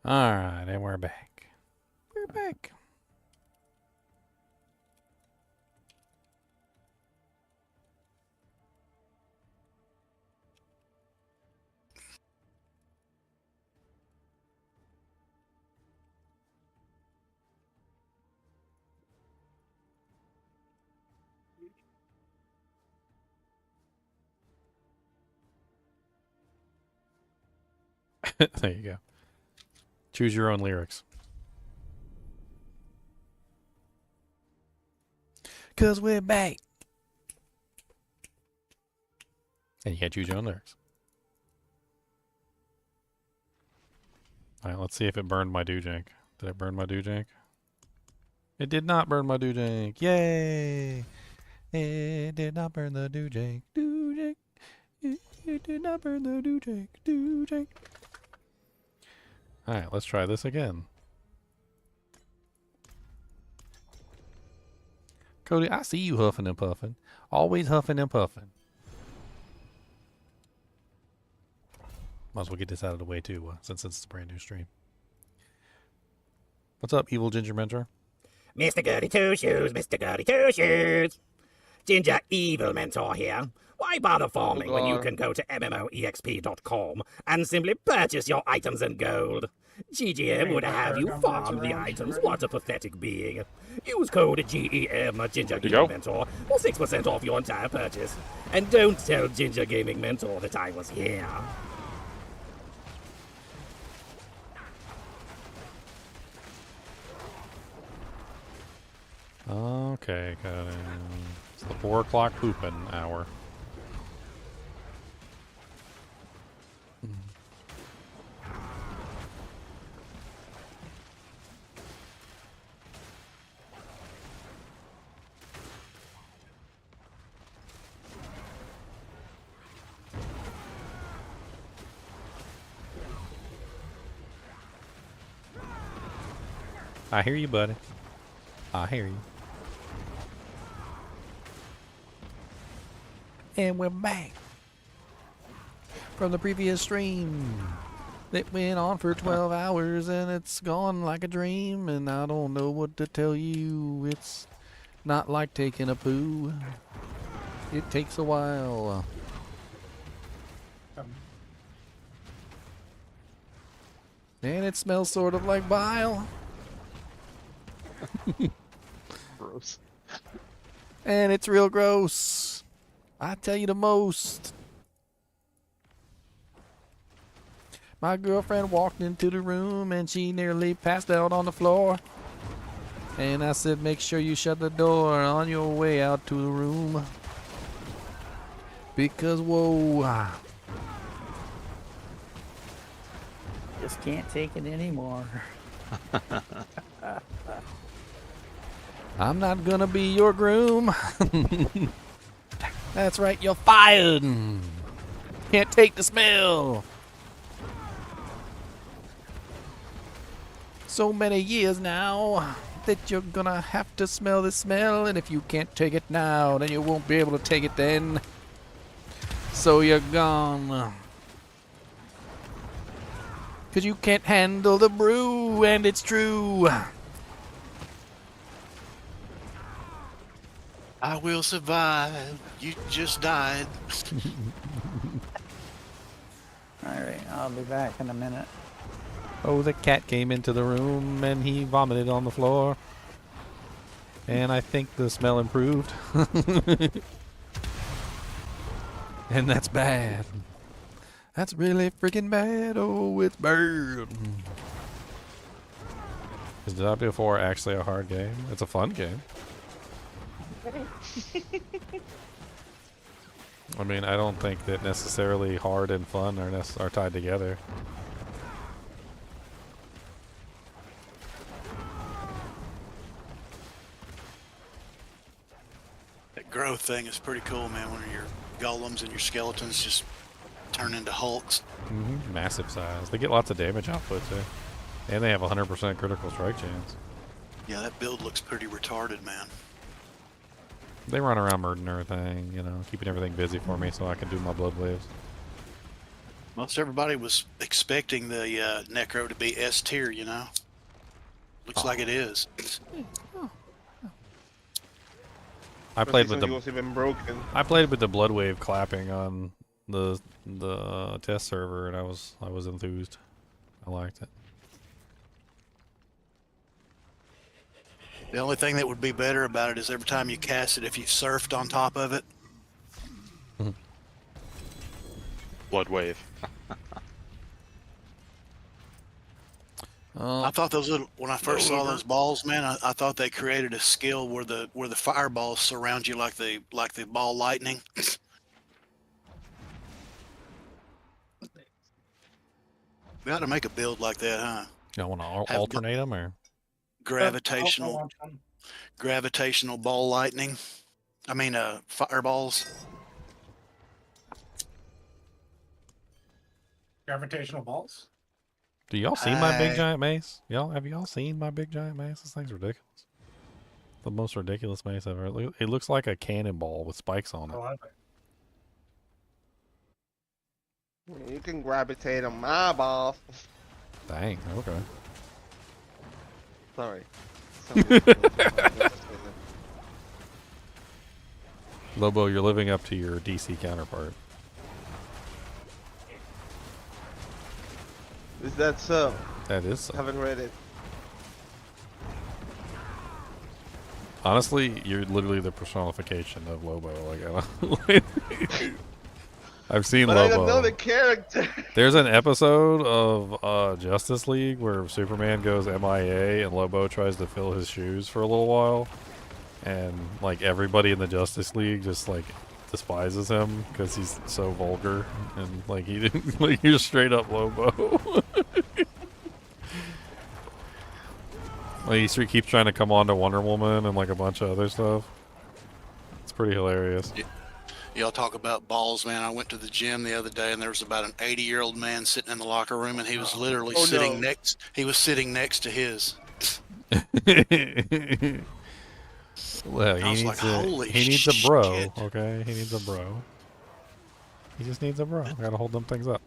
Alright, and we're back. We're back. There you go. Choose your own lyrics. 'Cause we're back. And you can't choose your own lyrics. Alright, let's see if it burned my doojank. Did it burn my doojank? It did not burn my doojank. Yay! It did not burn the doojank. Doojank. It did not burn the doojank. Doojank. Alright, let's try this again. Cody, I see you huffing and puffing. Always huffing and puffing. Might as well get this out of the way too, since it's a brand new stream. What's up, evil Ginger Mentor? Mr. Goody Two Shoes, Mr. Goody Two Shoes. Ginger Evil Mentor here. Why bother farming when you can go to MMOEXP.com and simply purchase your items in gold? GGM would have you farm the items. What a pathetic being. Use code GEM Ginger Gaming Mentor for 6% off your entire purchase. And don't tell Ginger Gaming Mentor that I was here. Okay, got it. It's the 4 o'clock pooping hour. I hear you, buddy. I hear you. And we're back from the previous stream. It went on for 12 hours and it's gone like a dream, and I don't know what to tell you. It's not like taking a poo. It takes a while. And it smells sort of like bile. Gross. And it's real gross. I tell you the most. My girlfriend walked into the room and she nearly passed out on the floor. And I said, make sure you shut the door on your way out to the room. Because, whoa. Just can't take it anymore. I'm not gonna be your groom. That's right, you're fired. Can't take the smell. So many years now that you're gonna have to smell the smell, and if you can't take it now, then you won't be able to take it then. So you're gone. 'Cause you can't handle the brew, and it's true. I will survive. You just died. Alright, I'll be back in a minute. Oh, the cat came into the room and he vomited on the floor. And I think the smell improved. And that's bad. That's really freaking bad. Oh, it's bad. Is Diablo 4 actually a hard game? It's a fun game. I mean, I don't think that necessarily hard and fun are tied together. That growth thing is pretty cool, man. When your golems and your skeletons just turn into hulks. Mm-hmm. Massive size. They get lots of damage output too. And they have 100% critical strike chance. Yeah, that build looks pretty retarded, man. They run around murdering everything, you know, keeping everything busy for me so I can do my blood waves. Most everybody was expecting the Necro to be S tier, you know. Looks like it is. I played with He the was even broken. I played with the blood wave clapping on the test server, and I was enthused. I liked it. The only thing that would be better about it is every time you cast it, if you surfed on top of it. Blood wave. I thought those little, when I first saw those balls, man, I thought they created a skill where the fireballs surround you like the ball lightning. We ought to make a build like that, huh? Y'all want to Have alternate them or? Gravitational ball lightning. I mean, fireballs. Gravitational balls? Do y'all see my big giant mace? Have y'all seen my big giant mace? This thing's ridiculous. The most ridiculous mace ever. It looks like a cannonball with spikes on I it. love it. You can gravitate on my balls. Dang. Okay. Sorry. Lobo, you're living up to your DC counterpart. Is that so? That is so. Haven't read it. Honestly, you're literally the personification of Lobo. Like, I've seen But I Lobo. don't know the character. There's an episode of Justice League where Superman goes MIA and Lobo tries to fill his shoes for a little while, and like everybody in the Justice League just like despises him because he's so vulgar and like he didn't like you're straight up Lobo. Like he keeps trying to come on to Wonder Woman and like a bunch of other stuff. It's pretty hilarious. Y'all talk about balls, man. I went to the gym the other day, and there was about an 80-year-old man sitting in the locker room, and he was literally sitting next. He was sitting next to his. Well, I was like, holy he needs a bro. shit. Okay, he needs a bro. He just needs a bro. Gotta hold them things up.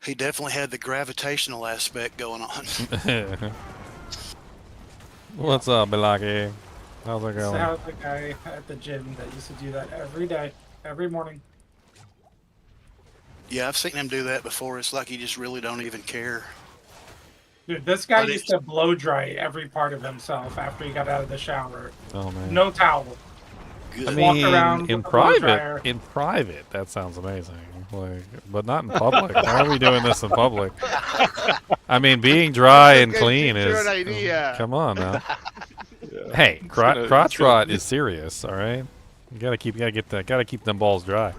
He definitely had the gravitational aspect going on. What's up, Bilaki? How's it going? Sounds like the guy at the gym that used to do that every day, every morning. Yeah, I've seen him do that before. It's like he just really don't even care. Dude, this guy But used to blow dry every part of himself after he got out of the shower. Oh man. No towel. Good. I Walk mean, around in with a blow private, dryer. that sounds amazing. Like, but not in public. Why are we doing this in public? I mean, being dry and Okay, clean it's your is. idea. Come on now. Hey, crotch rot is serious. All right, you gotta keep them balls dry.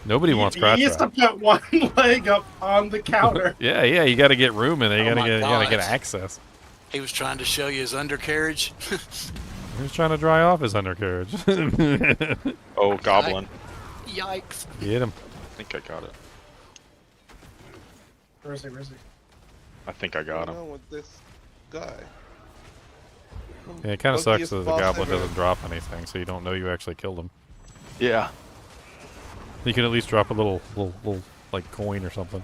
Nobody wants crotch He used rot. to put one leg up on the counter. Yeah, you got to get room in there. You Oh got my to get God. access. He was trying to show you his undercarriage. He was trying to dry off his undercarriage. Oh, Goblin. Yikes. Get him. I think I got it. Where is he? Where is he? I think I got What's him. wrong with this guy? Yeah, it kind of sucks Luckiest that the boss goblin ever. doesn't drop anything, so you don't know you actually killed him. Yeah. You can at least drop a little like coin or something.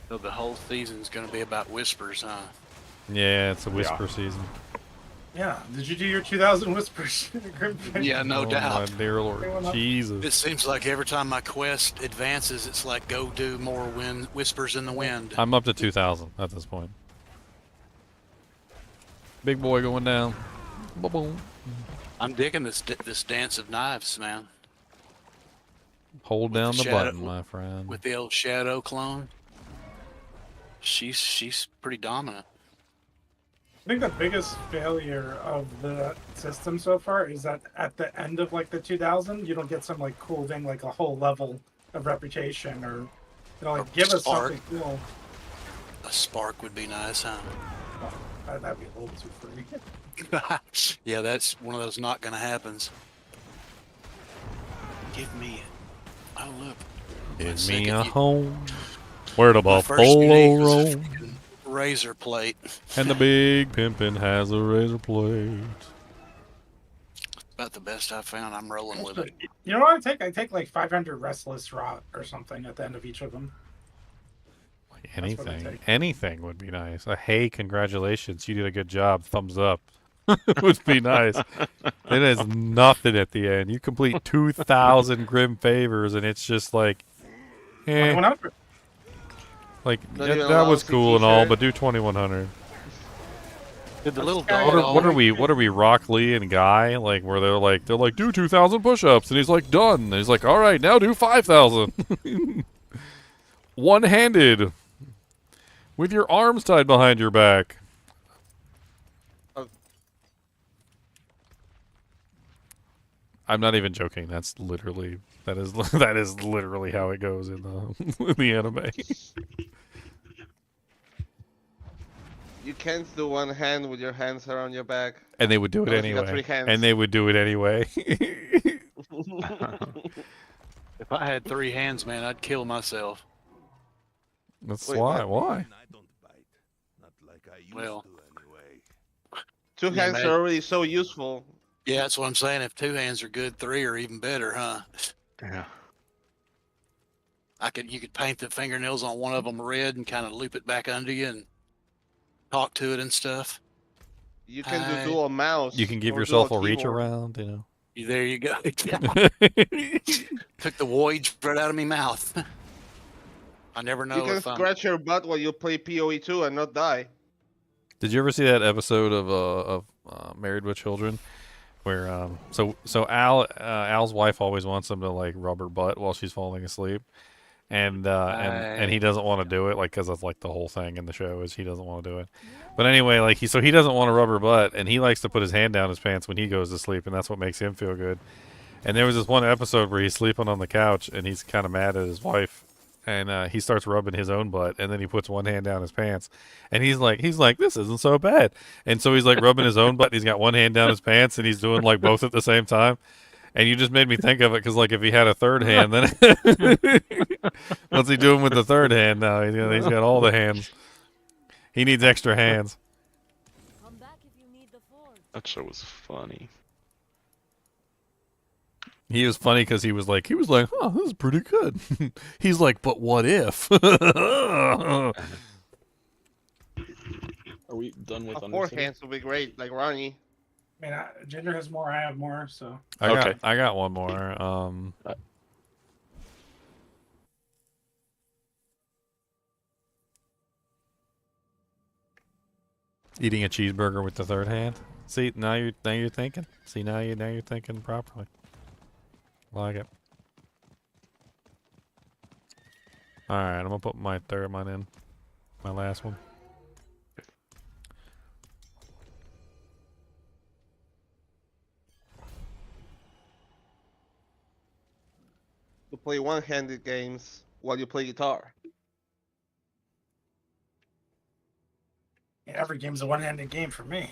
So the whole season's going to be about whispers, huh? Yeah, it's a whisper season. Yeah. Did you do your 2,000 whispers? Yeah, no Oh doubt. my dear Lord, Anyone else? Jesus. It seems like every time my quest advances, it's like go do more whispers in the wind. I'm up to 2,000 at this point. Big boy going down. Boom. I'm digging this dance of knives, man. Hold down the the shadow- button, my friend. With the old Shadow clone. She's pretty dominant. I think the biggest failure of the system so far is that at the end of like the 2000, you don't get some like cool thing like a whole level of reputation or you know like give us Spark. something cool. A spark would be nice, huh? That'd be a little too free. Yeah, that's one of those not gonna happens. Give me it. Oh look, Give Second, me a you- home where the My first buffalo unique was a roam. freaking razor plate. And the big pimpin' has a razor plate. About the best I found. I'm rolling with it. You know what I take? I take like 500 Restless Rot or something at the end of each of them. what I Anything. take. Anything would be nice. Hey, congratulations. You did a good job. Thumbs up. Would be nice. It is nothing at the end. You complete 2,000 Grim Favors, and it's just like, eh. 100. Like, Not yeah, even that a was lousy cool and all, t-shirt. but do 2,100. Did the little What are- dog? What are we, Rock Lee and Guy? Like, where they're like, do 2,000 push-ups, and he's like, done. And he's like, all right, now do 5,000. One-handed. With your arms tied behind your back. I'm not even joking. That is literally how it goes in the in the anime. You can't do one hand with your hands around your back. And they would do it Unless you got anyway. 3 hands. And they would do it anyway. If I had 3 hands, man, I'd kill myself. That's Wait, why. what? Why? I don't bite. Not like I used Well. to anyway. 2 Yeah, hands man. are already so useful. Yeah, that's what I'm saying. If 2 hands are good, 3 are even better, huh? Yeah. You could paint the fingernails on one of them red and kind of loop it back under you and talk to it and stuff. You can I- do dual mouse. You can give or yourself a dual reach keyboard. around, you know. There you go. Took the void right out of my mouth. I never know You can if I'm. scratch your butt while you play PoE2 and not die. Did you ever see that episode of Married with Children, where so Al's wife always wants him to like rub her butt while she's falling asleep, and he doesn't want to do it, like, because that's like the whole thing in the show is he doesn't want to do it. But anyway, like he doesn't want to rub her butt, and he likes to put his hand down his pants when he goes to sleep, and that's what makes him feel good. And there was this one episode where he's sleeping on the couch and he's kind of mad at his wife. And he starts rubbing his own butt, and then he puts one hand down his pants, and he's like, this isn't so bad. And so he's like rubbing his own butt, and he's got one hand down his pants, and he's doing like both at the same time. And you just made me think of it, because like if he had a third hand, then what's he doing with the third hand now? He's got all the hands. He needs extra hands. Come back if you need the forge. That show was funny. He was funny because he was like, oh, this is pretty good. He's like, but what if? Are we done with A 4 Undertale? hands would be great, like Ronnie. I mean, Ginger has more, I have more, so. Okay. I got one more. Eating a cheeseburger with the third hand. See, now you're thinking. See, now you're thinking properly. Like it. All right, I'm gonna put my third one in. My last one. To play one-handed games while you play guitar. Yeah, every game's a one-handed game for me.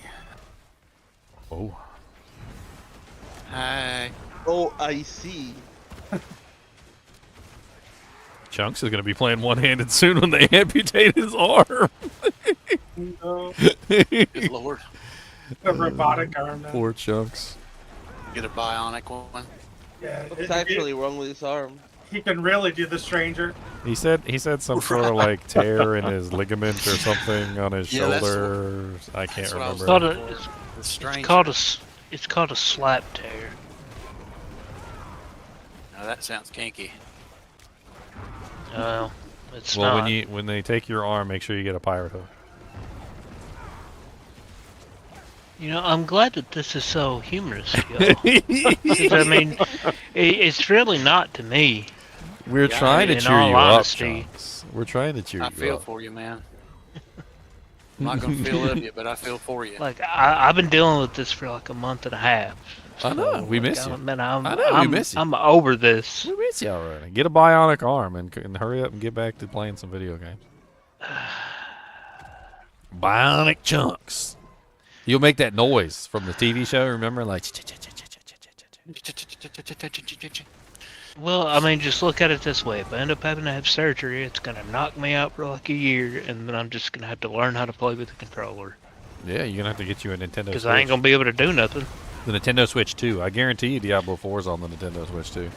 Oh. Hi. Oh, I see. Chunks is gonna be playing one-handed soon when they amputate his arm. No, Good lord. a robotic arm. man. Poor Chunks. Get a bionic one. Yeah, What's actually wrong with his arm? he can really do the stranger. He said some sort of like tear in his ligament or something on his Yeah, that's shoulder. I can't that's what I was remember. Called a, The strange. it's called a slap tear. Now that sounds kinky. Well, it's Well, not. when they take your arm, make sure you get a pirate hook. You know, I'm glad that this is so humorous, y'all. 'Cause, I mean, it's really not to me. We're Yeah, trying to in cheer all you honesty. up, Chunks. We're trying to cheer I you feel up. for you, man. I'm not gonna feel of you, but I feel for you. Like, I've been dealing with this for like a month and a half. I know, we like, miss you. Man, I'm, I know, we I'm, miss you. I'm over this. We miss you already. Get a bionic arm and hurry up and get back to playing some video games. Bionic Chunks. You'll make that noise from the TV show, remember? Like, Well, I mean, just look at it this way. If I end up having to have surgery, it's going to knock me out for like a year, and then I'm just going to have to learn how to play with the controller. Yeah, you're gonna have to get you a Nintendo Switch. Because I ain't going to be able to do nothing. The Nintendo Switch 2. I guarantee you Diablo 4 is on the Nintendo Switch 2.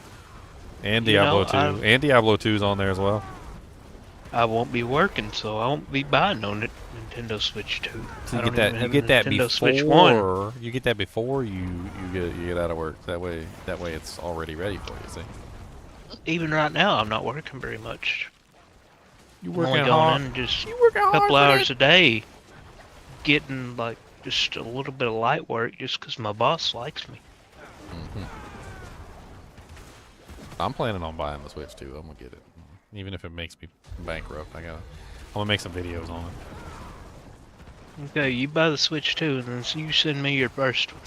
And Diablo 2. And Diablo 2 is on there as well. I won't be working, so I won't be buying no Nintendo Switch 2. So I you don't get even that. You have get a that Nintendo Switch 1. before. You get that before you get out of work. That way it's already ready for you. See. Even right now, I'm not working very much. You I'm working only hard. going in just You working a couple hard for hours a day, getting like just a little bit of light work, just because my boss likes me. I'm planning on buying the Switch 2. I'm gonna get it, even if it makes me bankrupt. I'm gonna make some videos on it. Okay, you buy the Switch 2, and then you send me your first one.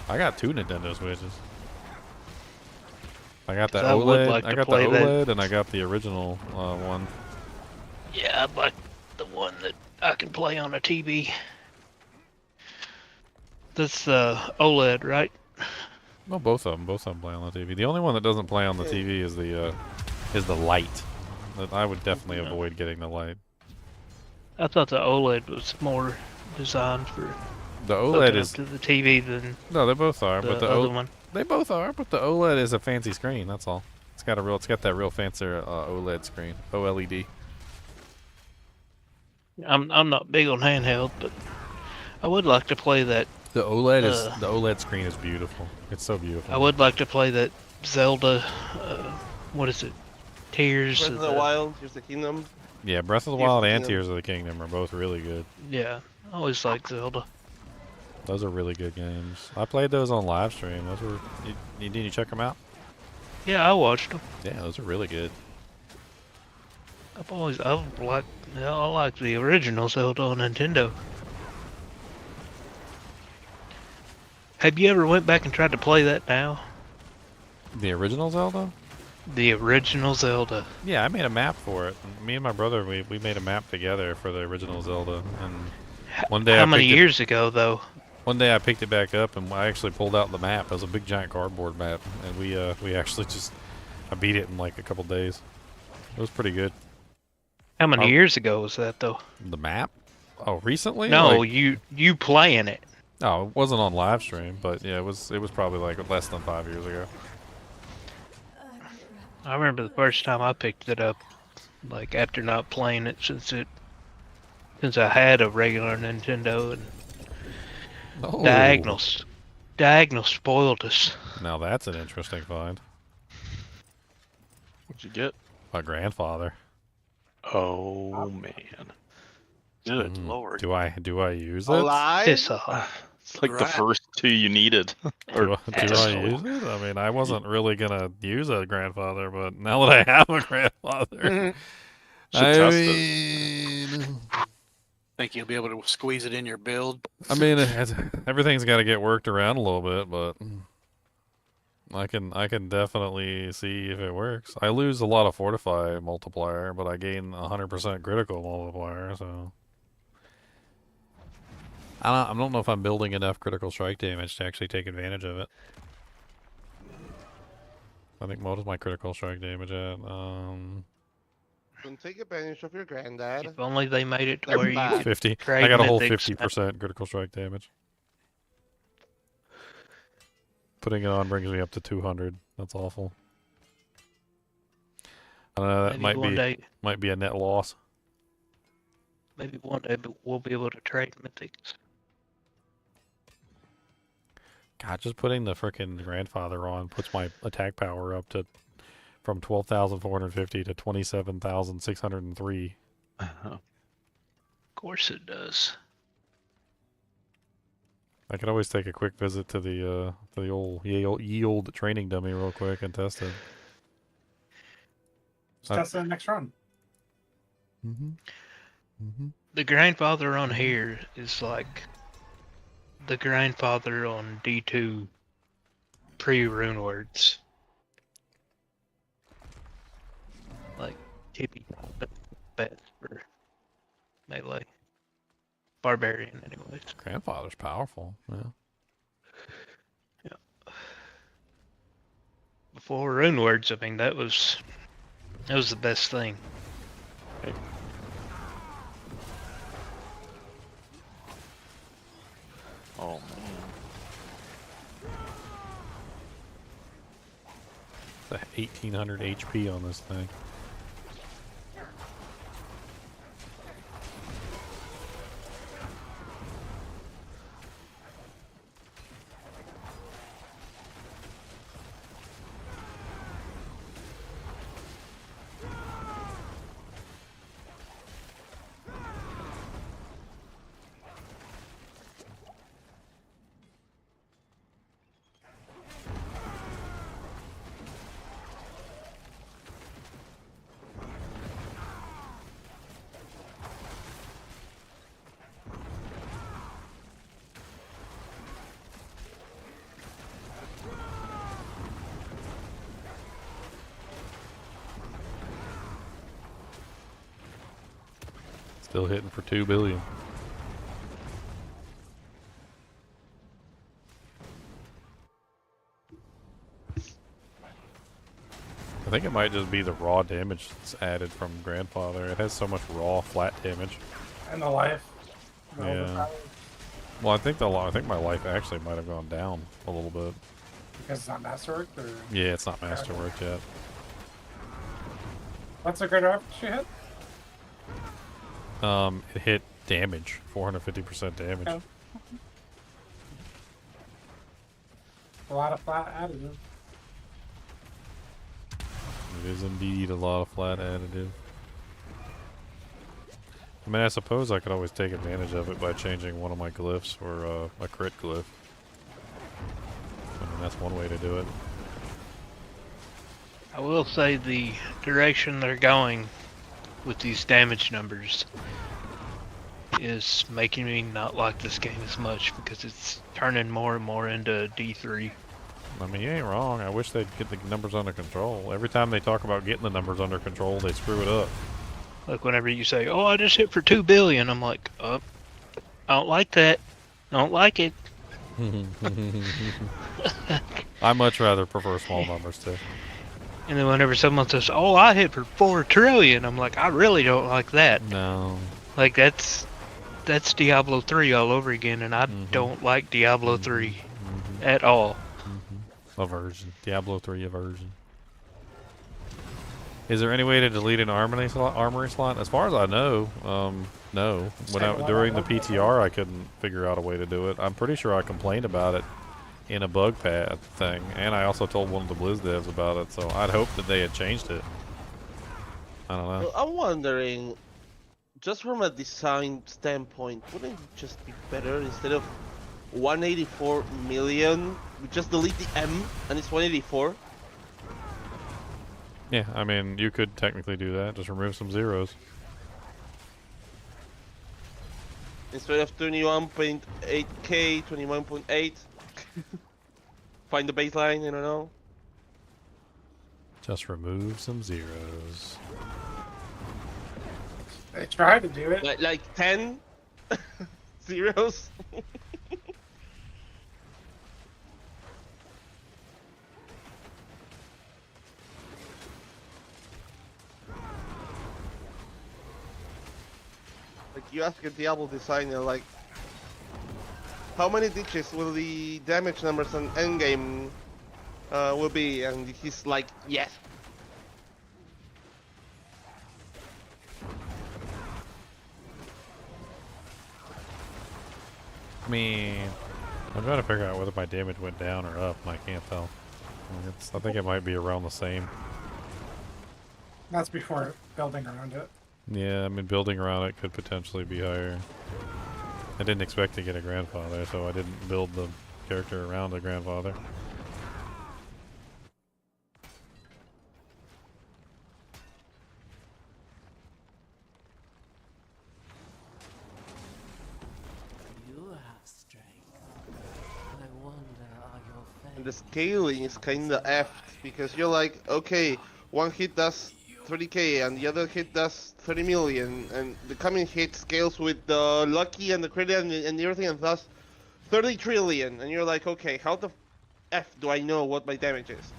I got 2 Nintendo Switches. I got the 'Cause I would OLED. like I to got the play that. OLED, and I got the original one. Yeah, I'd like the one that I can play on a TV. That's OLED, right? No, both of them play on the TV. The only one that doesn't play on the TV is the light. I would definitely avoid getting the light. I thought the OLED was more designed for The hooking OLED up is to the TV than no, they both are, the but the other one. they both are, but the OLED is a fancy screen. That's all. It's got that real fancy OLED screen, OLED. I'm not big on handheld, but I would like to play that. The OLED screen is beautiful. It's so beautiful. I would like to play that Zelda. What is it? Tears Breath of the Wild, Tears of the Kingdom. Yeah, Breath of the Tears of Wild the and Kingdom. Tears of the Kingdom are both really good. Yeah, I always like Zelda. Those are really good games. I played those on live stream. Those were. Did you check them out? Yeah, I watched them. Yeah, those are really good. I like the original Zelda on Nintendo. Have you ever went back and tried to play that now? The original Zelda? The original Zelda. Yeah, I made a map for it. Me and my brother, we made a map together for the original Zelda. And one day How many years ago, though? One day I picked it back up and I actually pulled out the map. It was a big giant cardboard map, and we actually I beat it in like a couple days. It was pretty good. How many years ago was that, though? The map? Oh, recently? No, Like, you playing it. oh, it wasn't on live stream, but yeah, it was probably like less than 5 years ago. I remember the first time I picked it up, like after not playing it since I had a regular Nintendo, and Oh. Diagonal spoiled us. Now that's an interesting find. What'd you get? My grandfather. Oh man. Good lord. Do I use it? Alive? Piss off. It's like the first 2 you needed. Do I use it? I mean, I wasn't really gonna use a grandfather, but now that I have a grandfather, Should test it. Think you'll be able to squeeze it in your build? I mean, everything's got to get worked around a little bit, but I can definitely see if it works. I lose a lot of fortify multiplier, but I gain 100% critical multiplier, so I don't know if I'm building enough critical strike damage to actually take advantage of it. I think what is my critical strike damage at? Don't take advantage of your granddad. If only they made it to where you could 50. trade I got a whole mythics. 50% critical strike damage. Putting it on brings me up to 200. That's awful. I don't know. That Maybe might be a net loss. Maybe one day we'll be able to trade mythics. God, just putting the frickin' grandfather on puts my attack power up to from 12,450 to 27,603. Of course it does. I could always take a quick visit to the old yield training dummy real quick and test it. Just test the next run. The grandfather on here is like the grandfather on D2 pre-rune words. Like Tippy, best for melee. Barbarian, anyways. Grandfather's powerful. Yeah. For rune words, I mean that was the best thing. Hey. Oh man. It's a 1800 HP on this thing. Still hitting for 2 billion. I think it might just be the raw damage that's added from Grandfather. It has so much raw flat damage. And the life. Yeah. Well, I think my life actually might have gone down a little bit. Because it's not masterwork, or Yeah, it's not masterwork yet. what's the greater average you hit? It hit damage, 450% damage. Okay. A lot of flat additive. It is indeed a lot of flat additive. I mean, I suppose I could always take advantage of it by changing one of my glyphs for a crit glyph. I mean, that's one way to do it. I will say the direction they're going with these damage numbers is making me not like this game as much because it's turning more and more into D3. I mean, you ain't wrong. I wish they'd get the numbers under control. Every time they talk about getting the numbers under control, they screw it up. Like whenever you say, "Oh, I just hit for 2 billion," I'm like, "Oh, I don't like that. I don't like it." I much rather prefer small numbers too. And then whenever someone says, "Oh, I hit for 4 trillion," I'm like, "I really don't like that." No. Like that's Diablo 3 all over again, and I don't like Diablo 3 at all. Aversion. Diablo 3 aversion. Is there any way to delete an armory slot? As far as I know, no. During the PTR, I couldn't figure out a way to do it. I'm pretty sure I complained about it in a bug pad thing, and I also told one of the Blizz devs about it, so I'd hope that they had changed it. I don't know. Well, I'm wondering, just from a design standpoint, wouldn't it just be better instead of 184 million, we just delete the M and it's 184? Yeah, I mean, you could technically do that. Just remove some zeros. Instead of 21.8k, 21.8. Find the baseline, I don't know. Just remove some zeros. They try to do it. Like 10 zeros. Like you ask a Diablo designer, like, how many ditches will the damage numbers on endgame will be? And he's like, yes. I mean, I'm trying to figure out whether my damage went down or up, and I can't tell. I think it might be around the same. That's before building around it. Yeah, I mean, building around it could potentially be higher. I didn't expect to get a grandfather, so I didn't build the character around a grandfather. You have strength. I wonder, are your And the scaling is kinda effed because you're like, okay, one hit does 30k and the other hit does 30 million, and the coming hit scales with the lucky and the crit and everything, and thus 30 trillion. And you're like, okay, how the F do I know what my damage is?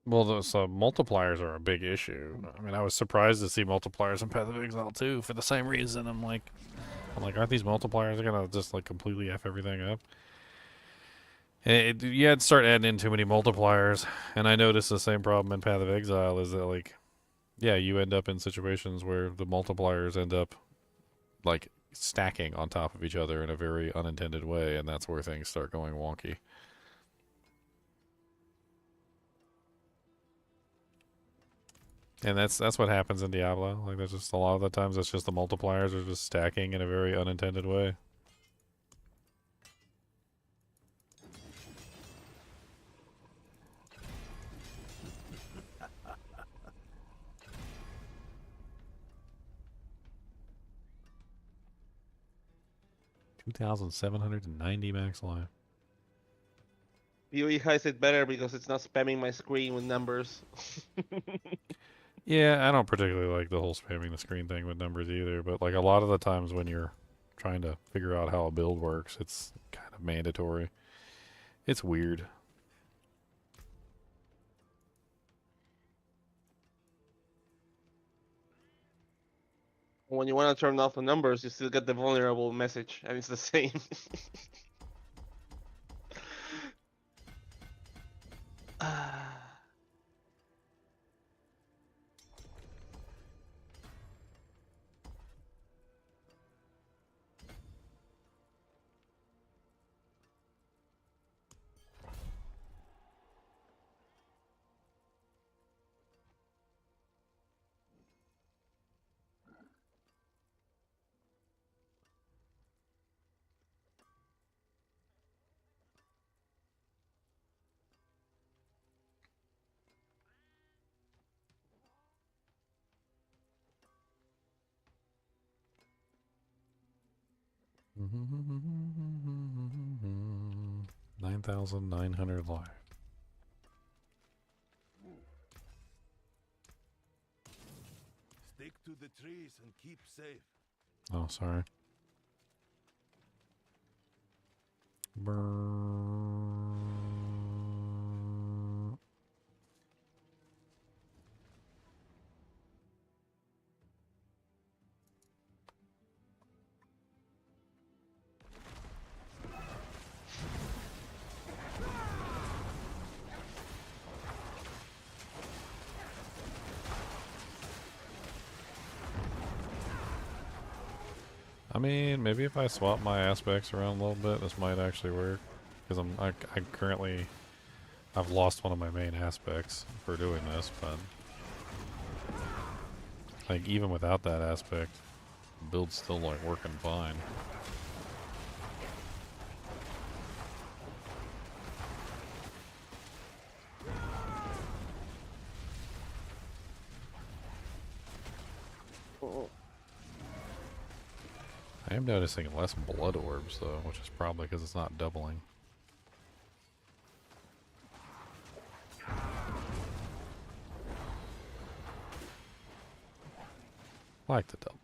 Well, so multipliers are a big issue. I mean, I was surprised to see multipliers in Path of Exile too, for the same reason. I'm like, aren't these multipliers gonna just like completely f everything up? And you had to start adding in too many multipliers, and I noticed the same problem in Path of Exile is that like, yeah, you end up in situations where the multipliers end up like stacking on top of each other in a very unintended way, and that's where things start going wonky. And that's what happens in Diablo. Like, there's just a lot of the times it's just the multipliers are just stacking in a very unintended way. $2,790 max life. BOE has it better because it's not spamming my screen with numbers. Yeah, I don't particularly like the whole spamming the screen thing with numbers either, but like a lot of the times when you're trying to figure out how a build works, it's kind of mandatory. It's weird. When you want to turn off the numbers, you still get the vulnerable message, and it's the same. $9,900 life. Stick to the trees and keep safe. Oh, sorry. I mean, maybe if I swap my aspects around a little bit, this might actually work. Because I currently, I've lost one of my main aspects for doing this, but like even without that aspect, the build's still like working fine. I am noticing less blood orbs though, which is probably because it's not doubling. I like the double.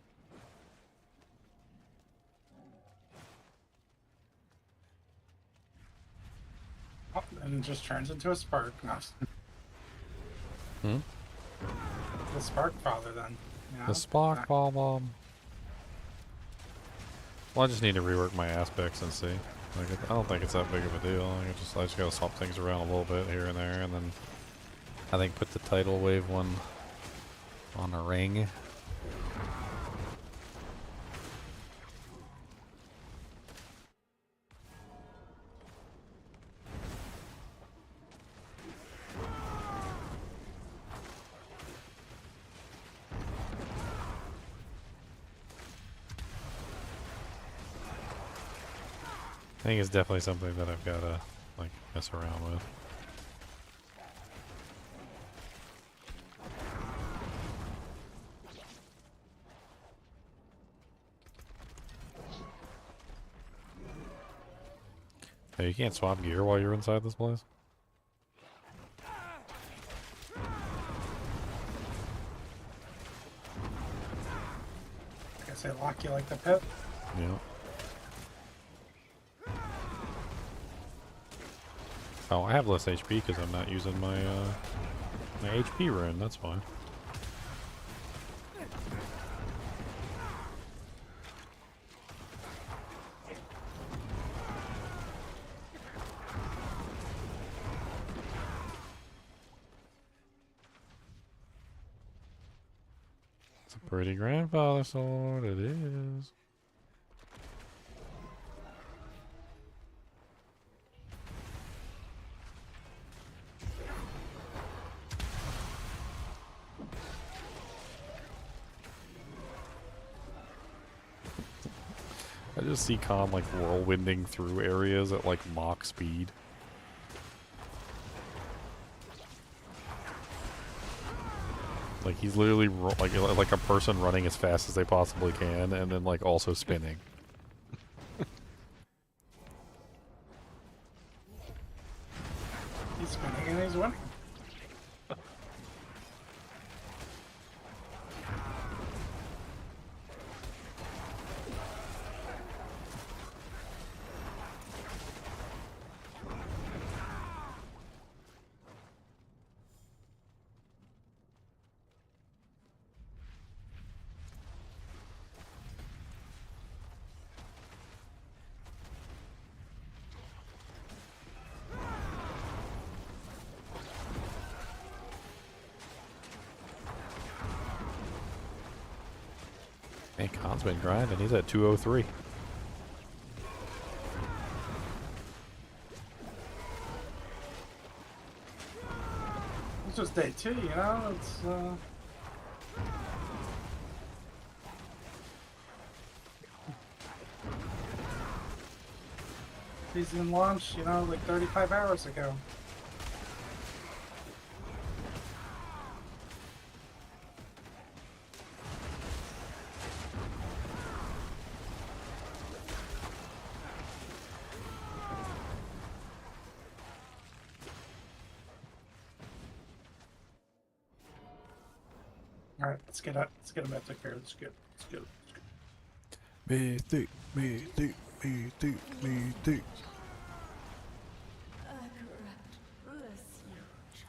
Oh, and it just turns into a spark. No. The spark father then. You know? The spark bomb. Well, I just need to rework my aspects and see. Like, I don't think it's that big of a deal. I just gotta swap things around a little bit here and there, and then I think put the tidal wave one on a ring. I think it's definitely something that I've got to like mess around with. Hey, you can't swap gear while you're inside this place? I guess they lock you like the pit. Yeah. Oh, I have less HP because I'm not using my my HP rune. That's fine. It's a pretty grandfather sword. It is. I just see Khan like whirlwinding through areas at like Mach speed. Like he's literally like a person running as fast as they possibly can, and then like also spinning. He's spinning and he's winning. Man, Khan's been grinding. He's at 203. It's just day 2, you know? It's, season launch, you know, like 35 hours ago. Alright, let's get a mythic here. Let's get. Mythic, mythic, mythic, mythic.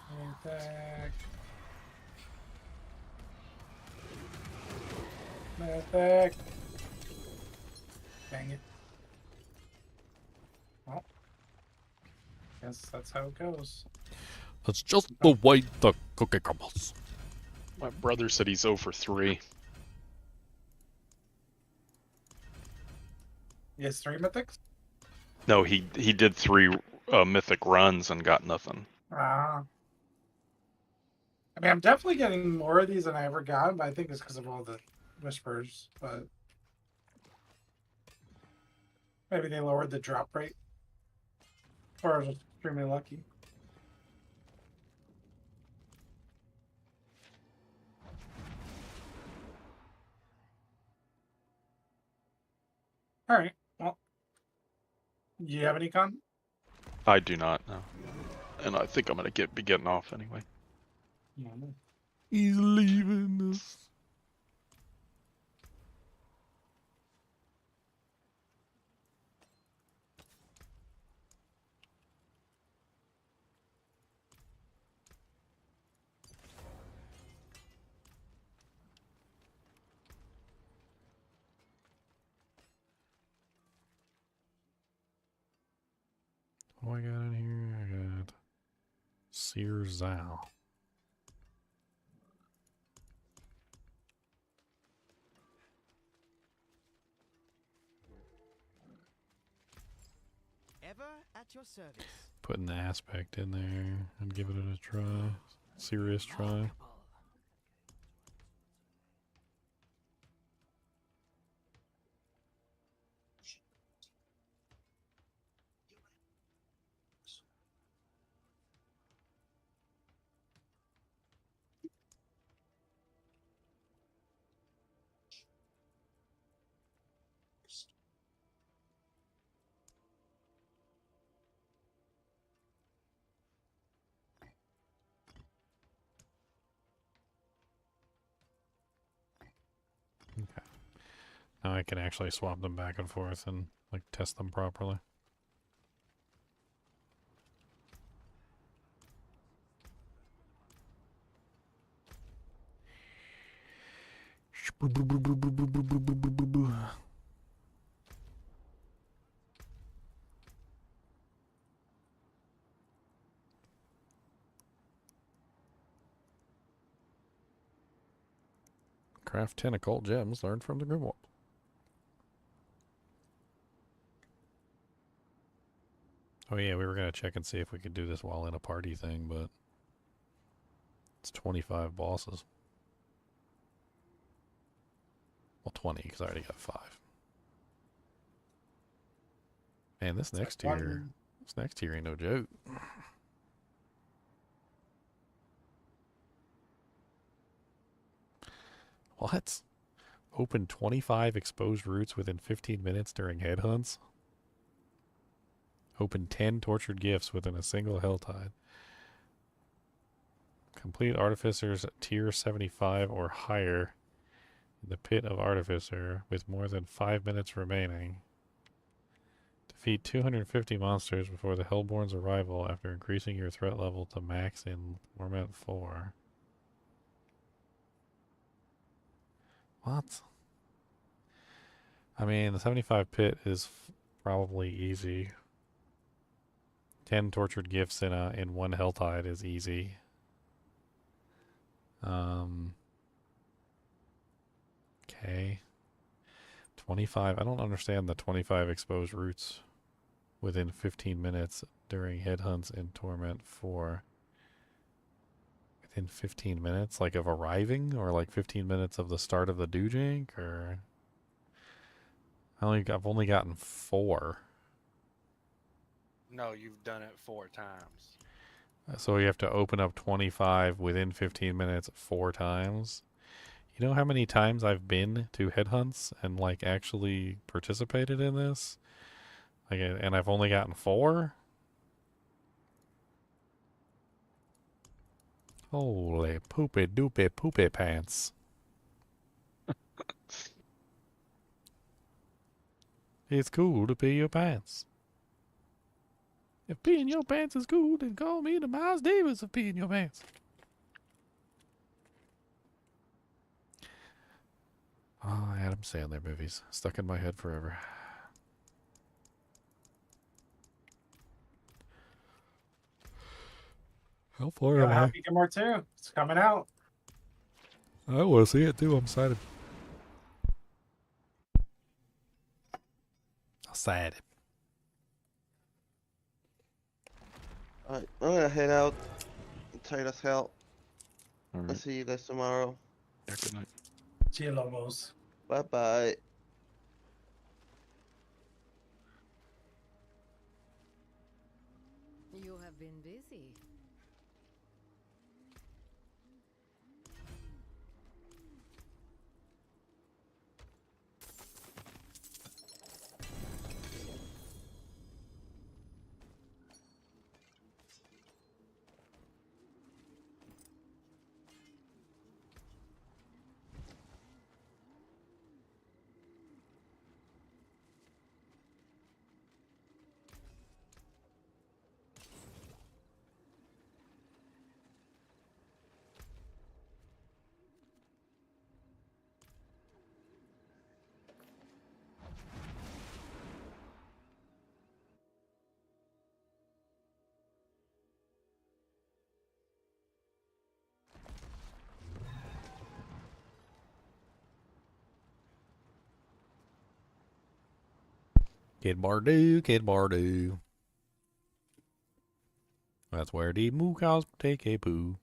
Mythic. Mythic. Dang it. Well, guess that's how it goes. That's just the way the cookie crumbles. My brother said he's 0 for 3. He has 3 mythics? No, he did 3 mythic runs and got nothing. Ah. I mean, I'm definitely getting more of these than I ever got, but I think it's because of all the whispers, but maybe they lowered the drop rate. Or I was just extremely lucky. Alright, well. Do you have any con? I do not know. And I think I'm gonna be getting off anyway. Yeah, no. He's leaving us. What I got in here? I got Seer Zao. Ever at your service. Putting the aspect in there and giving it a try. Serious try. Okay. Now I can actually swap them back and forth and like test them properly. Craft 10 occult gems learned from the Grimoire. Oh yeah, we were going to check and see if we could do this while in a party thing, but it's 25 bosses. Well, 20, because I already got 5. Man, this next tier ain't no joke. What? Open 25 exposed routes within 15 minutes during headhunts? Open 10 tortured gifts within a single HellTide. Complete Artificer's tier 75 or higher in the Pit of Artificer with more than 5 minutes remaining. Defeat 250 monsters before the Hellborn's arrival after increasing your threat level to max in Torment 4. What? I mean, the 75 pit is probably easy. 10 tortured gifts in one HellTide is easy. Okay. 25. I don't understand the 25 exposed routes within 15 minutes during headhunts in Torment 4. Within 15 minutes, like of arriving, or like 15 minutes of the start of the Dujink, or I've only gotten 4. No, you've done it 4 times. So you have to open up 25 within 15 minutes 4 times. You know how many times I've been to headhunts and like actually participated in this? Like, and I've only gotten 4? Holy poopy doopy poopy pants. It's cool to pee your pants. If peeing your pants is cool, then call me the Miles Davis of peeing your pants. Oh, Adam Sandler movies. Stuck in my head forever. How far am I? Happy Gilmore 2. It's coming out. I want to see it too. I'm excited. Excited. Alright, I'm gonna head out. I'm tired as hell. All I'll right. see you guys tomorrow. Yeah, good night. See you, Lobos. Bye bye. You have been busy. Kid Bardu, Kid Bardu. That's where the moo cows take a poo.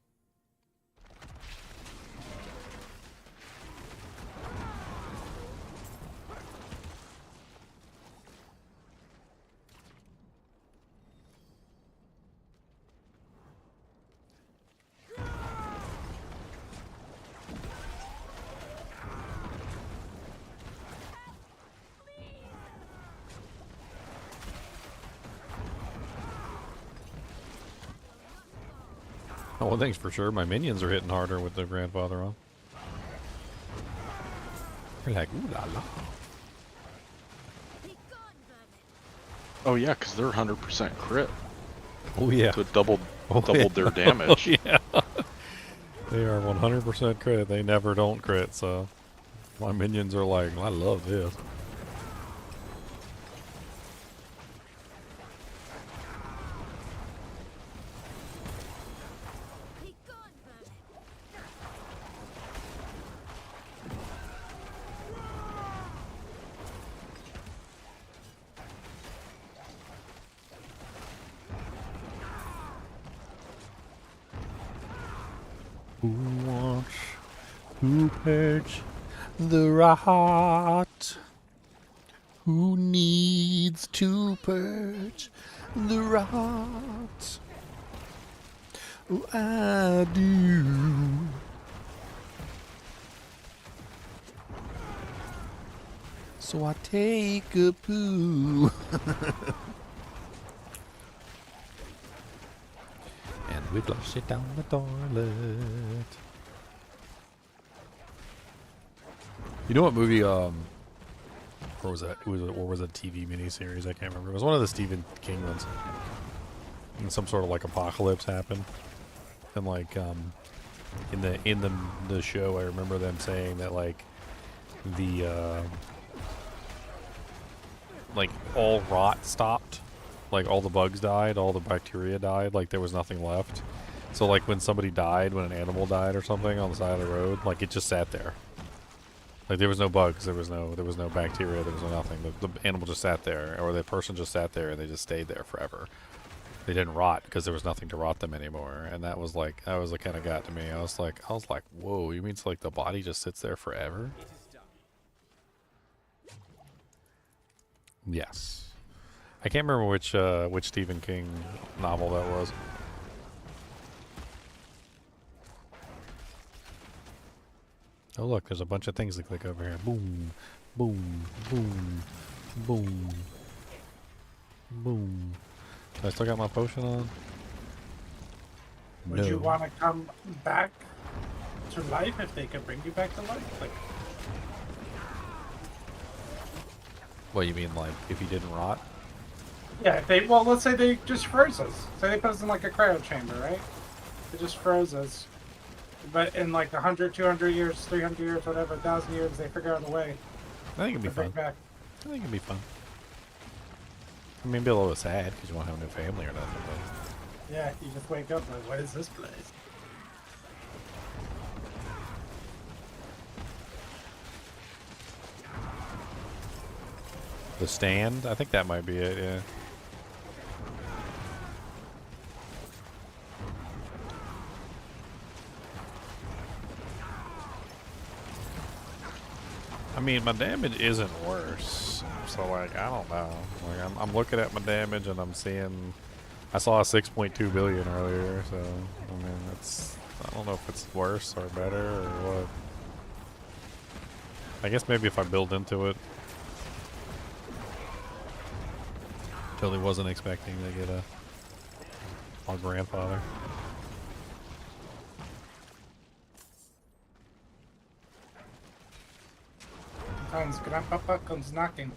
Oh, one thing's for sure, my minions are hitting harder with the grandfather on. They're like, ooh la la. Oh yeah, because they're 100% crit. Oh yeah. So it doubled Oh, their damage. Oh, yeah. They are 100% crit. They never don't crit, so My minions are like, I love this. Who wants to purge the rot? Who needs to purge the rot? Oh, I do. So I take a poo. And we flush it down the toilet. You know what movie, or was that? Or was it a TV miniseries? I can't remember. It was one of the Stephen King ones. And some sort of like apocalypse happened. And like, in the show, I remember them saying that like like all rot stopped. Like all the bugs died, all the bacteria died, like there was nothing left. So like when somebody died, when an animal died or something on the side of the road, like it just sat there. Like there was no bugs, there was no bacteria, there was no nothing. The animal just sat there, or the person just sat there and they just stayed there forever. They didn't rot because there was nothing to rot them anymore. And that was what kind of got to me. I was like, whoa, you mean it's like the body just sits there forever? Yes. I can't remember which Stephen King novel that was. Oh look, there's a bunch of things to click over here. Boom, boom, boom, boom, boom. Do I still got my potion on? Would you want to come back to life if they could bring you back to life? Like, what you mean, like if you didn't rot? yeah, if they, well, let's say they just froze us. Say they put us in like a cryo chamber, right? They just froze us. But in like 100, 200 years, 300 years, whatever, 1,000 years, they figure out a way. I think it'd be fun. Back. I think it'd be fun. I mean, it'd be a little bit sad because you won't have a new family or nothing. But yeah, you just wake up like, what is this place? The Stand? I think that might be it, yeah. I mean, my damage isn't worse. So, like, I don't know. Like, I'm looking at my damage and I'm seeing... I saw a 6.2 billion earlier, so... I mean, it's... I don't know if it's worse or better or what. I guess maybe if I build into it. Totally wasn't expecting to get my grandfather. Sometimes Grandpapa comes knocking.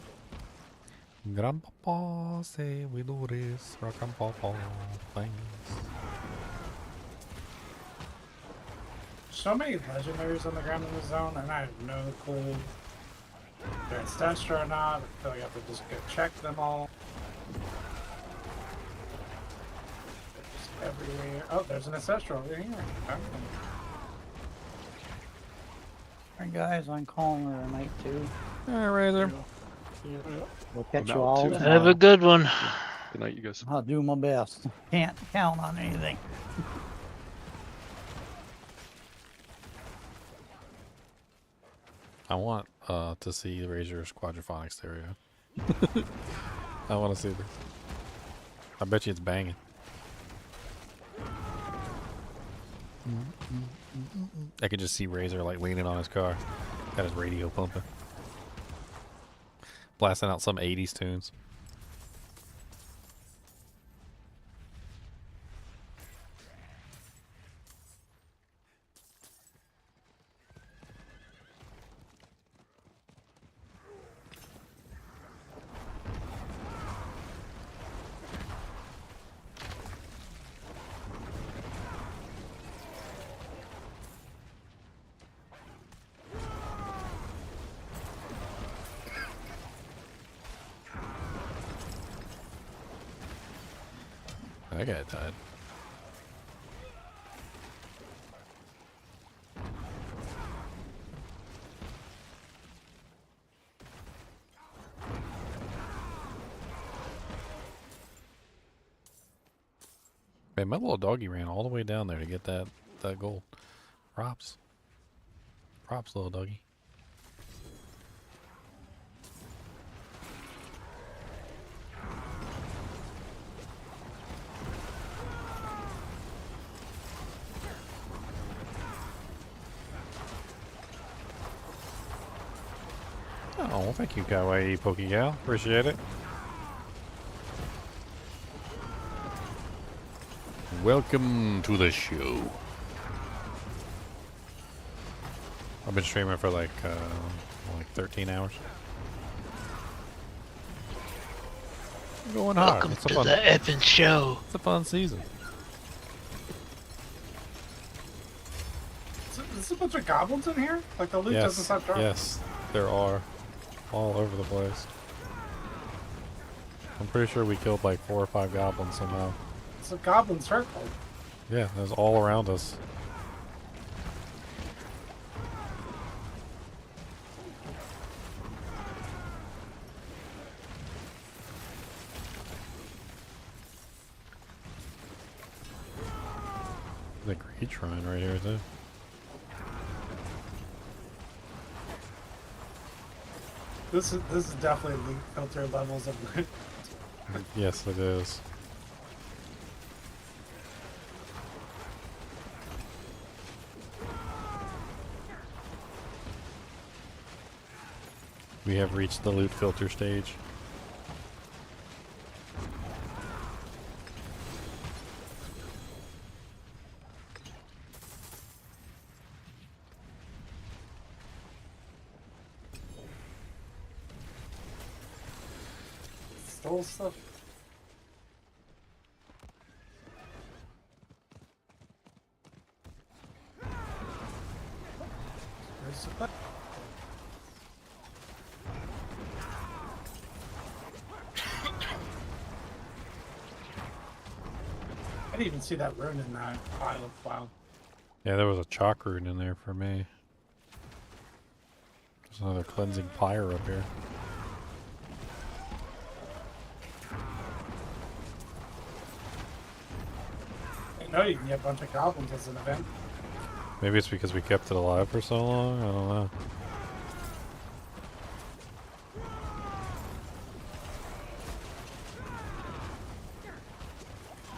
Grandpapa say we do this, rock and papa things. So many legendaries on the ground in the zone, and I have no clue if they're ancestral or not. I feel like I have to just go check them all. They're just everywhere. Oh, there's an ancestral over here. Alright guys, I'm calling her a night too. Alright, Razor. We'll catch I'm you out all too. tomorrow. Have a good one. Good night, you guys. I'll do my best. Can't count on anything. I want to see Razor's quadraphonic stereo. I want to see this. I bet you it's banging. I could just see Razor like leaning on his car. Got his radio pumping. Blasting out some 80s tunes. that guy died. Man, my little doggy ran all the way down there to get that gold. Props. Props, little doggy. Oh, thank you, Kawaii Pokegal. Appreciate it. Welcome to the show. I've been streaming for like 13 hours. I'm going hard. Welcome It's a to fun, the effing show. It's a fun season. There's a bunch of goblins in here? Like the loot doesn't stop dropping. Yes, there are. All over the place. I'm pretty sure we killed like 4 or 5 goblins somehow. It's a goblin circle. Yeah, it was all around us. The Great Shrine right here too. This is definitely loot filter levels of loot. Yes, it is. We have reached the loot filter stage. Stole stuff. Where's the button? I didn't even see that rune in that pile. Wow. Yeah, there was a chalk rune in there for me. There's another cleansing pyre up here. I know you can get a bunch of goblins as an event. Maybe it's because we kept it alive for so long? I don't know.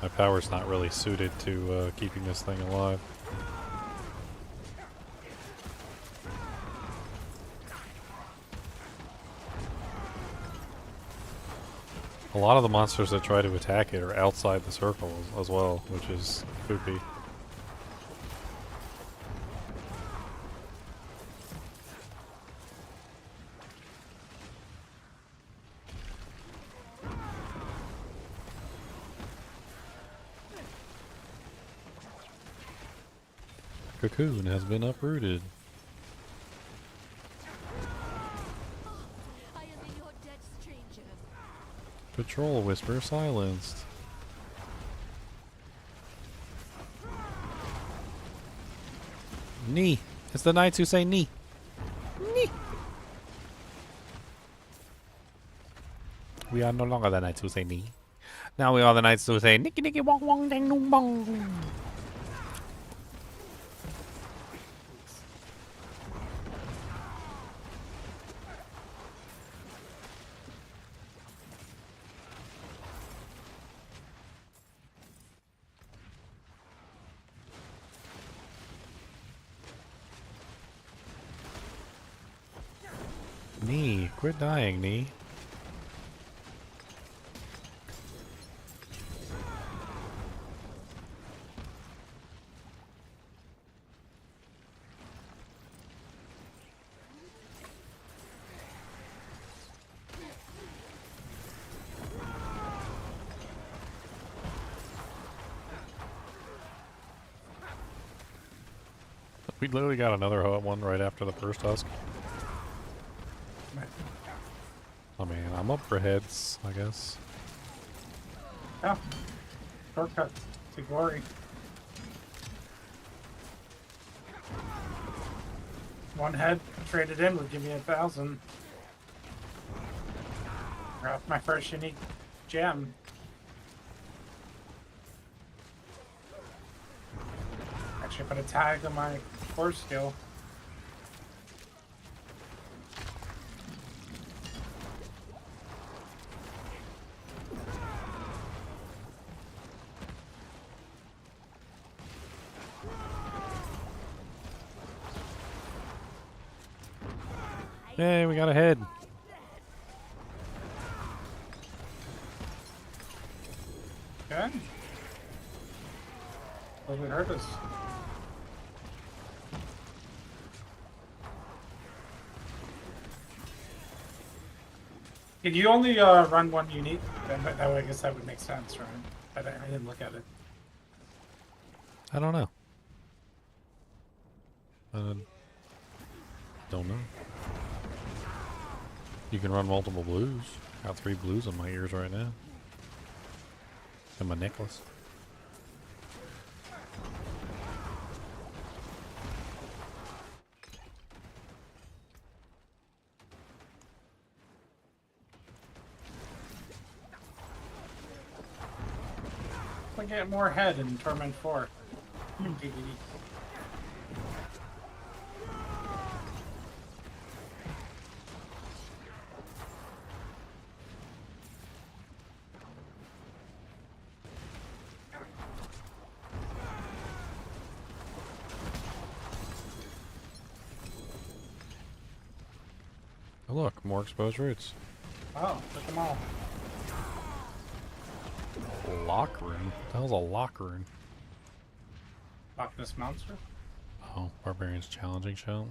My power's not really suited to keeping this thing alive. A lot of the monsters that try to attack it are outside the circle as well, which is poopy. Cocoon has been uprooted. I am your dead stranger. Patrol whisper silenced. Knee. It's the knights who say knee. Knee. We are no longer the knights who say knee. Now we are the knights who say nicky nicky wong wong dang dong bong. Knee, quit dying, knee. We literally got another one right after the first husk. I mean, I'm up for heads, I guess. Yeah. Shortcut to glory. One head traded in would give me 1,000. Grab my first unique gem. Actually put a tag on my core skill. Yay, we got a head. Okay. Does it hurt us? Did you only run one unique? Then that way, I guess that would make sense, right? I didn't look at it. I don't know. Don't know. You can run multiple blues. Got 3 blues in my ears right now. And my necklace. I get more head in Torment 4. Oh look, more exposed roots. Oh, took them all. Lock room? What the hell's a lock room? Loch Ness Monster? Oh, Barbarian's challenging shout.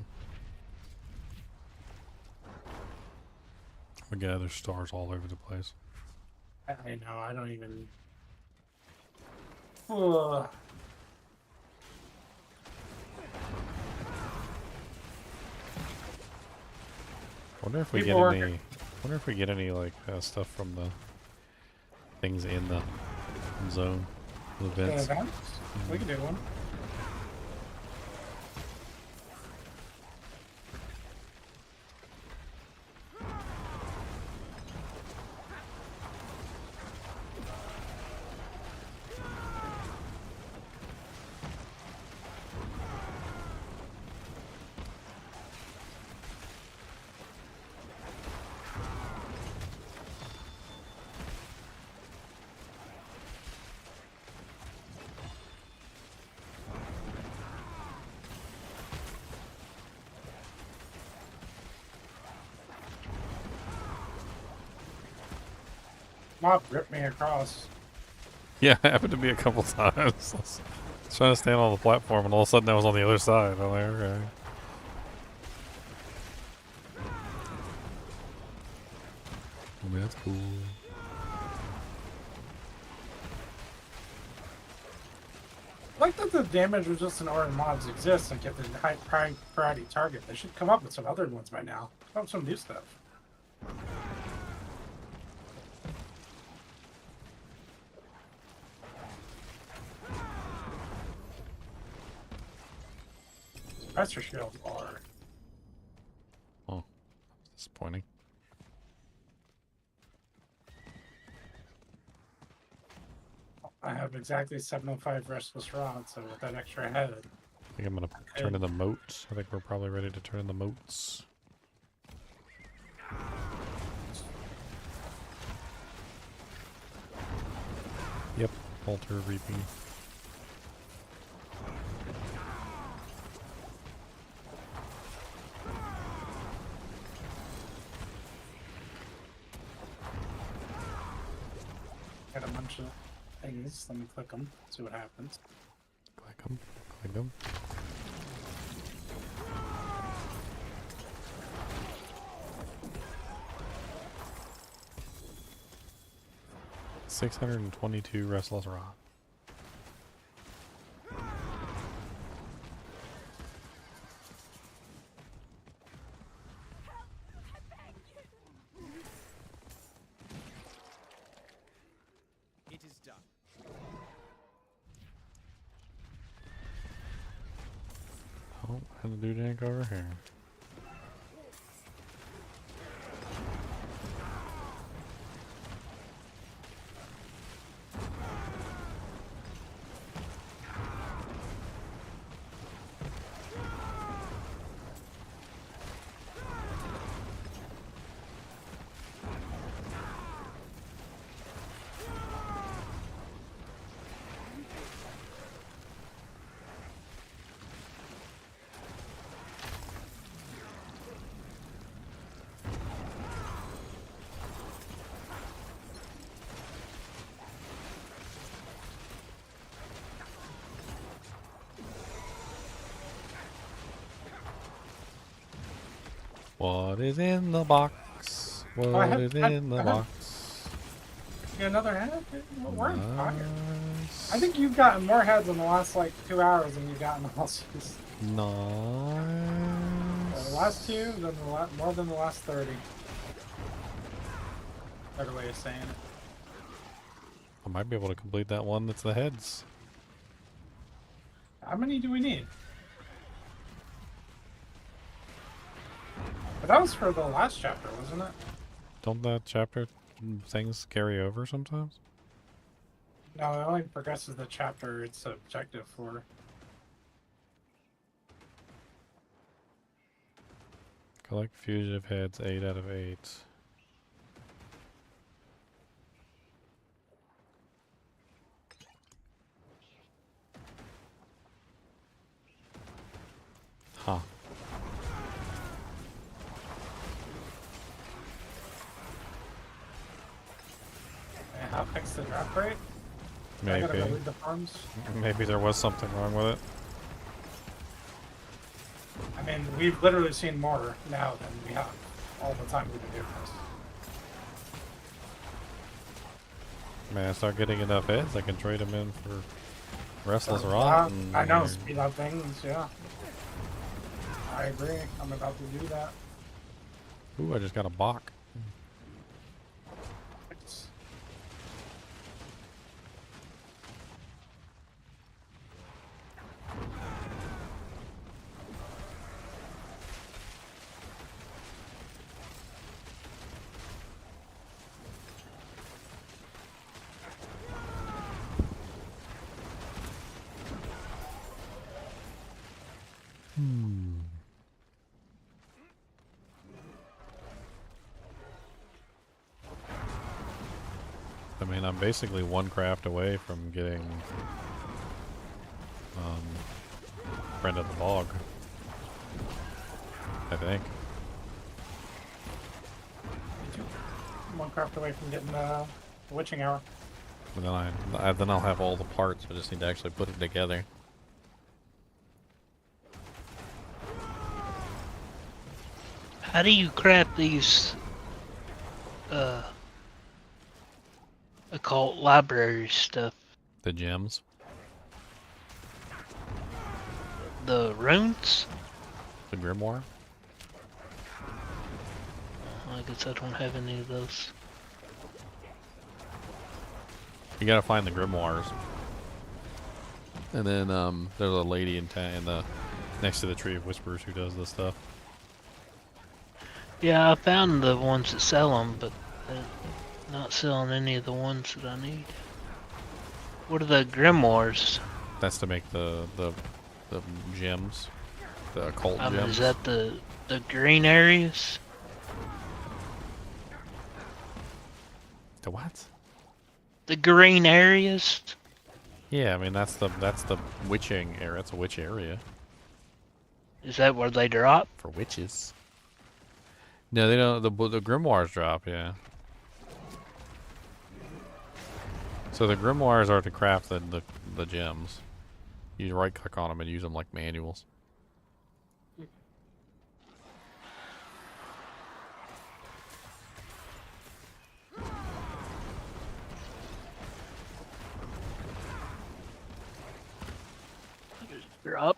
We got other stars all over the place. I know, I don't even... Ugh. Wonder if we get any like stuff from the things in the zone, the events. We can do one. Mob ripped me across. Yeah, it happened to me a couple times. I was trying to stand on the platform and all of a sudden I was on the other side. I'm like, okay. Oh, man, that's cool. I like that the damage resistant aura mobs exist and get the high priority target. They should come up with some other ones by now. Come up with some new stuff. Pressure shields are. Oh, disappointing. I have exactly 705 Restless Rod, so with that extra head. I think I'm gonna turn in the moats. I think we're probably ready to turn in the moats. Yep, altar reaping. Got a bunch of things. Let me click them, see what happens. Click them, click them. $622 Restless Rod. It is done. Oh, and the dude over here. What is in the box? What is in the box? Yeah, another head? We're in fire. I think you've gotten more heads in the last like 2 hours than you've gotten all season. Nice. The last 2, then more than the last 30. Better way of saying it. I might be able to complete that one that's the heads. How many do we need? But that was for the last chapter, wasn't it? Don't that chapter things carry over sometimes? No, it only progresses the chapter it's objective for. Collect fugitive heads 8 out of 8. Huh. And how fix the drop rate? Maybe. I gotta go read the forms. Maybe there was something wrong with it. I mean, we've literally seen more now than we have all the time we've been doing this. Man, I start getting enough heads, I can trade them in for Restless Rot. I know, speed up things, yeah. I agree, I'm about to do that. Ooh, I just got a Bach. I mean, I'm basically one craft away from getting Friend of the Bog. I think. One craft away from getting the witching hour. But then I'll have all the parts. I just need to actually put it together. How do you craft these occult library stuff? The gems. The runes? The grimoire. I guess I don't have any of those. You gotta find the grimoires. And then there's a lady in the next to the Tree of Whispers who does this stuff. Yeah, I found the ones that sell them, but they're not selling any of the ones that I need. What are the grimoires? That's to make the gems, the occult gems. Is that the green areas? The what? The green areas? Yeah, I mean that's the witching area. That's a witch area. Is that where they drop? For witches. No, they don't. The grimoires drop. Yeah. So the grimoires are to craft the gems. You right click on them and use them like manuals. Drop.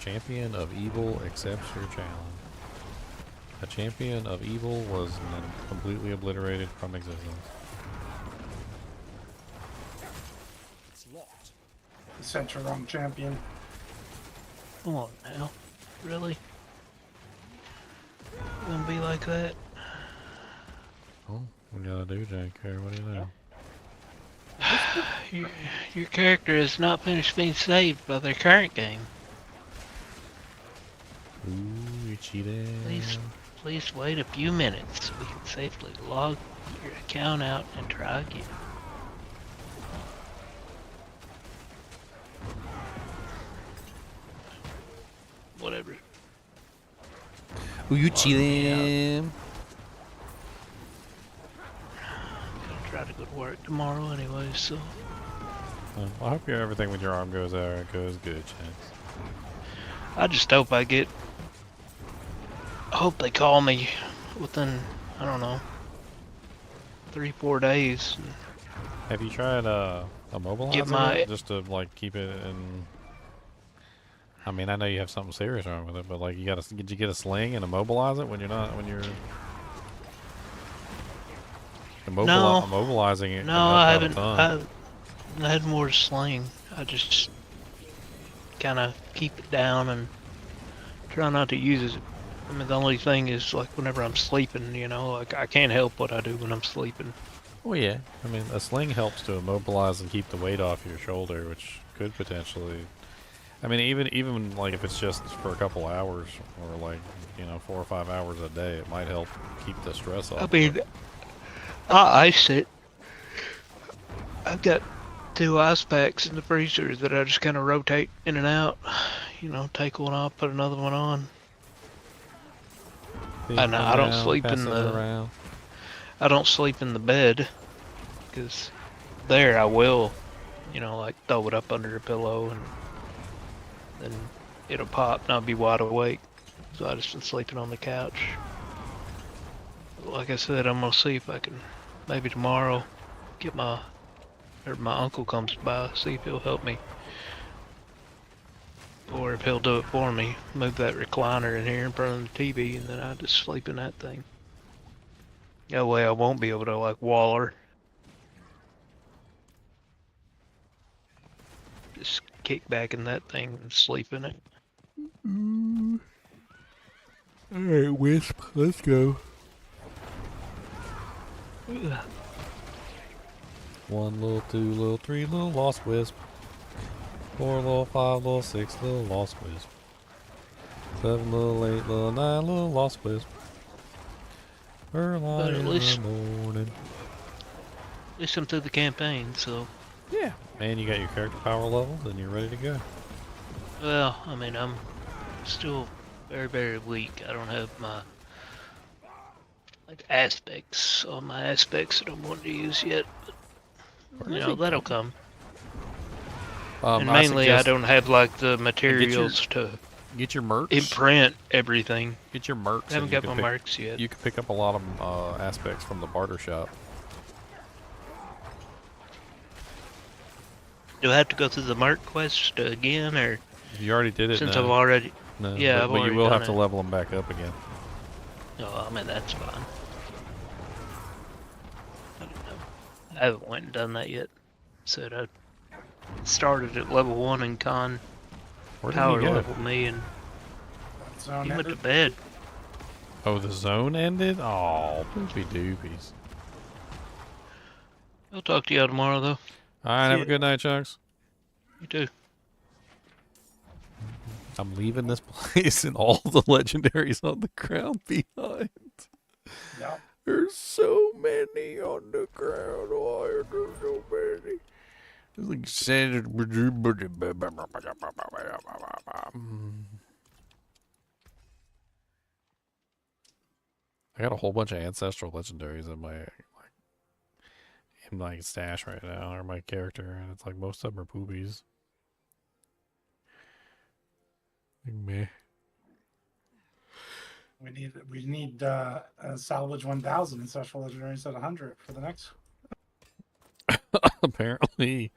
champion of evil accepts your challenge. A champion of evil was completely obliterated from existence. You sent your wrong champion. Come on now. Really? Gonna be like that? Oh, we gotta do, Janker. What do you know? Your character has not finished being saved by their current game. Ooh, you cheated. Please wait a few minutes. We can safely log your account out and try again. Whatever. Ooh, you cheating. Gonna try to go to work tomorrow anyway, so. Well, I hope everything with your arm goes good, Chance. I just hope I get. I hope they call me within, I don't know, 3-4 days. Have you tried immobilizing it just to like keep it in? I mean, I know you have something serious wrong with it, but like, did you get a sling and immobilize it when you're immobilizing it? No, I haven't. I had more sling. I just kind of keep it down and try not to use it. I mean, the only thing is like whenever I'm sleeping, you know, like I can't help what I do when I'm sleeping. Well, yeah. I mean, a sling helps to immobilize and keep the weight off your shoulder, which could potentially. I mean, even like if it's just for a couple hours or like 4 or 5 hours a day, it might help keep the stress off. I mean, I ice it. I've got 2 ice packs in the freezer that I just kind of rotate in and out. You know, take one off, put another one on. And I don't sleep in the. I don't sleep in the bed, because there I will, like throw it up under a pillow and then it'll pop and I'll be wide awake. So I just been sleeping on the couch. Like I said, I'm gonna see if I can maybe tomorrow get my uncle comes by, see if he'll help me. Or if he'll do it for me, move that recliner in here in front of the TV and then I just sleep in that thing. That way I won't be able to like waller. Just kick back in that thing and sleep in it. Alright, Wisp, let's go. 1 little, 2 little, 3 little lost Wisp. 4 little, 5 little, 6 little lost Wisp. 7 little, 8 little, 9 little lost Wisp. But at least, morning. At least I'm through the campaign, so. Yeah, and you got your character power levels and you're ready to go. Well, I mean, I'm still very, very weak. I don't have my aspects, all my aspects that I'm wanting to use yet. But, that'll come. And mainly, I don't have the materials to get your mercs. Imprint everything. Get your mercs. I haven't got my mercs yet. You can pick up a lot of aspects from the barter shop. Do I have to go through the merc quest again, or? You already did it. Since I've already. No, yeah, but you will have to level them back up again. Oh, I mean that's fine. I don't know. I haven't went and done that yet. Said I started at level 1 and Con power leveled me and he went to bed. Oh, the zone ended? Oh, poopy doopies. I'll talk to y'all tomorrow though. Alright, have a good night, Chunks. You too. I'm leaving this place and all the legendaries on the ground behind. Yep. There's so many on the ground. Why are there so many? There's like I got a whole bunch of ancestral legendaries in my stash right now, or my character, and it's like most of them are poopies. Meh. We need salvage 1,000 and special legendaries at 100 for the next. Apparently.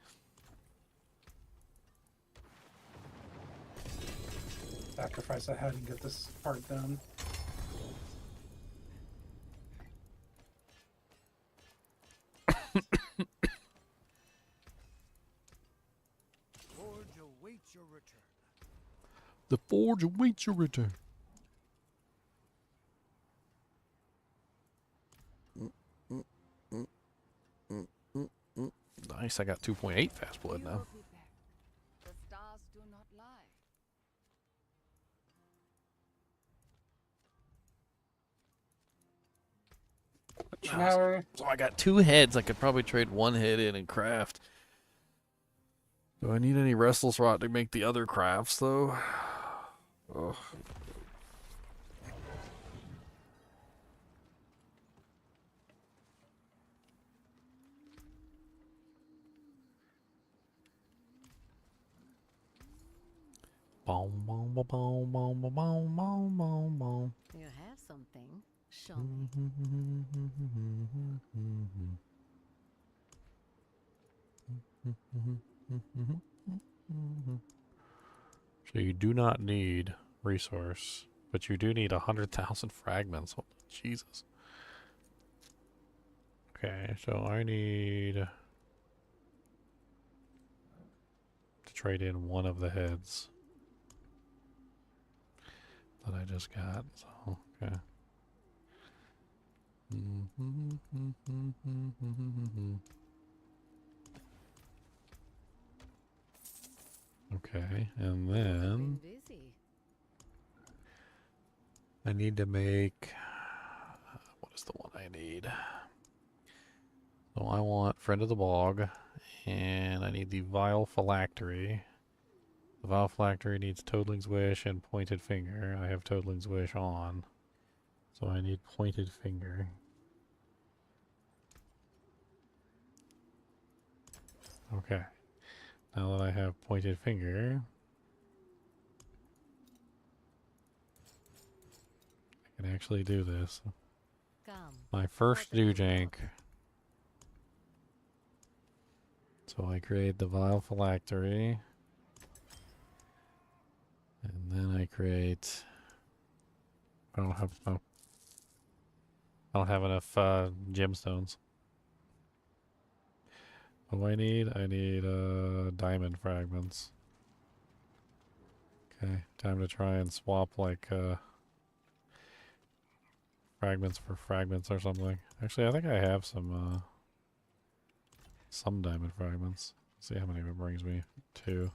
sacrifice I had and get this part done. Forge awaits your return. The forge awaits your return. Nice, I got 2.8 fast blood now. The stars do not lie. So I got 2 heads. I could probably trade 1 head in and craft. Do I need any restless rot to make the other crafts though? Ugh. Boom, boom, boom, boom, boom, boom, boom, boom, boom. You have something. Show me. So you do not need resource, but you do need 100,000 fragments. Oh, Jesus. Okay, so I need to trade in 1 of the heads that I just got. So, okay. Okay, and then I need to make, what is the one I need? So I want Friend of the Bog, and I need the Vile Phylactery. The Vile Phylactery needs Toadling's Wish and Pointed Finger. I have Toadling's Wish on, so I need Pointed Finger. Okay, now that I have Pointed Finger, I can actually do this. My first Dewjank. So I create the Vile Phylactery. And then I create... I don't have enough gemstones. What do I need? I need diamond fragments. Okay, time to try and swap like fragments for fragments or something. Actually, I think I have some diamond fragments. Let's see how many it brings me. 2.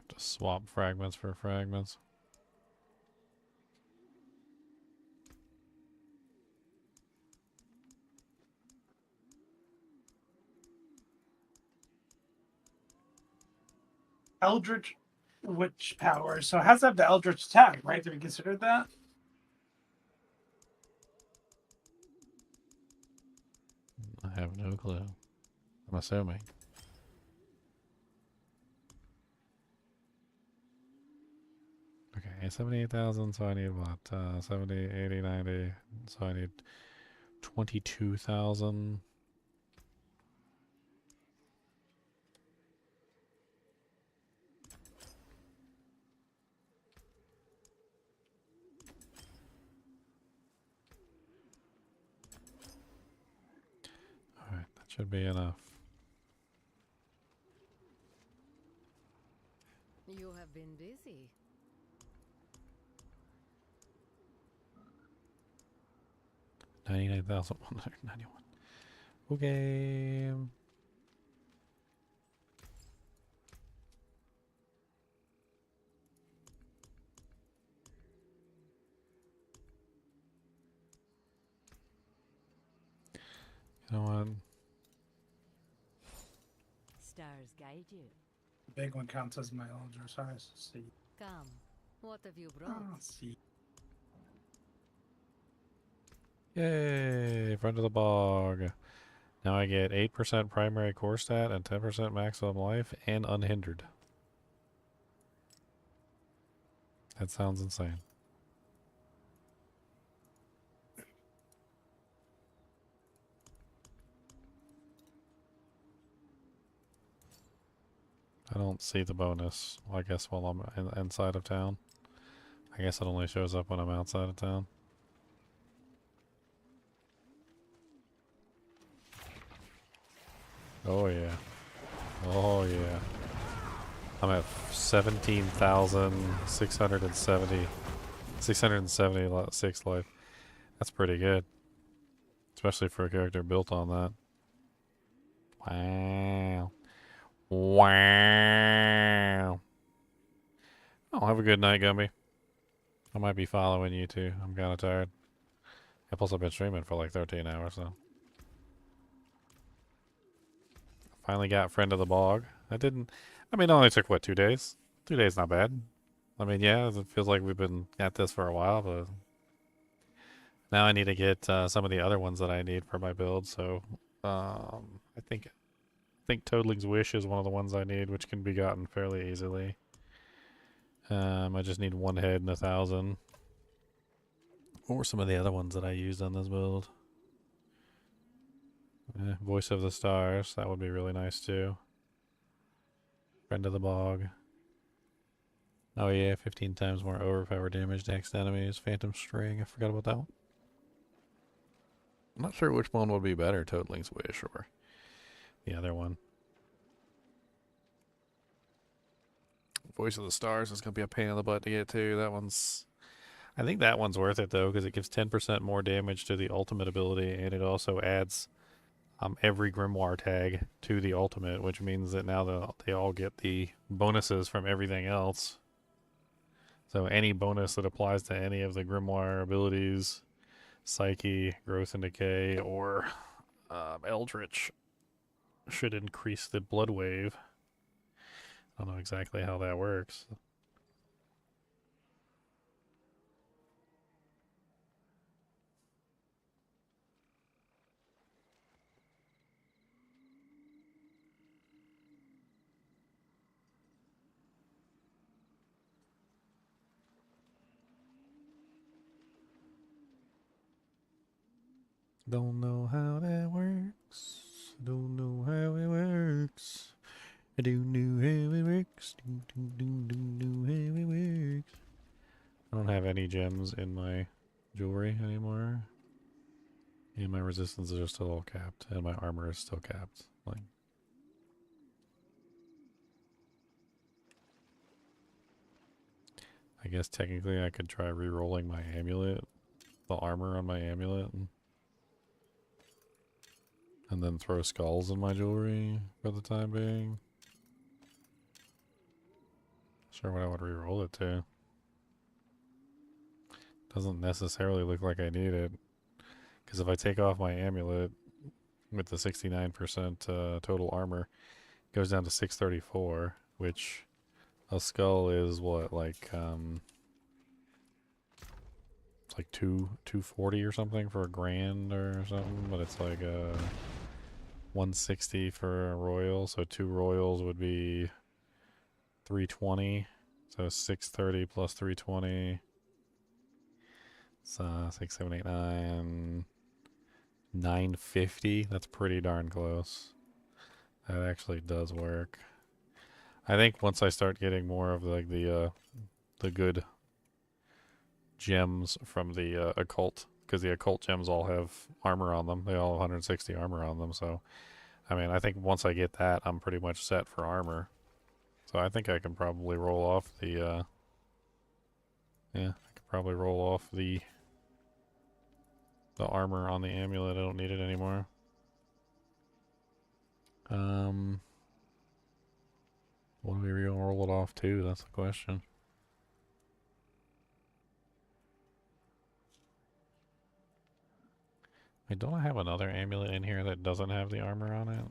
To swap fragments for fragments. Eldritch Witch power. So it has to have the Eldritch tag, right? Did we consider that? I have no clue. I'm assuming. Okay, 78,000, so I need what? 70, 80, 90, so I need 22,000. Alright, that should be enough. You have been busy. 99,191. Okay. You know what? Stars guide you. The big one counts as my Eldritch. Sorry, see. Come. What have you brought? Oh, see. Yay! Friend of the bog. Now I get 8% primary core stat and 10% maximum life and unhindered. That sounds insane. I don't see the bonus, I guess, while I'm inside of town. I guess it only shows up when I'm outside of town. Oh yeah. Oh yeah. I'm at 676 life. That's pretty good. Especially for a character built on that. Wow. Wow. Oh, have a good night, Gumby. I might be following you too. I'm kind of tired. And plus I've been streaming for like 13 hours, so. Finally got Friend of the Bog. I mean, it only took, what, 2 days? 2 days, not bad. I mean, yeah, it feels like we've been at this for a while, but now I need to get some of the other ones that I need for my build, so I think Toadling's Wish is one of the ones I need, which can be gotten fairly easily. I just need 1 head and 1,000. What were some of the other ones that I used on this build? Voice of the Stars, that would be really nice too. Friend of the Bog. Oh yeah, 15 times more overpower damage to next enemies. Phantom String, I forgot about that one. I'm not sure which one would be better, Toadling's Wish or the other one. Voice of the Stars is going to be a pain in the butt to get to. I think that one's worth it though, because it gives 10% more damage to the ultimate ability, and it also adds every Grimoire tag to the ultimate, which means that now they all get the bonuses from everything else. So any bonus that applies to any of the Grimoire abilities, Psyche, Growth and Decay, or Eldritch, should increase the blood wave. I don't know exactly how that works. Don't know how that works. Don't know how it works. I don't know how it works. Don't know how it works. I don't have any gems in my jewelry anymore. And my resistances are still all capped. And my armor is still capped. Like, I guess technically I could try re-rolling my amulet. The armor on my amulet. And then throw skulls in my jewelry for the time being. Sure what I would re-roll it to. Doesn't necessarily look like I need it. Because if I take off my amulet with the 69% total armor, it goes down to 634, which a skull is what, like, it's like 240 or something for a grand or something, but it's like 160 for a royal, so 2 royals would be 320, so 630 plus 320, so 6, 7, 8, 9, 950. That's pretty darn close. That actually does work. I think once I start getting more of like the good gems from the occult, because the occult gems all have armor on them. They all have 160 armor on them, so I mean, I think once I get that, I'm pretty much set for armor. So I think I can probably roll off the yeah, I could probably roll off the armor on the amulet. I don't need it anymore. What are we gonna roll it off to? That's the question. Wait, don't I have another amulet in here that doesn't have the armor on it?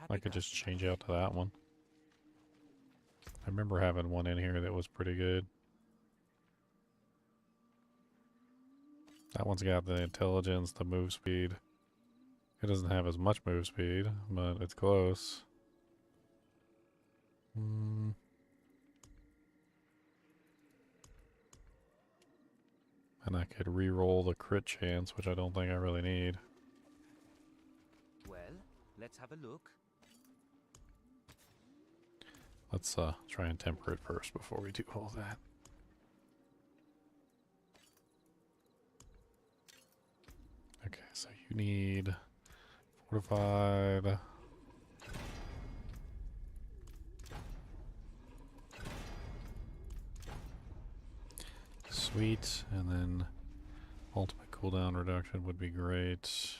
I could just change out to that one. I remember having one in here that was pretty good. That one's got the intelligence, the move speed. It doesn't have as much move speed, but it's close. And I could re-roll the crit chance, which I don't think I really need. Well, let's have a look. Let's try and temper it first before we do all that. Okay, so you need fortified. Sweet, and then ultimate cooldown reduction would be great.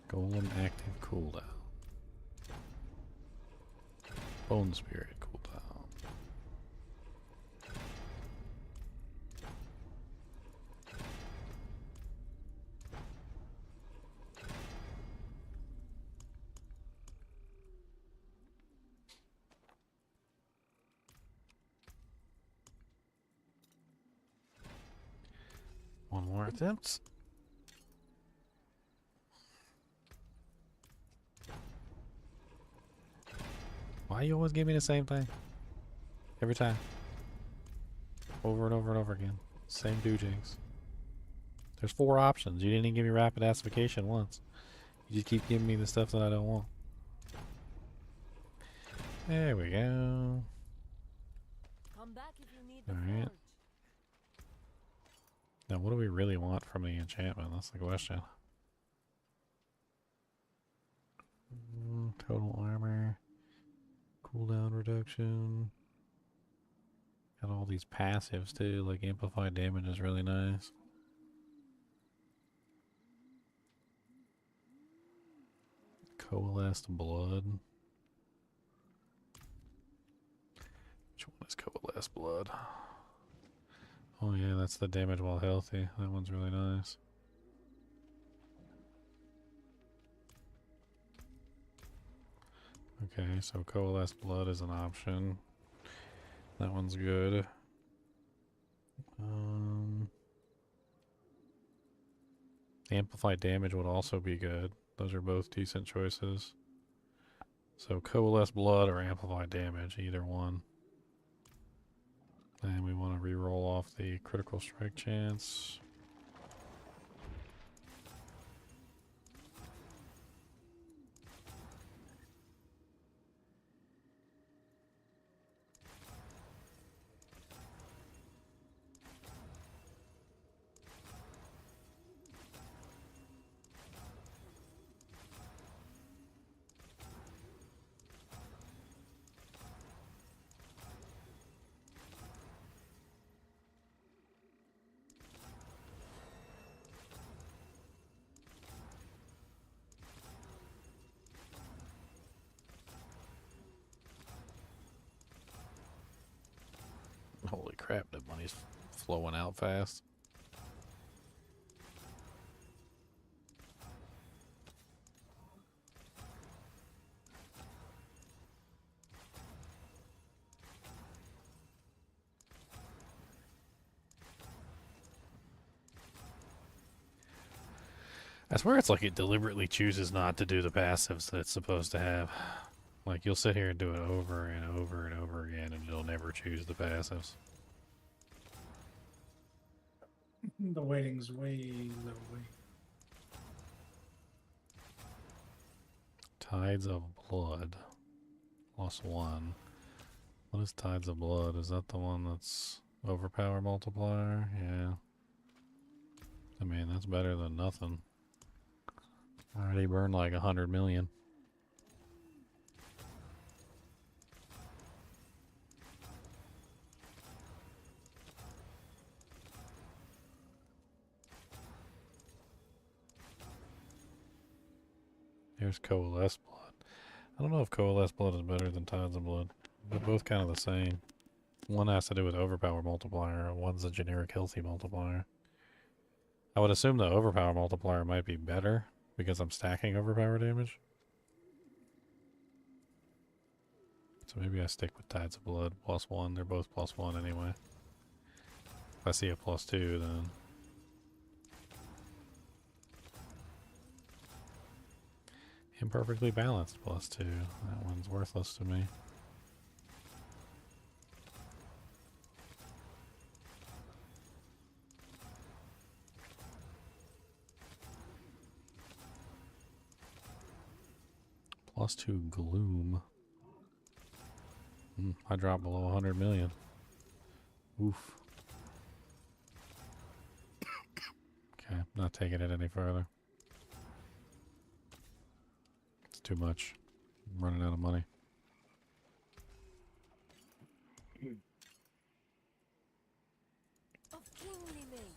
Golem active cooldown. Bone Spirit cooldown. One more attempt. Why you always give me the same thing? Every time. Over and over and over again. Same doojigs. There's 4 options. You didn't even give me rapid acidification once. You just keep giving me the stuff that I don't want. There we go. Come back if you need the Alright. forge. Now what do we really want from the enchantment? That's the question. Total armor. Cooldown reduction. Got all these passives too, like amplified damage is really nice. Coalesced blood. Which one is coalesced blood? Oh yeah, that's the damage while healthy. That one's really nice. Okay, so coalesced blood is an option. That one's good. Amplified damage would also be good. Those are both decent choices. So coalesced blood or amplified damage, either one. And we want to re-roll off the critical strike chance. Holy crap, that money's flowing out fast. I swear it's like it deliberately chooses not to do the passives that it's supposed to have. Like, you'll sit here and do it over and over and over again, and you'll never choose the passives. The waiting's way low. Tides of Blood. +1. What is Tides of Blood? Is that the one that's overpower multiplier? Yeah. I mean, that's better than nothing. I already burned like 100 million. Here's Coalesced Blood. I don't know if Coalesced Blood is better than Tides of Blood. They're both kind of the same. One has to do with overpower multiplier, and one's a generic healthy multiplier. I would assume the overpower multiplier might be better because I'm stacking overpower damage. So maybe I stick with Tides of Blood +1. They're both +1 anyway. If I see a +2, then imperfectly balanced +2. That one's worthless to me. +2 Gloom. I dropped below 100 million. Oof. Okay, not taking it any further. It's too much. I'm running out of money. Of kingly make.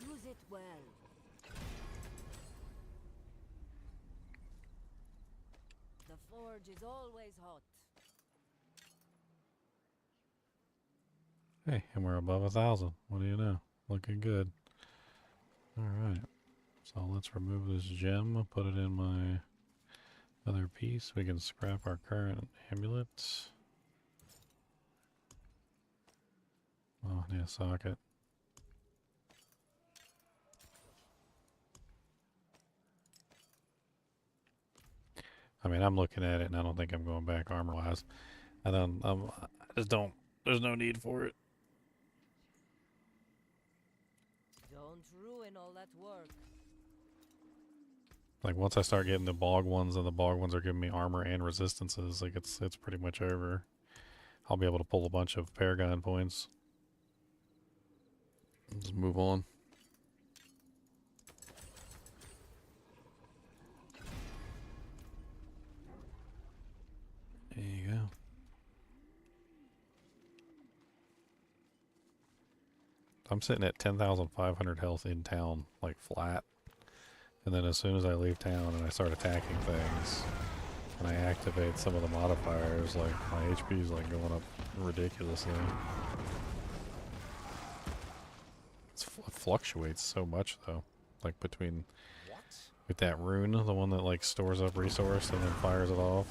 Use it well. The forge is always hot. Hey, and we're above 1,000. What do you know? Looking good. Alright. So let's remove this gem, put it in my other piece. We can scrap our current amulet. Oh, yeah, socket. I mean, I'm looking at it and I don't think I'm going back armor-wise. I just don't, there's no need for it. Don't ruin all that work. Like, once I start getting the bog ones and the bog ones are giving me armor and resistances, like, it's pretty much over. I'll be able to pull a bunch of Paragon points. Just move on. There you go. I'm sitting at 10,500 health in town, like flat. And then as soon as I leave town and I start attacking things, and I activate some of the modifiers, like my HP is like going up ridiculously. It fluctuates so much though, like between with that rune, the one that like stores up resource and then fires it off,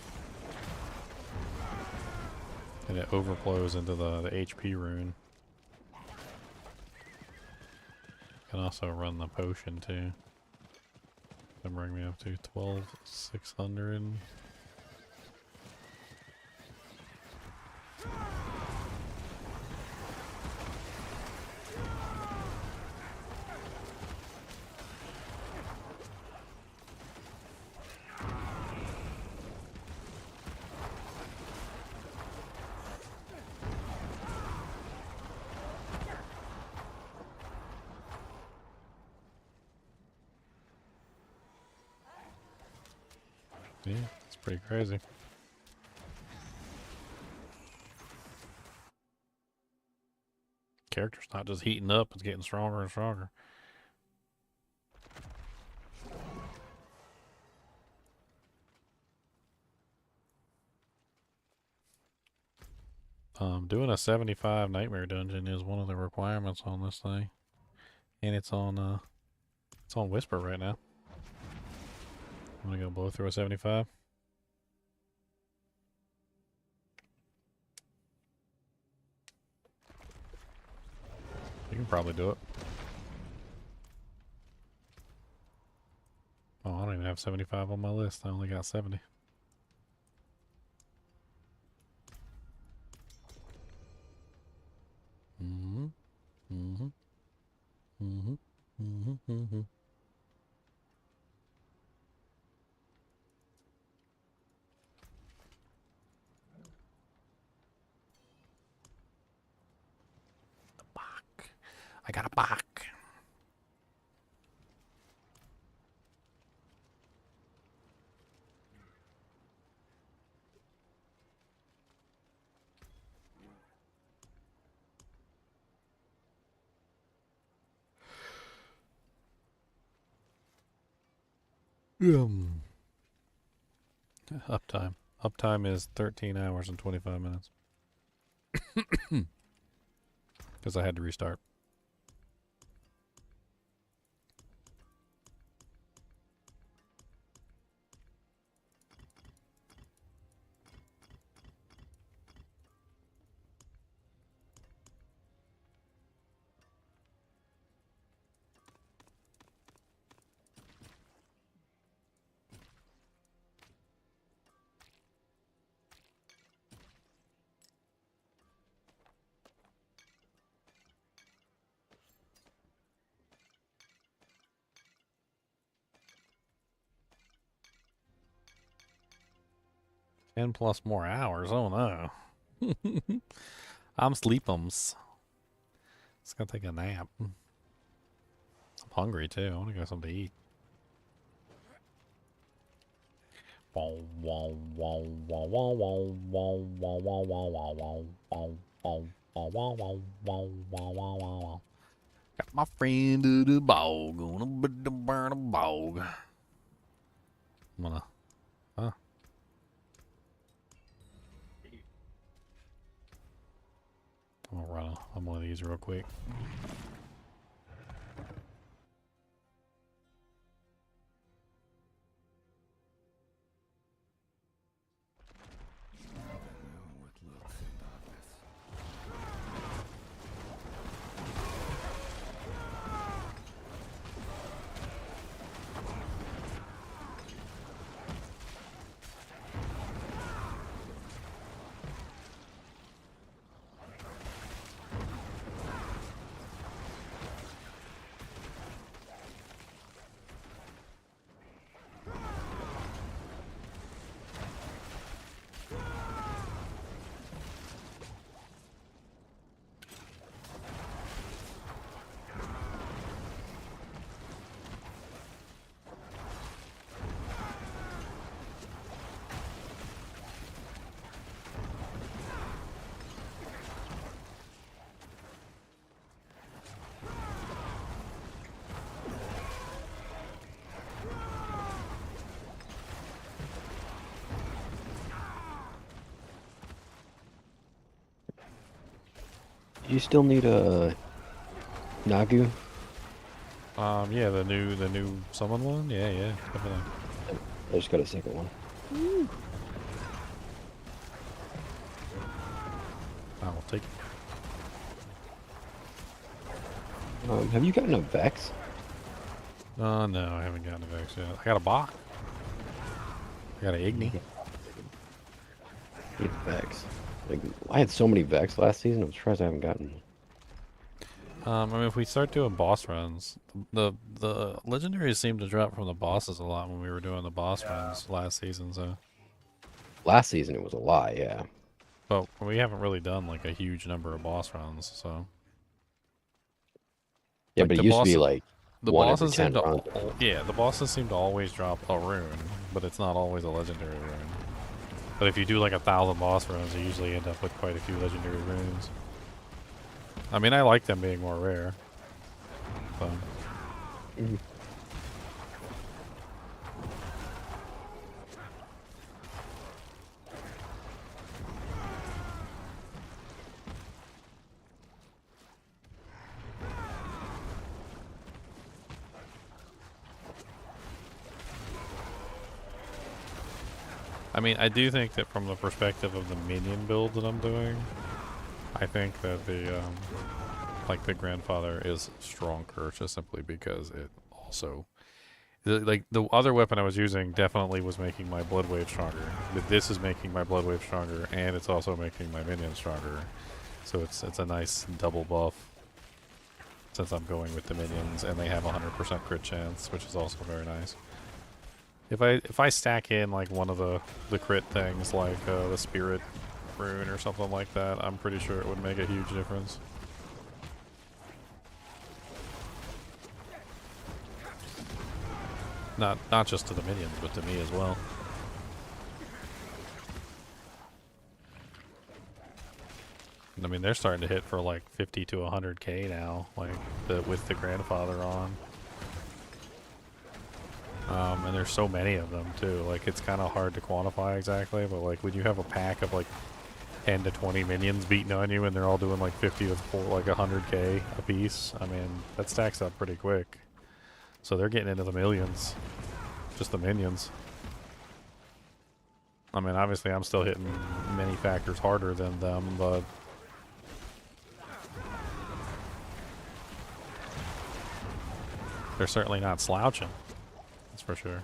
and it overflows into the HP rune. Can also run the potion too. That bring me up to 12,600. Yeah, it's pretty crazy. Character's not just heating up, it's getting stronger and stronger. Doing a 75 nightmare dungeon is one of the requirements on this thing. And it's on Whisper right now. I'm gonna go blow through a 75. You can probably do it. Oh, I don't even have 75 on my list. I only got 70. Mm-hmm. Mm-hmm. Mm-hmm. Mm-hmm. Mm-hmm. I got a back. Uptime. Uptime is 13 hours and 25 minutes. because I had to restart. Ten plus more hours. Oh no. I'm sleepums. Just gonna take a nap. I'm hungry too. I want to go something to eat. Got my friend to the bog. Gonna burn a bog. I'm gonna. Huh? I'm gonna run on one of these real quick. You still need a Nagu? Yeah, the new summon one. Yeah, definitely. I just got a second one. I will take it. Have you gotten a Vex? No, I haven't gotten a Vex yet. I got a Bach. I got an Igni. Need a Vex. Like, I had so many Vex last season. I'm surprised I haven't gotten. I mean, if we start doing boss runs, the legendaries seem to drop from the bosses a lot when we were doing the boss runs last season. So Last season it was a lie, yeah. but we haven't really done like a huge number of boss runs. So Yeah, like, but it the used to be bosses- like the one bosses every 10 seem to runs. the bosses seem to always drop a rune, but it's not always a legendary rune. But if you do like 1,000 boss runs, you usually end up with quite a few legendary runes. I mean, I like them being more rare. So. I mean, I do think that from the perspective of the minion build that I'm doing, I think that the like the grandfather is stronger just simply because it also like the other weapon I was using definitely was making my blood wave stronger, but this is making my blood wave stronger and it's also making my minion stronger. So it's a nice double buff since I'm going with the minions and they have 100% crit chance, which is also very nice. If I stack in like one of the crit things like the spirit rune or something like that, I'm pretty sure it would make a huge difference. Not just to the minions, but to me as well. I mean, they're starting to hit for like 50 to 100k now, like with the grandfather on. And there's so many of them too. Like it's kind of hard to quantify exactly, but like when you have a pack of like 10 to 20 minions beating on you, and they're all doing like 50 to like 100k a piece. I mean, that stacks up pretty quick. So they're getting into the millions. Just the minions. I mean, obviously I'm still hitting many factors harder than them, but they're certainly not slouching. That's for sure.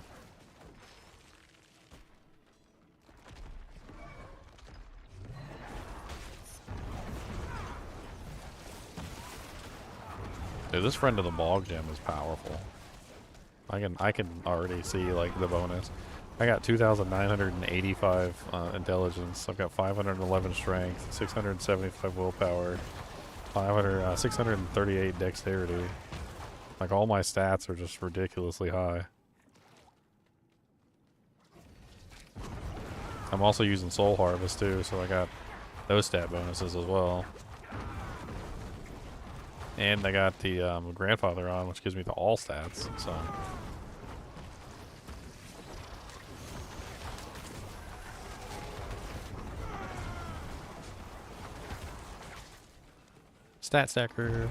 Dude, this Friend of the Bog gem is powerful. I can already see like the bonus. I got 2,985 intelligence. I've got 511 strength, 675 willpower, 638 dexterity. Like all my stats are just ridiculously high. I'm also using Soul Harvest too, so I got those stat bonuses as well. And I got the Grandfather on, which gives me the all stats, so. Stat stacker.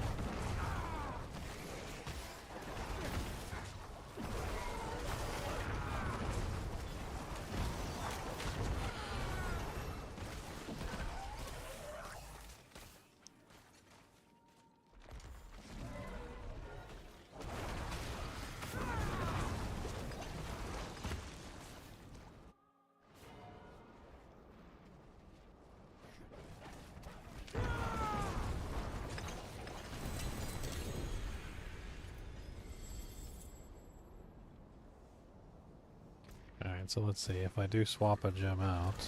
So let's see, if I do swap a gem out,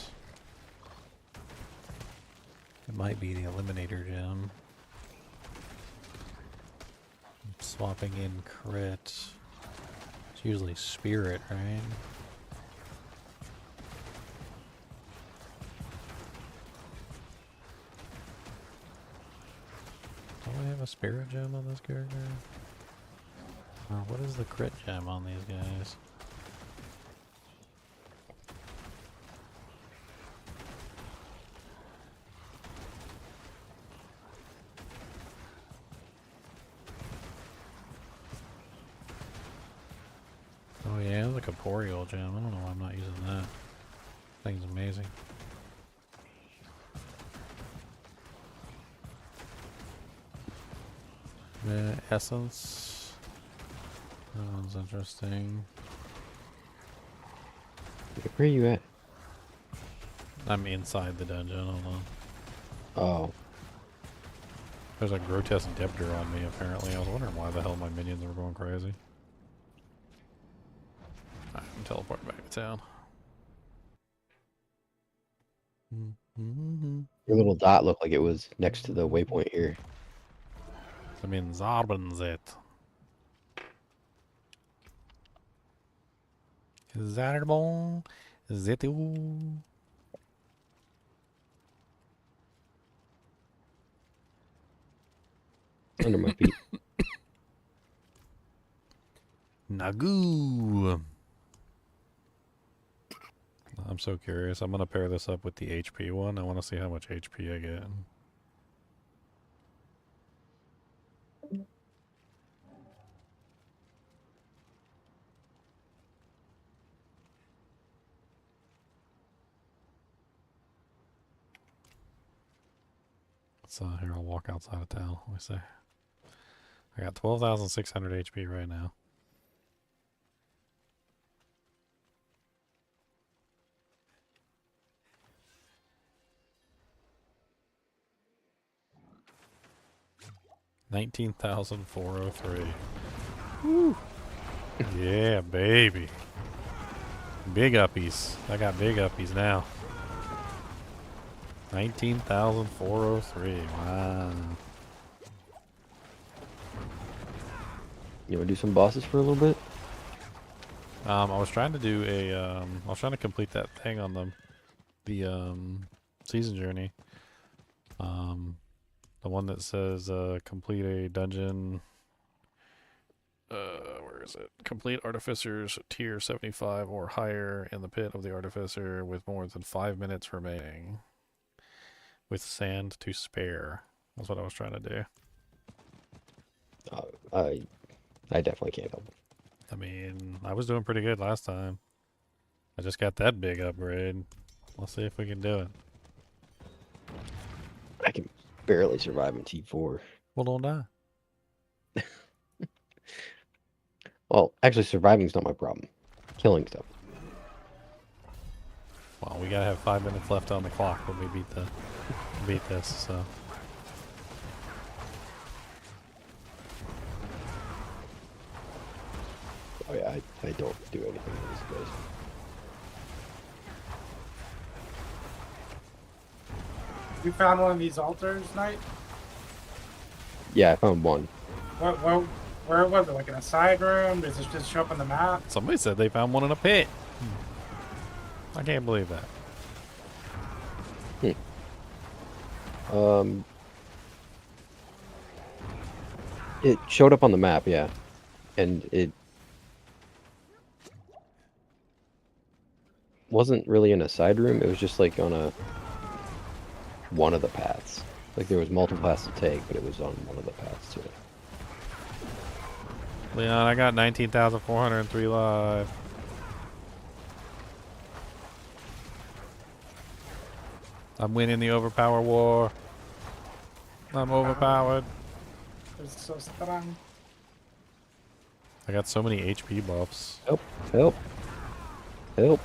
it might be the Eliminator gem. I'm swapping in crit. It's usually Spirit, right? Don't we have a Spirit gem on this character? Or what is the crit gem on these guys? Oh yeah, the Corporeal gem. I don't know why I'm not using that. Thing's amazing. Essence. That one's interesting. Where are you at? I'm inside the dungeon, I don't know. Oh. There's a grotesque debtor on me, apparently. I was wondering why the hell my minions were going crazy. Alright, I'm teleporting back to town. Your little dot looked like it was next to the waypoint here. I mean, Zarbenzet. Zarbon. Zetu. Under my feet. Nagu. I'm so curious. I'm going to pair this up with the HP one. I want to see how much HP I get. So here, I'll walk outside of town. Let me see. I got 12,600 HP right now. $19,403. Woo! Yeah, baby. Big uppies. I got big uppies now. 19,403. Wow. You want to do some bosses for a little bit? I was trying to do a, I was trying to complete that thing on the season journey. The one that says, complete a dungeon, where is it? Complete Artificer's tier 75 or higher in the pit of the Artificer with more than 5 minutes remaining. with sand to spare. That's what I was trying to do. I definitely can't help. I mean, I was doing pretty good last time. I just got that big upgrade. Let's see if we can do it. I can barely survive in T4. Well, don't die. Well, actually, surviving's not my problem. Killing stuff. Well, we gotta have 5 minutes left on the clock when we beat this. So. Oh yeah, I don't do anything with these guys. You found one of these altars, Knight? Yeah, I found one. Where was it? Like in a side room? Does it just show up on the map? Somebody said they found one in a pit. I can't believe that. It showed up on the map, yeah, and it wasn't really in a side room. It was just like on one of the paths. Like there was multiple paths to take, but it was on one of the paths to it. Leon, I got 19,403 live. I'm winning the overpower war. I'm overpowered. It's so strong. I got so many HP buffs. Help! Help! Help!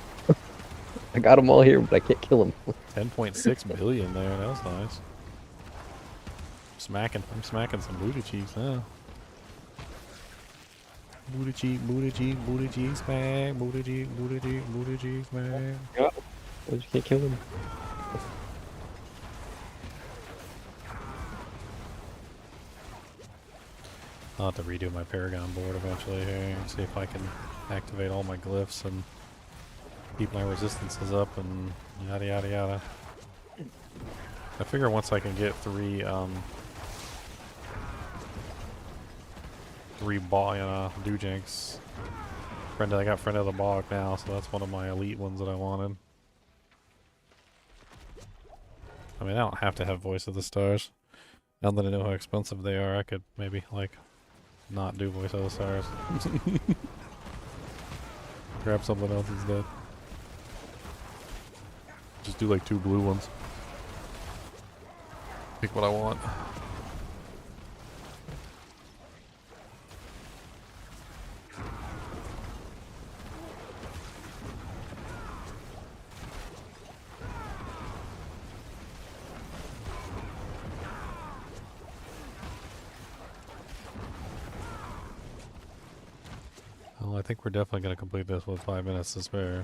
I got them all here, but I can't kill them. 10.6 billion there. That was nice. I'm smacking some booty cheeks now. Booty cheek, smack. Booty cheek, smack. Oh, you can't kill them. I'll have to redo my Paragon board eventually here and see if I can activate all my glyphs and keep my resistances up and yada yada yada. I figure once I can get three Dujinks. I got Friend of the Bog now, so that's one of my elite ones that I wanted. I mean, I don't have to have Voice of the Stars. Now that I know how expensive they are, I could maybe, like, not do Voice of the Stars. Grab something else instead. Just do, like, 2 blue ones. Pick what I want. Well, I think we're definitely going to complete this with 5 minutes to spare.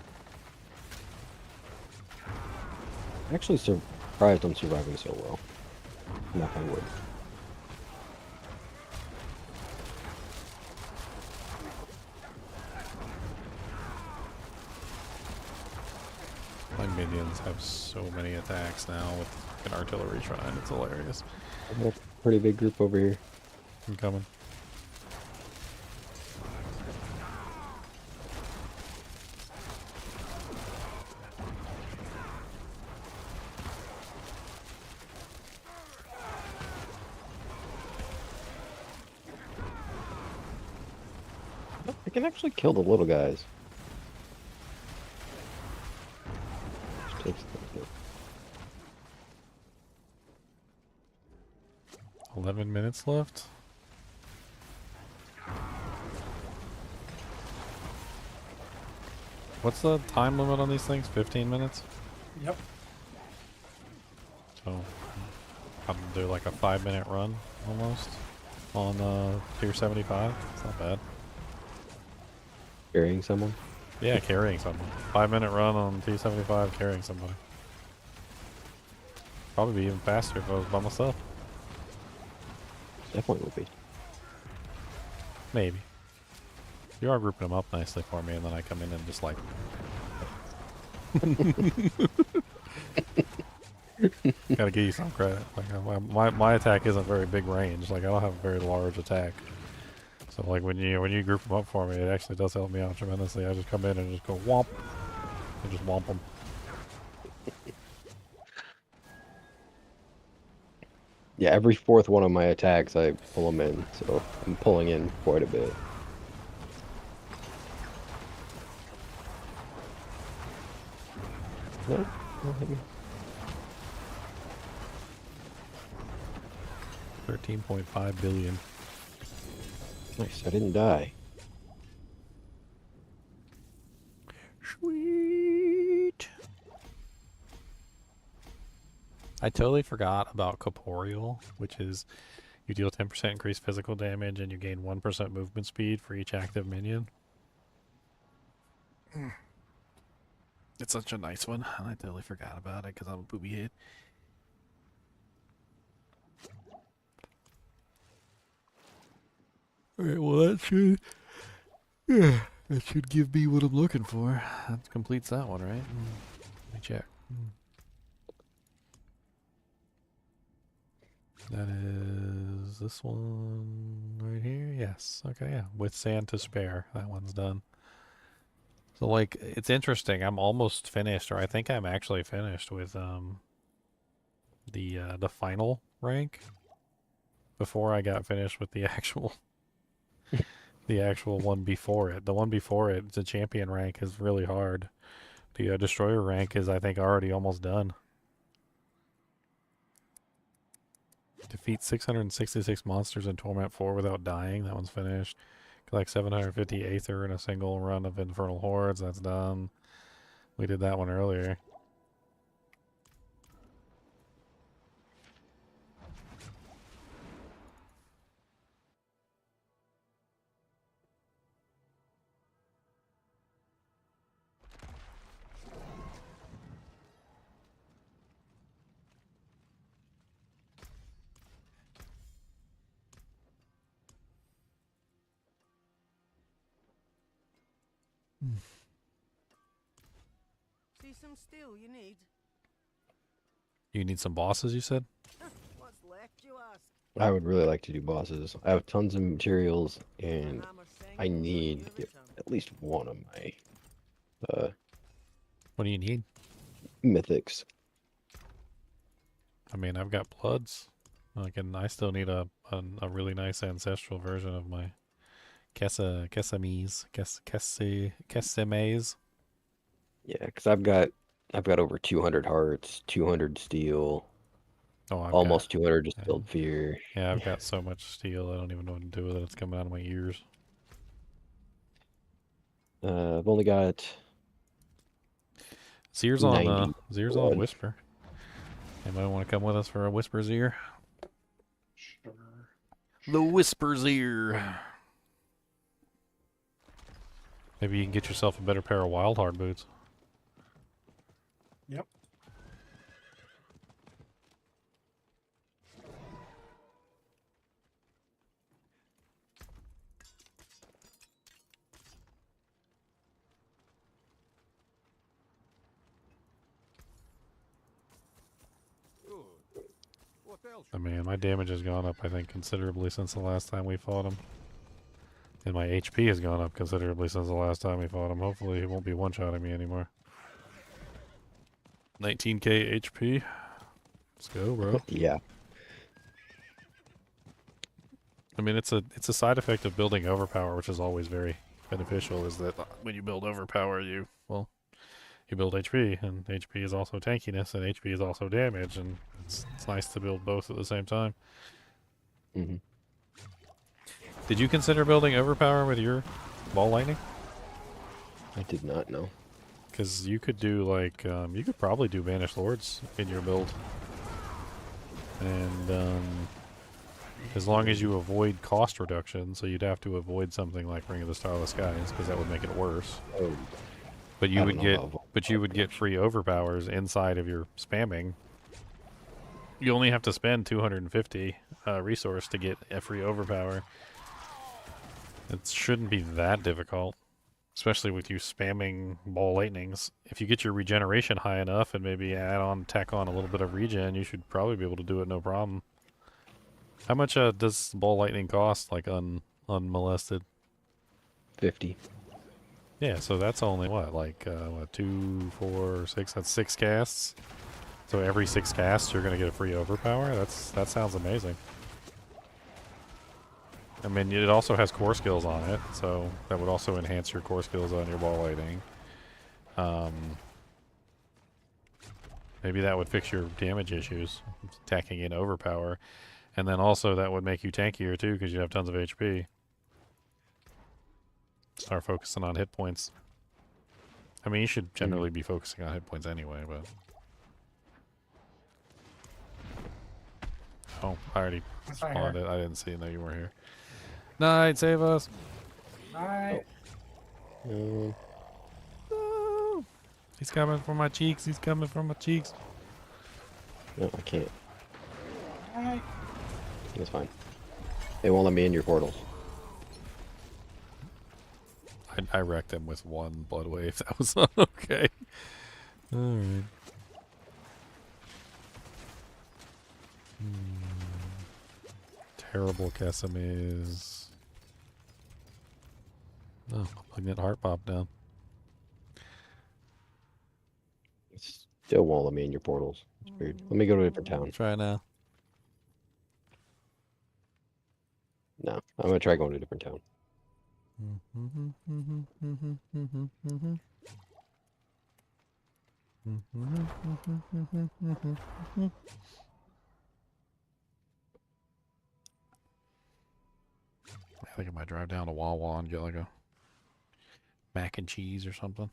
I'm actually surprised I'm surviving so well. Knock on wood. My minions have so many attacks now with an artillery shrine. It's hilarious. I've got a pretty big group over here. I'm coming. I can actually kill the little guys. 11 minutes left. What's the time limit on these things? 15 minutes? Yep. So, I'm gonna do like a 5-minute run almost on tier 75. It's not bad. Carrying someone? Yeah, carrying someone. 5-minute run on tier 75 carrying somebody. Probably be even faster if I was by myself. Definitely will be. Maybe. You are grouping them up nicely for me, and then I come in and just like... Gotta give you some credit. Like my attack isn't very big range. Like I don't have a very large attack. So like when you group them up for me, it actually does help me out tremendously. I just come in and just go whomp, and just whomp them. Yeah, every fourth one of my attacks, I pull them in, so I'm pulling in quite a bit. No, don't hit me. 13.5 billion. Nice, I didn't die. Sweet. I totally forgot about corporeal, which is you deal 10% increased physical damage and you gain 1% movement speed for each active minion. It's such a nice one, and I totally forgot about it because I'm a booby head. Alright, well that should... Yeah, that should give me what I'm looking for. That completes that one, right? Let me check. That is this one right here. Yes. Okay, yeah. With sand to spare. That one's done. So, like, it's interesting. I'm almost finished, or I think I'm actually finished with the final rank before I got finished with the actual the actual one before it. The one before it, the champion rank, is really hard. The destroyer rank is, I think, already almost done. Defeat 666 monsters in Torment 4 without dying. That one's finished. Collect 750 Aether in a single run of Infernal Hordes. That's done. We did that one earlier. See some steel you need? You need some bosses, you said? What's left, you ask? I would really like to do bosses. I have tons of materials, and I need to get at least one of my what do you need? Mythics. I mean, I've got Bloods. I still need a really nice ancestral version of my Kesemes. Yeah, because I've got over 200 hearts, 200 steel, almost 200 distilled fear. Yeah, I've got so much steel, I don't even know what to do with it. It's coming out of my ears. I've only got Zier's on Whisper. Anybody want to come with us for a Whisper's ear? Sure. The Whisper's ear. Maybe you can get yourself a better pair of Wild Heart boots. Yep. I mean, my damage has gone up, I think, considerably since the last time we fought him. And my HP has gone up considerably since the last time we fought him. Hopefully he won't be one-shotting me anymore. 19k HP. Let's go, bro. Yeah. I mean, it's a side effect of building overpower, which is always very beneficial, is that when you build overpower, you build HP, and HP is also tankiness, and HP is also damage, and it's nice to build both at the same time. Mm-hmm. Did you consider building overpower with your ball lightning? I did not know. Because you could do, like, you could probably do Banished Lords in your build. And, as long as you avoid cost reduction, so you'd have to avoid something like Ring of the Starless Skies, because that would make it worse. Oh. But you would get free overpowers inside of your spamming. You only have to spend 250 resource to get a free overpower. It shouldn't be that difficult, especially with you spamming ball lightnings. If you get your regeneration high enough and maybe tack on a little bit of regen, you should probably be able to do it no problem. How much does ball lightning cost, like unmolested? 50. Yeah, so that's only what, like 2, 4, 6. That's 6 casts. So every 6 casts, you're gonna get a free overpower. That sounds amazing. I mean, it also has core skills on it, so that would also enhance your core skills on your ball lightning. Maybe that would fix your damage issues, attacking in overpower. And then also that would make you tankier too, because you have tons of HP. Start focusing on hit points. I mean, you should generally be focusing on hit points anyway, but... Oh, I already spawned it. I didn't see it. No, you weren't here. Night, save us! Night! Oh. Oh. He's coming for my cheeks. He's coming for my cheeks. No, I can't. Night! It's fine. They won't let me in your portals. I wrecked him with 1 blood wave. That was not okay. Alright. Terrible Kesamiz. Oh, Malignant Heart popped down. Still won't let me in your portals. It's weird. Let me go to a different town. Try now. No, I'm gonna try going to a different town. I think I might drive down to Wawa and get like a mac and cheese or something.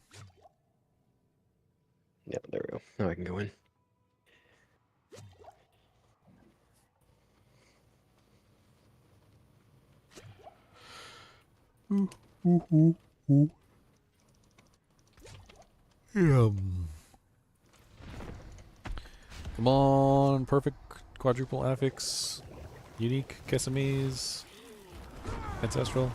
Yeah, there we go. Now I can go in. Come on, perfect quadruple affix, unique Kesamiz, ancestral.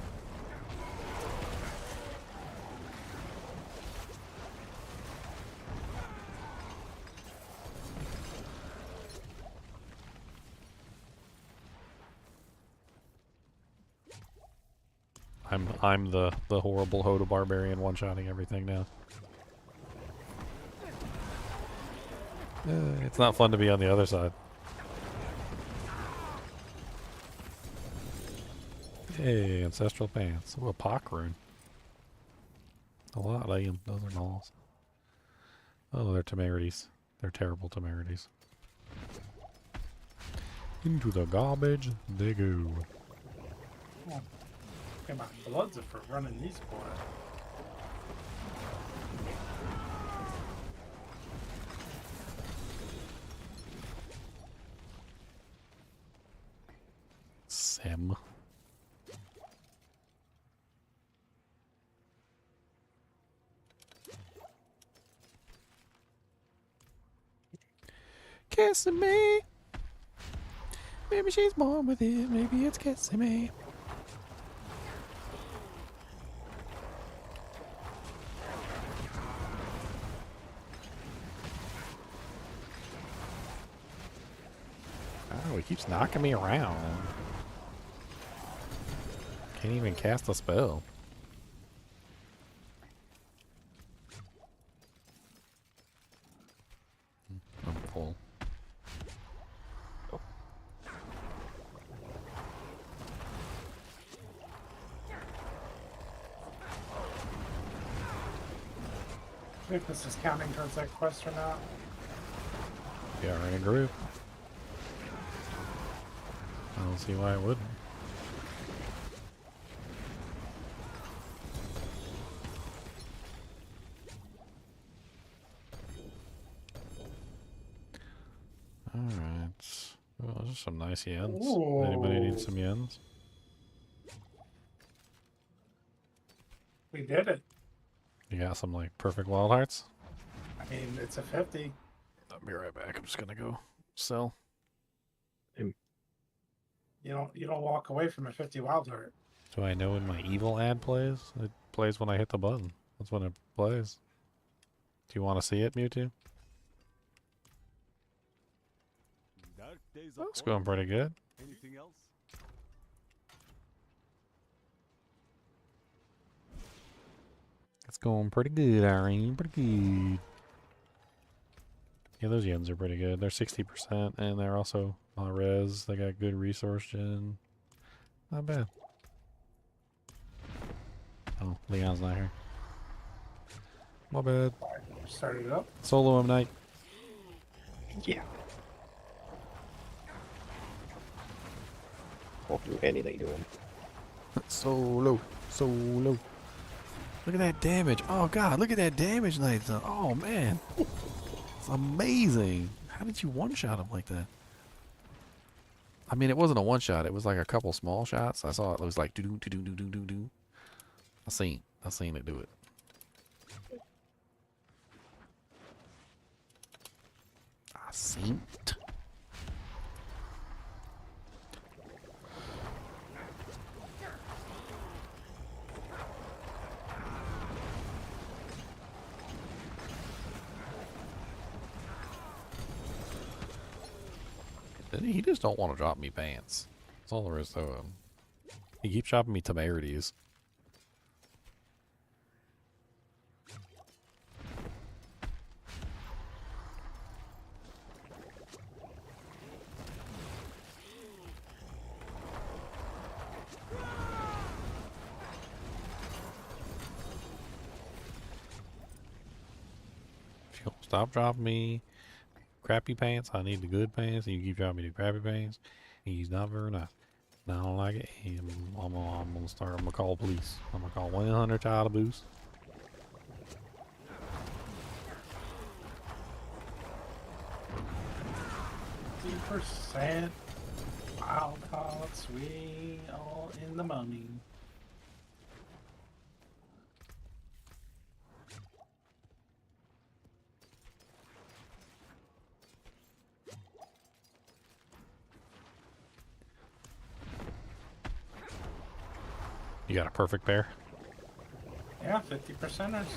I'm the horrible Hota barbarian one-shotting everything now. It's not fun to be on the other side. Hey, ancestral pants. Oh, a pock rune. A lot of them. Those are nulls. Oh, they're temerities. They're terrible temerities. Into the garbage they go. Oh. Okay, my bloods are for running these for it. Sam. Kissing me. Maybe she's born with it. Maybe it's kissing me. Oh, he keeps knocking me around. Can't even cast a spell. I'm full. I think this is counting towards that quest or not. We are in a group. I don't see why it wouldn't. Alright. Well, those are some nice yens. Ooh. Anybody need some yens? We did it. You got some like perfect wild hearts? I mean, it's a 50. I'll be right back. I'm just gonna go sell. You don't walk away from a 50 wild heart. Do I know when my evil ad plays? It plays when I hit the button. That's when it plays. Do you want to see it, Mewtwo? That's going pretty good. Anything else? It's going pretty good, Irene. Pretty good. Yeah, those yens are pretty good. They're 60%, and they're also on res. They got good resource gen. Not bad. Oh, Leon's not here. My bad. Start it up. Solo him, Knight. Yeah. Won't do anything to him. Solo. Solo. Look at that damage. Oh, God. Look at that damage Knight's done. Oh, man. It's amazing. How did you one-shot him like that? I mean, it wasn't a one-shot. It was like a couple small shots. I saw it. It was like do-do, do-do, do-do, do-do. I seen it do it. I seen it. He just don't want to drop me pants. That's all there is to him. He keeps dropping me temerities. If you don't stop dropping me crappy pants, I need the good pants, and you keep dropping me the crappy pants. He's not very nice. And I don't like it. And I'm gonna call police. I'm gonna call 100 child abuse. %. Wild cards, we all in the money. You got a perfect pair? Yeah, 50%ers.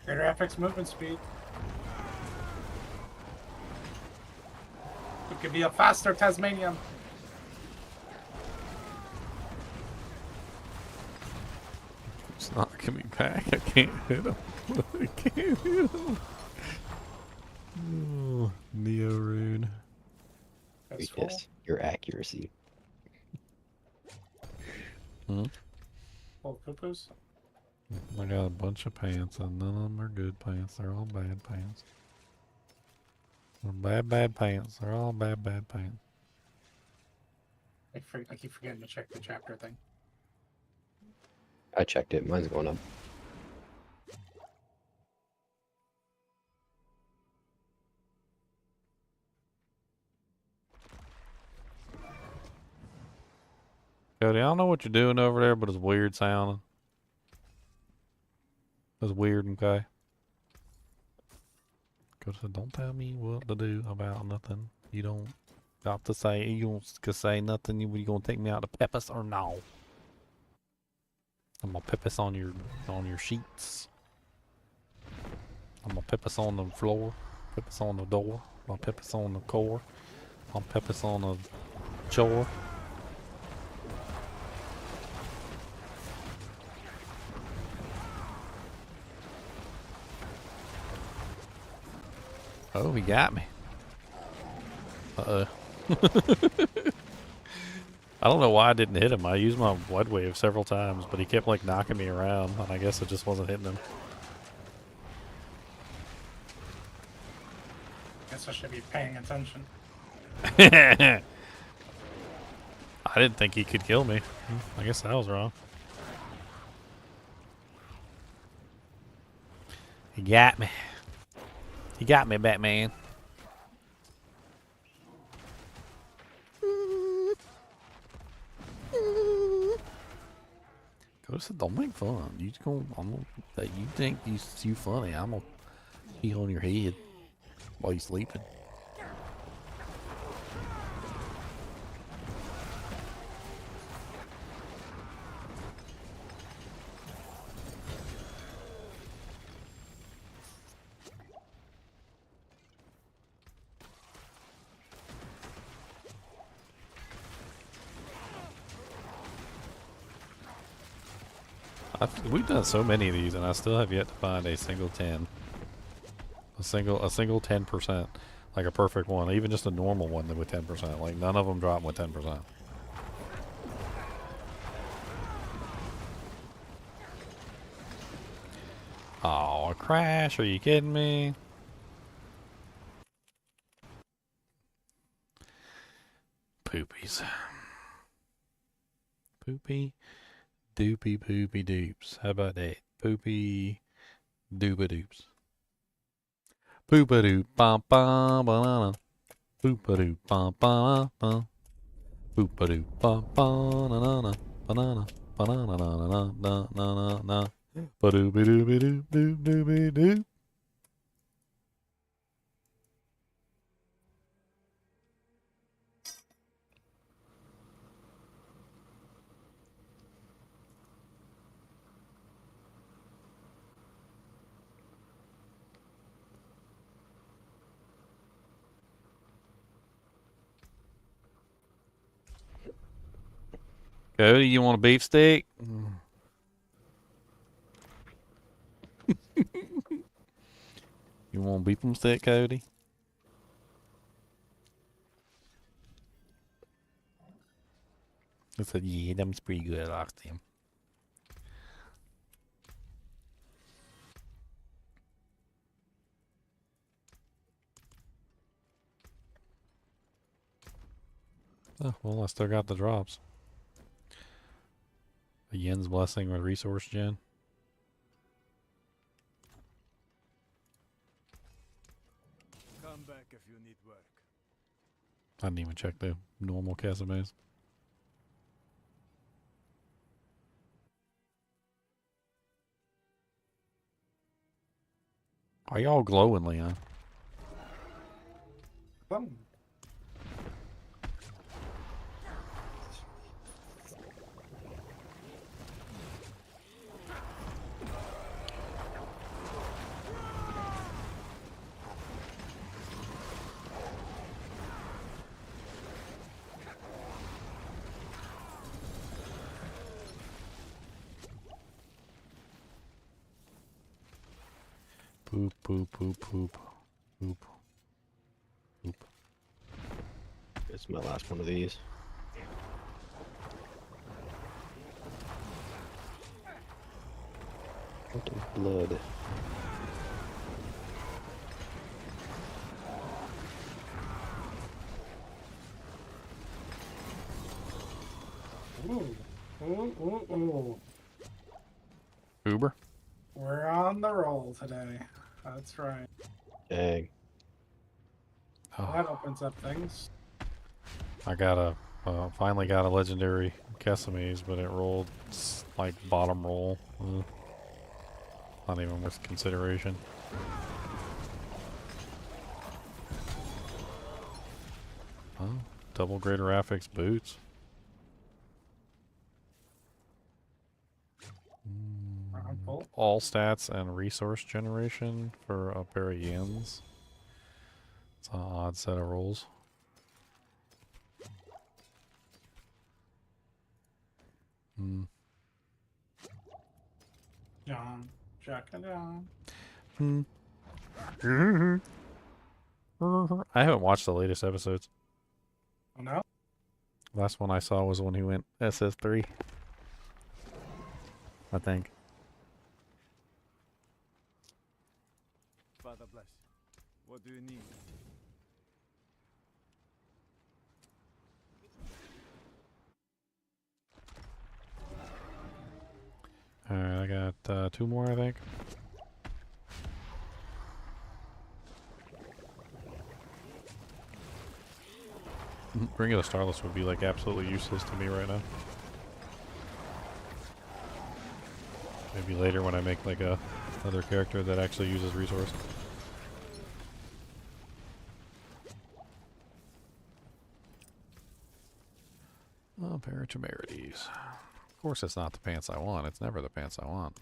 Greater FX movement speed. It could be a faster Tasmanian. It's knocking me back. I can't hit him. I can't hit him. Oh, Neo Rune. Read this. Your accuracy. Hmm? Full poo-poos? I got a bunch of pants, and none of them are good pants. They're all bad pants. They're bad pants. They're all bad pants. I keep forgetting to check the chapter thing. I checked it. Mine's going up. Cody, I don't know what you're doing over there, but it's weird sounding. It's weird, okay? Cody said, don't tell me what to do about nothing. You don't got to say, you don't say nothing. You gonna take me out to Peppers or no? I'm gonna Peppers on your sheets. I'm gonna Peppers on the floor. Peppers on the door. I'm gonna Peppers on the core. I'm Peppers on the chore. Oh, he got me. Uh-oh. I don't know why I didn't hit him. I used my Blood Wave several times, but he kept like knocking me around, and I guess it just wasn't hitting him. Guess I should be paying attention. I didn't think he could kill me. I guess I was wrong. He got me. He got me, Batman. Go said, don't make fun. You think you funny. I'm gonna be on your head while you sleeping. We've done so many of these, and I still have yet to find a single 10 A single 10%, like a perfect one, even just a normal one with 10%. Like none of them drop with 10%. Oh, a crash! Are you kidding me? Poopies. Poopy, doopy, poopy doops. How about that? Poopy, doopa doops. Poopa doop, bum bum banana. Poopa doop, bum bum bum. Poopa doop, bum bum banana. Banana, banana, na na na na na na. Ba doopy doopy doop doop doopy doop. Cody, you want a beefsteak? You want a beef steak, Cody? I said, yeah, them's pretty good. I liked them. Oh, well, I still got the drops. A Yen's blessing with resource gen. Come back if you need work. I didn't even check the normal Casamaze. Are y'all glowing, Leon? Poop, poop, poop, poop, poop, poop. This is my last one of these. What is blood? Ooh. Ooh, ooh, ooh. Uber? We're on the roll today. That's right. Dang. Oh. That opens up things. I got a, finally got a legendary Casamaze, but it rolled like bottom roll. Not even worth consideration. Oh, double greater affix boots. All stats and resource generation for a pair of Yens. It's an odd set of rolls. John, check it out. I haven't watched the latest episodes. Oh no? Last one I saw was when he went SS3. I think. Father bless. What do you need? Alright, I got 2 more, I think. Ring of the Starless would be like absolutely useless to me right now. Maybe later when I make like another character that actually uses resource. Oh, pair of temerities. Of course it's not the pants I want. It's never the pants I want.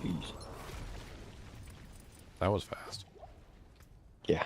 Jeez. That was fast. Yeah.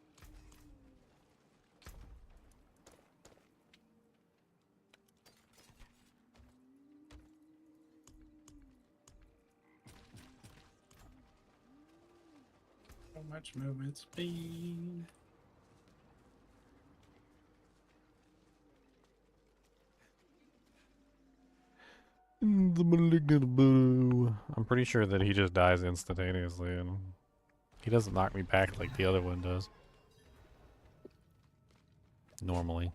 So much movement speed. The malignant boo. I'm pretty sure that he just dies instantaneously, and he doesn't knock me back like the other one does. Normally.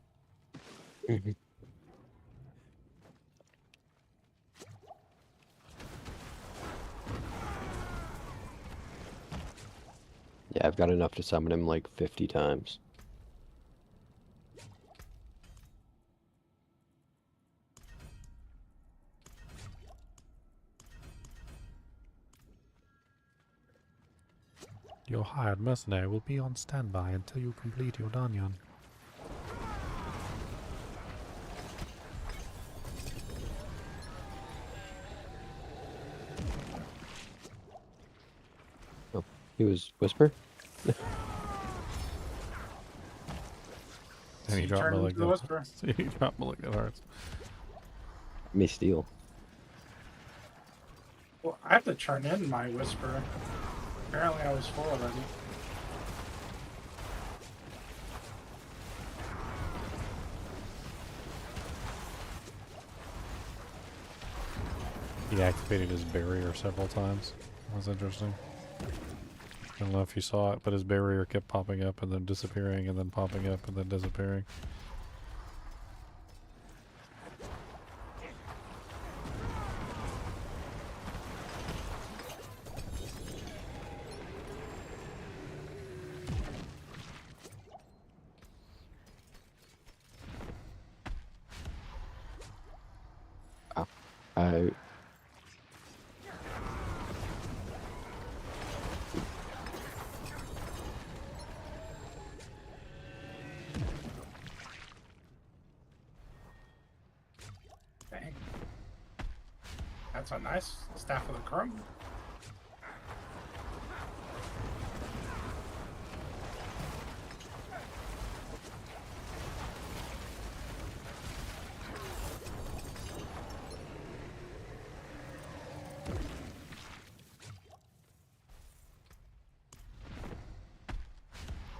Yeah, I've got enough to summon him like 50 times. Your hired mercenary will be on standby until you complete your dungeon. Oh, he was Whisper? And he dropped turned into the malignant Whisper. he dropped malignant hearts. Me steal. Well, I have to turn in my Whisper. Apparently I was full already. He activated his barrier several times. That was interesting. I don't know if you saw it, but his barrier kept popping up and then disappearing and then popping up and then disappearing. I... Dang. That's a nice staff of the crow.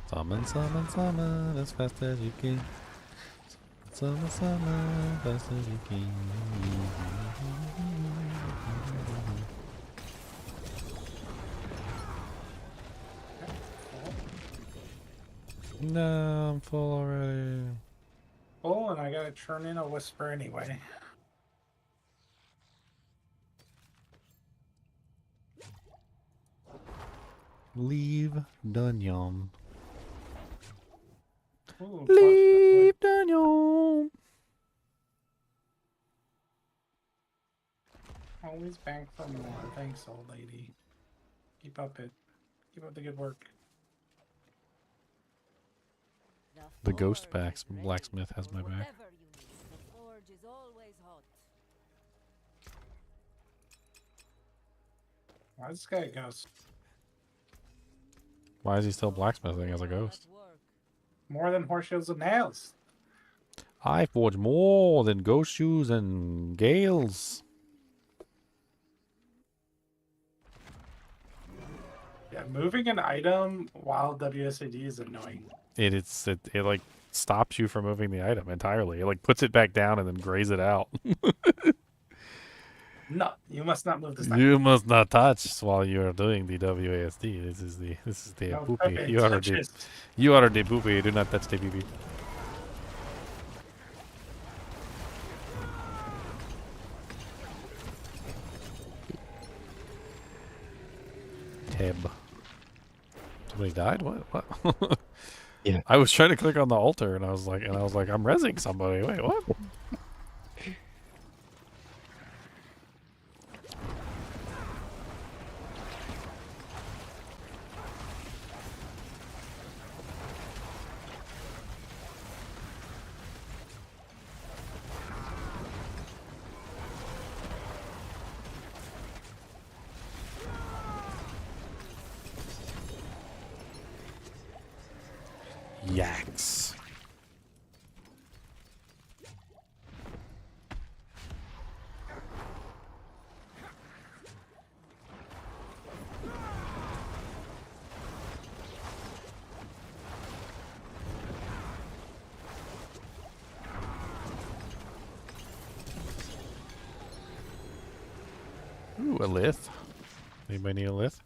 Summon, summon, summon as fast as you can. Summon, summon, fast as you can. No, I'm full already. Oh, and I gotta turn in a Whisper anyway. Leave dungeon. Ooh, Leave dungeon. always bank for more. Thanks, old lady. Keep up the good work. The ghost blacksmith has my back. Whatever you need, the forge is always hot. Why is this guy a ghost? Why is he still blacksmithing as a ghost? More than horseshoes and nails. I forge more than ghost shoes and gales. Yeah, moving an item while WSAD is annoying. It like stops you from moving the item entirely. It like puts it back down and then grays it out. No, you must not move this You item. must not touch while you are doing the WASD. This is the No poopy. touching, You are the touches. poopy. Do not touch the poopy. Tab. Somebody died? What? Yeah. I was trying to click on the altar and I was like, I'm rezzing somebody. Wait, what? Yaks. Ooh, a lith. Anybody need a lith?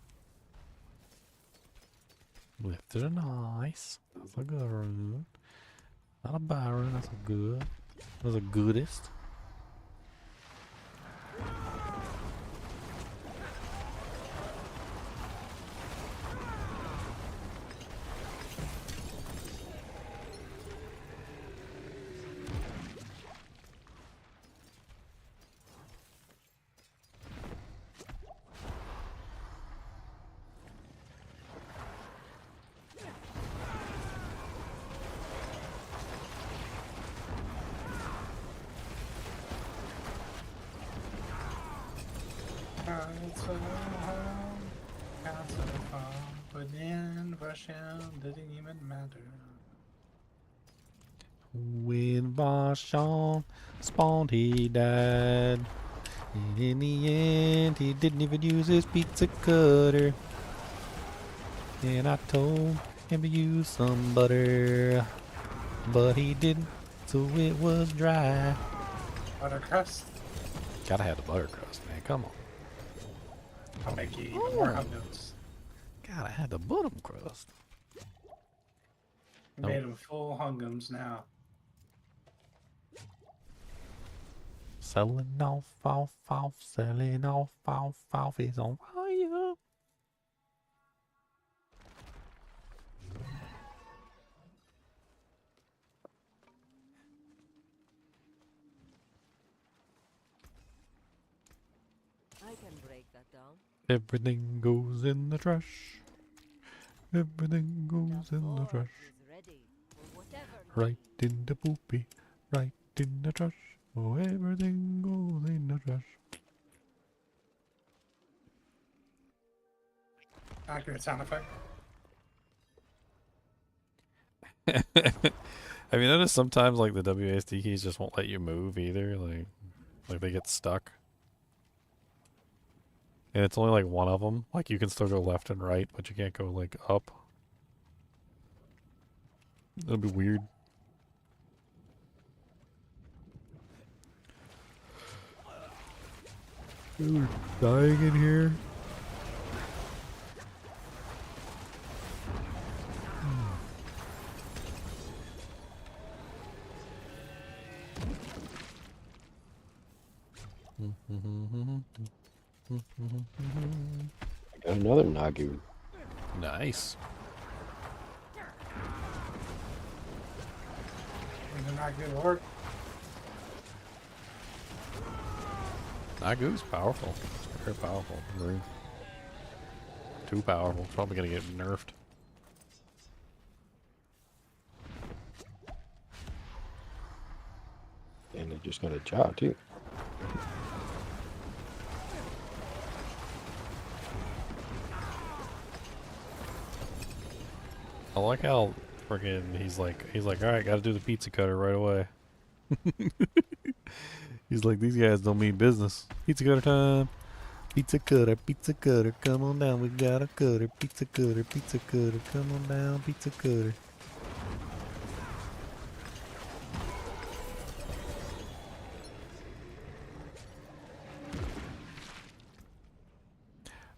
Lith is nice. That's a good one. Not a Byron, that's a good. That's a goodest. But in Russia didn't even matter. When Vashon spawned, he died. And in the end, he didn't even use his pizza cutter. And I told him to use some butter, but he didn't, so it was dry. Butter crust. Gotta have the butter crust, man. Come on. I'll make you even more hot notes. Gotta have the bottom crust. We made them full hungums now. Selling off, selling off, is on fire. I can break that down. Everything goes in the trash. Everything goes in the trash. Right in the poopy, right in the trash. Oh, everything goes in the trash. Accurate sound effect. Have you noticed sometimes like the WASD keys just won't let you move either? Like they get stuck. And it's only like one of them. Like you can still go left and right, but you can't go like up. That'd be weird. We're dying in here. Got another Nagu. Nice. They're not good work. Nagu's powerful. It's very powerful. Very too powerful. Probably gonna get nerfed. And they just got a jaw too. I like how freaking he's like, all right, gotta do the pizza cutter right away. He's like, these guys don't mean business. Pizza cutter time. Pizza cutter, come on down. We got a cutter. Pizza cutter, come on down. Pizza cutter.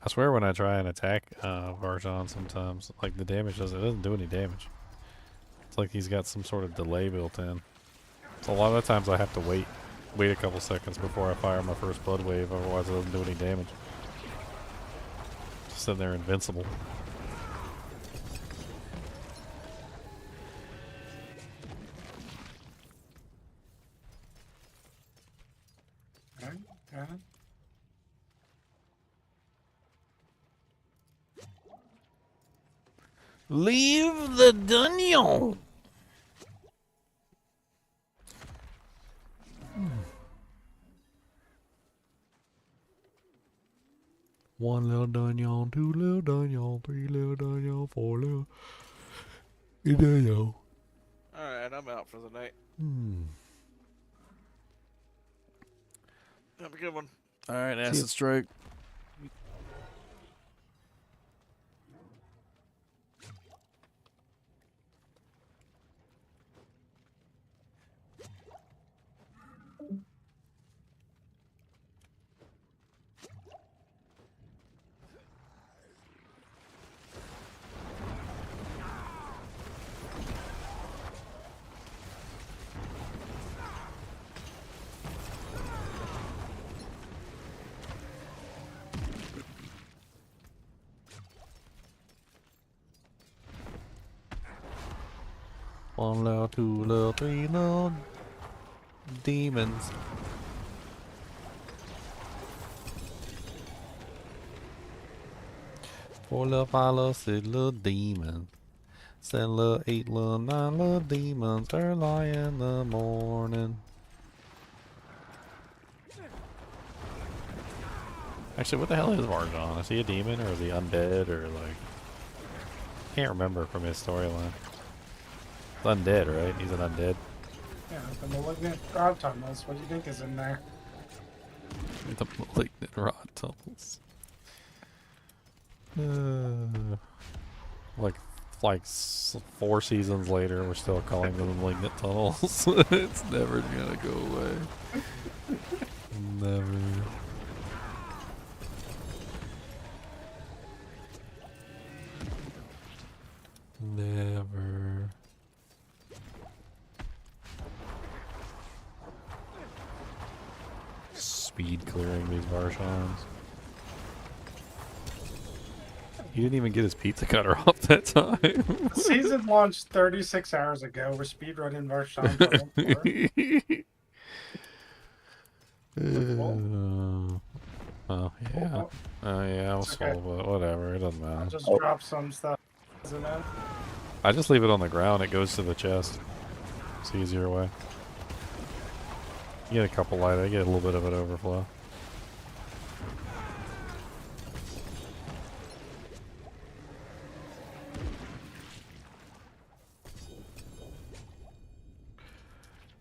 I swear when I try and attack Varjan sometimes, like the damage doesn't do any damage. It's like he's got some sort of delay built in. So a lot of the times I have to wait a couple seconds before I fire my first blood wave, otherwise it doesn't do any damage. Just sitting there invincible. Okay, got it. Leave the dungeon! One little dungeon, two little dungeon, three little dungeon, four little dungeon. Alright, I'm out for the night. Have a good one. Alright, acid strike. 1 little, 2 little, 3 little demons. 4 little, 5 little, 6 little demons. 7 little, 8 little, 9 little demons early in the morning. Actually, what the hell is Varjon? Is he a demon or is he undead or like... Can't remember from his storyline. It's undead, right? He's an undead. Yeah, the malignant rod tunnels. What do you think is in there? The malignant rod tunnels. Like 4 seasons later, we're still calling them the malignant tunnels. It's never gonna go away. Never. Never. Speed clearing these Varshans. He didn't even get his pizza cutter off that time. The season launched 36 hours ago. We're speedrunning Varshan. Oh yeah. Oh yeah, I'll solve it. Whatever, it doesn't matter. I'll just drop some stuff. Isn't it? I just leave it on the ground, it goes to the chest. It's the easier way. You get a couple light, I get a little bit of an overflow.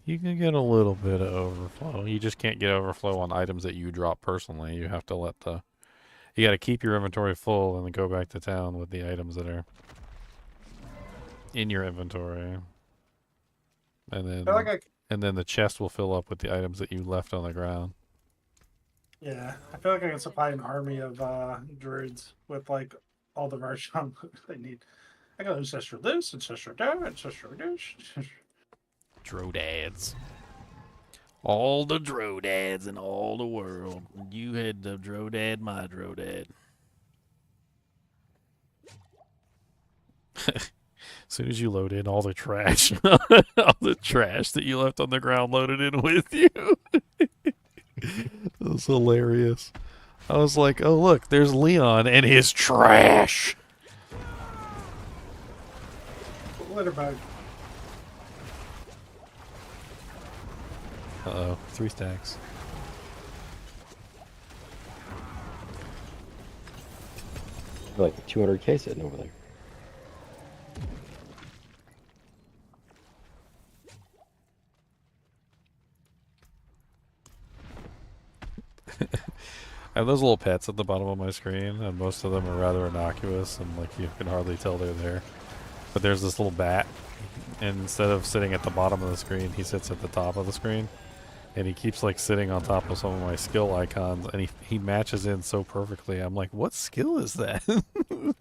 You can get a little bit of overflow. You just can't get overflow on items that you drop personally. You have to let the... You gotta keep your inventory full and then go back to town with the items that are in your inventory. And then... And then the chest will fill up with the items that you left on the ground. Yeah, I feel like I can supply an army of druids with like all the Varshan they need. I got ancestral this, ancestral that, ancestral this. Drodads. All the Drodads in all the world. You had the Drodad, my Drodad. As soon as you load in all the trash, all the trash that you left on the ground loaded in with you. That was hilarious. I was like, oh look, there's Leon and his trash. Litterbug. Uh-oh, 3 stacks. Like 200k sitting over there. I have those little pets at the bottom of my screen, and most of them are rather innocuous, and like you can hardly tell they're there. But there's this little bat, and instead of sitting at the bottom of the screen, he sits at the top of the screen. And he keeps like sitting on top of some of my skill icons, and he matches in so perfectly. I'm like, what skill is that? And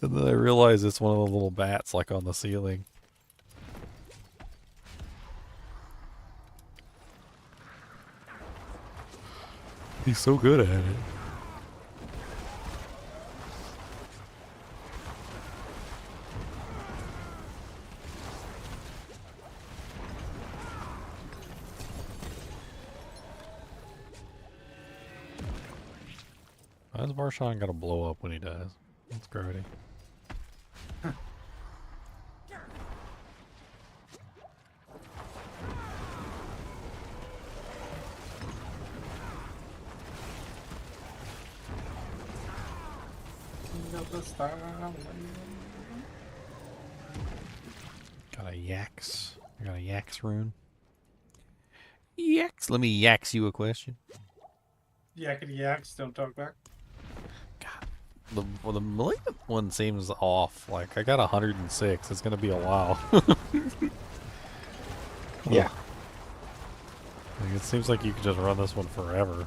then I realize it's one of the little bats like on the ceiling. He's so good at it. Why is Varshan gotta blow up when he dies? That's grody. Got a yaks. I got a yaks rune. Yaks. Let me yaks you a question. Yakety yaks, don't talk back. The malignant one seems off. Like, I got 106. It's gonna be a while. Yeah. Like, it seems like you could just run this one forever.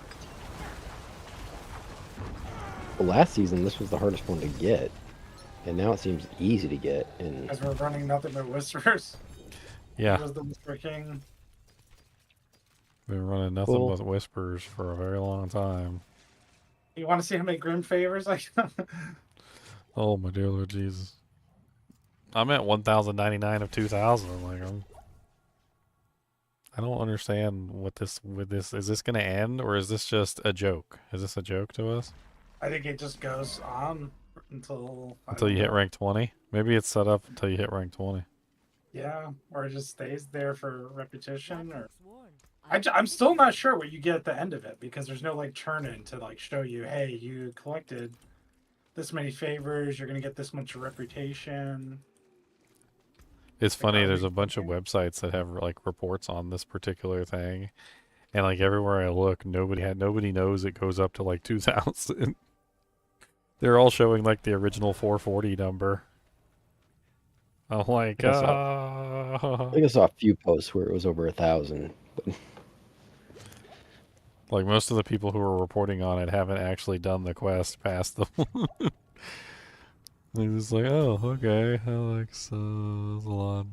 Well, last season, this was the hardest one to get. And now it seems easy to get. And As we're running nothing but whispers. Yeah. He was the Whisper King. Been running nothing but whispers for a very long time. You want to see how many Grim favors I Oh my dear Lord Jesus. I'm at 1,099 of 2,000. I'm like, I don't understand what this with this. Is this gonna end or is this just a joke? Is this a joke to us? I think it just goes on until You hit rank 20? Maybe it's set up until you hit rank 20. Yeah, or it just stays there for repetition. Or I'm still not sure what you get at the end of it because there's no like turn in to like show you, hey, you collected this many favors, you're gonna get this much reputation. It's funny, there's a bunch of websites that have like reports on this particular thing, and like everywhere I look, nobody knows it goes up to like 2,000. They're all showing like the original 440 number. I'm like, I think I saw a few posts where it was over 1,000. But... like most of the people who are reporting on it haven't actually done the quest past them. They're just like, oh, okay, Alex, Zalon.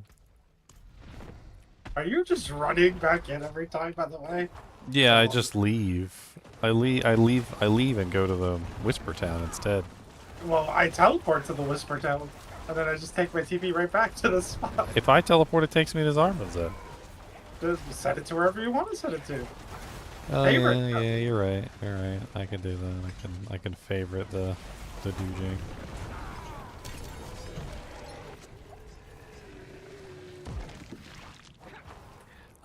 Are you just running back in every time, by the way? Yeah, I just leave. I leave and go to the Whisper Town instead. Well, I teleport to the Whisper Town, and then I just take my TP right back to the spot. If I teleport, it takes me to Zarman's. Just set it to wherever you want to set it to. Oh Favorite. yeah, you're right. You're right. I can do that. I can favorite the Doojing.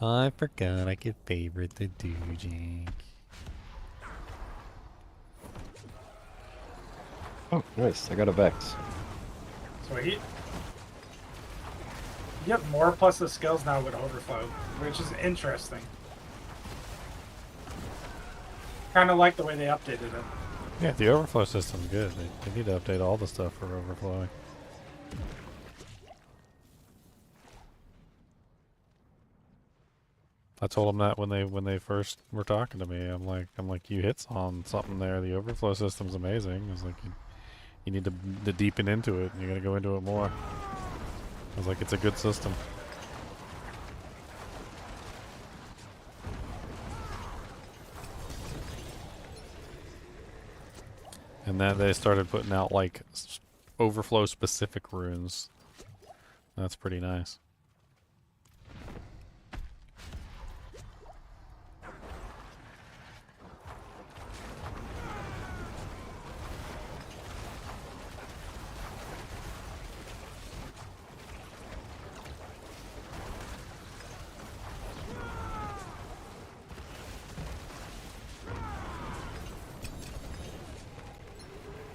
I forgot I could favorite the Doojing. Oh, nice. I got a Vex. Sweet. You get more plus the skills now with Overflow, which is interesting. Kind of like the way they updated it. Yeah, the overflow system's good. They need to update all the stuff for overflowing. I told them that when they first were talking to me. I'm like, you hit on something there. The overflow system's amazing. I was like, you need to deepen into it. And you got to go into it more. I was like, it's a good system. And then they started putting out like overflow specific runes. That's pretty nice.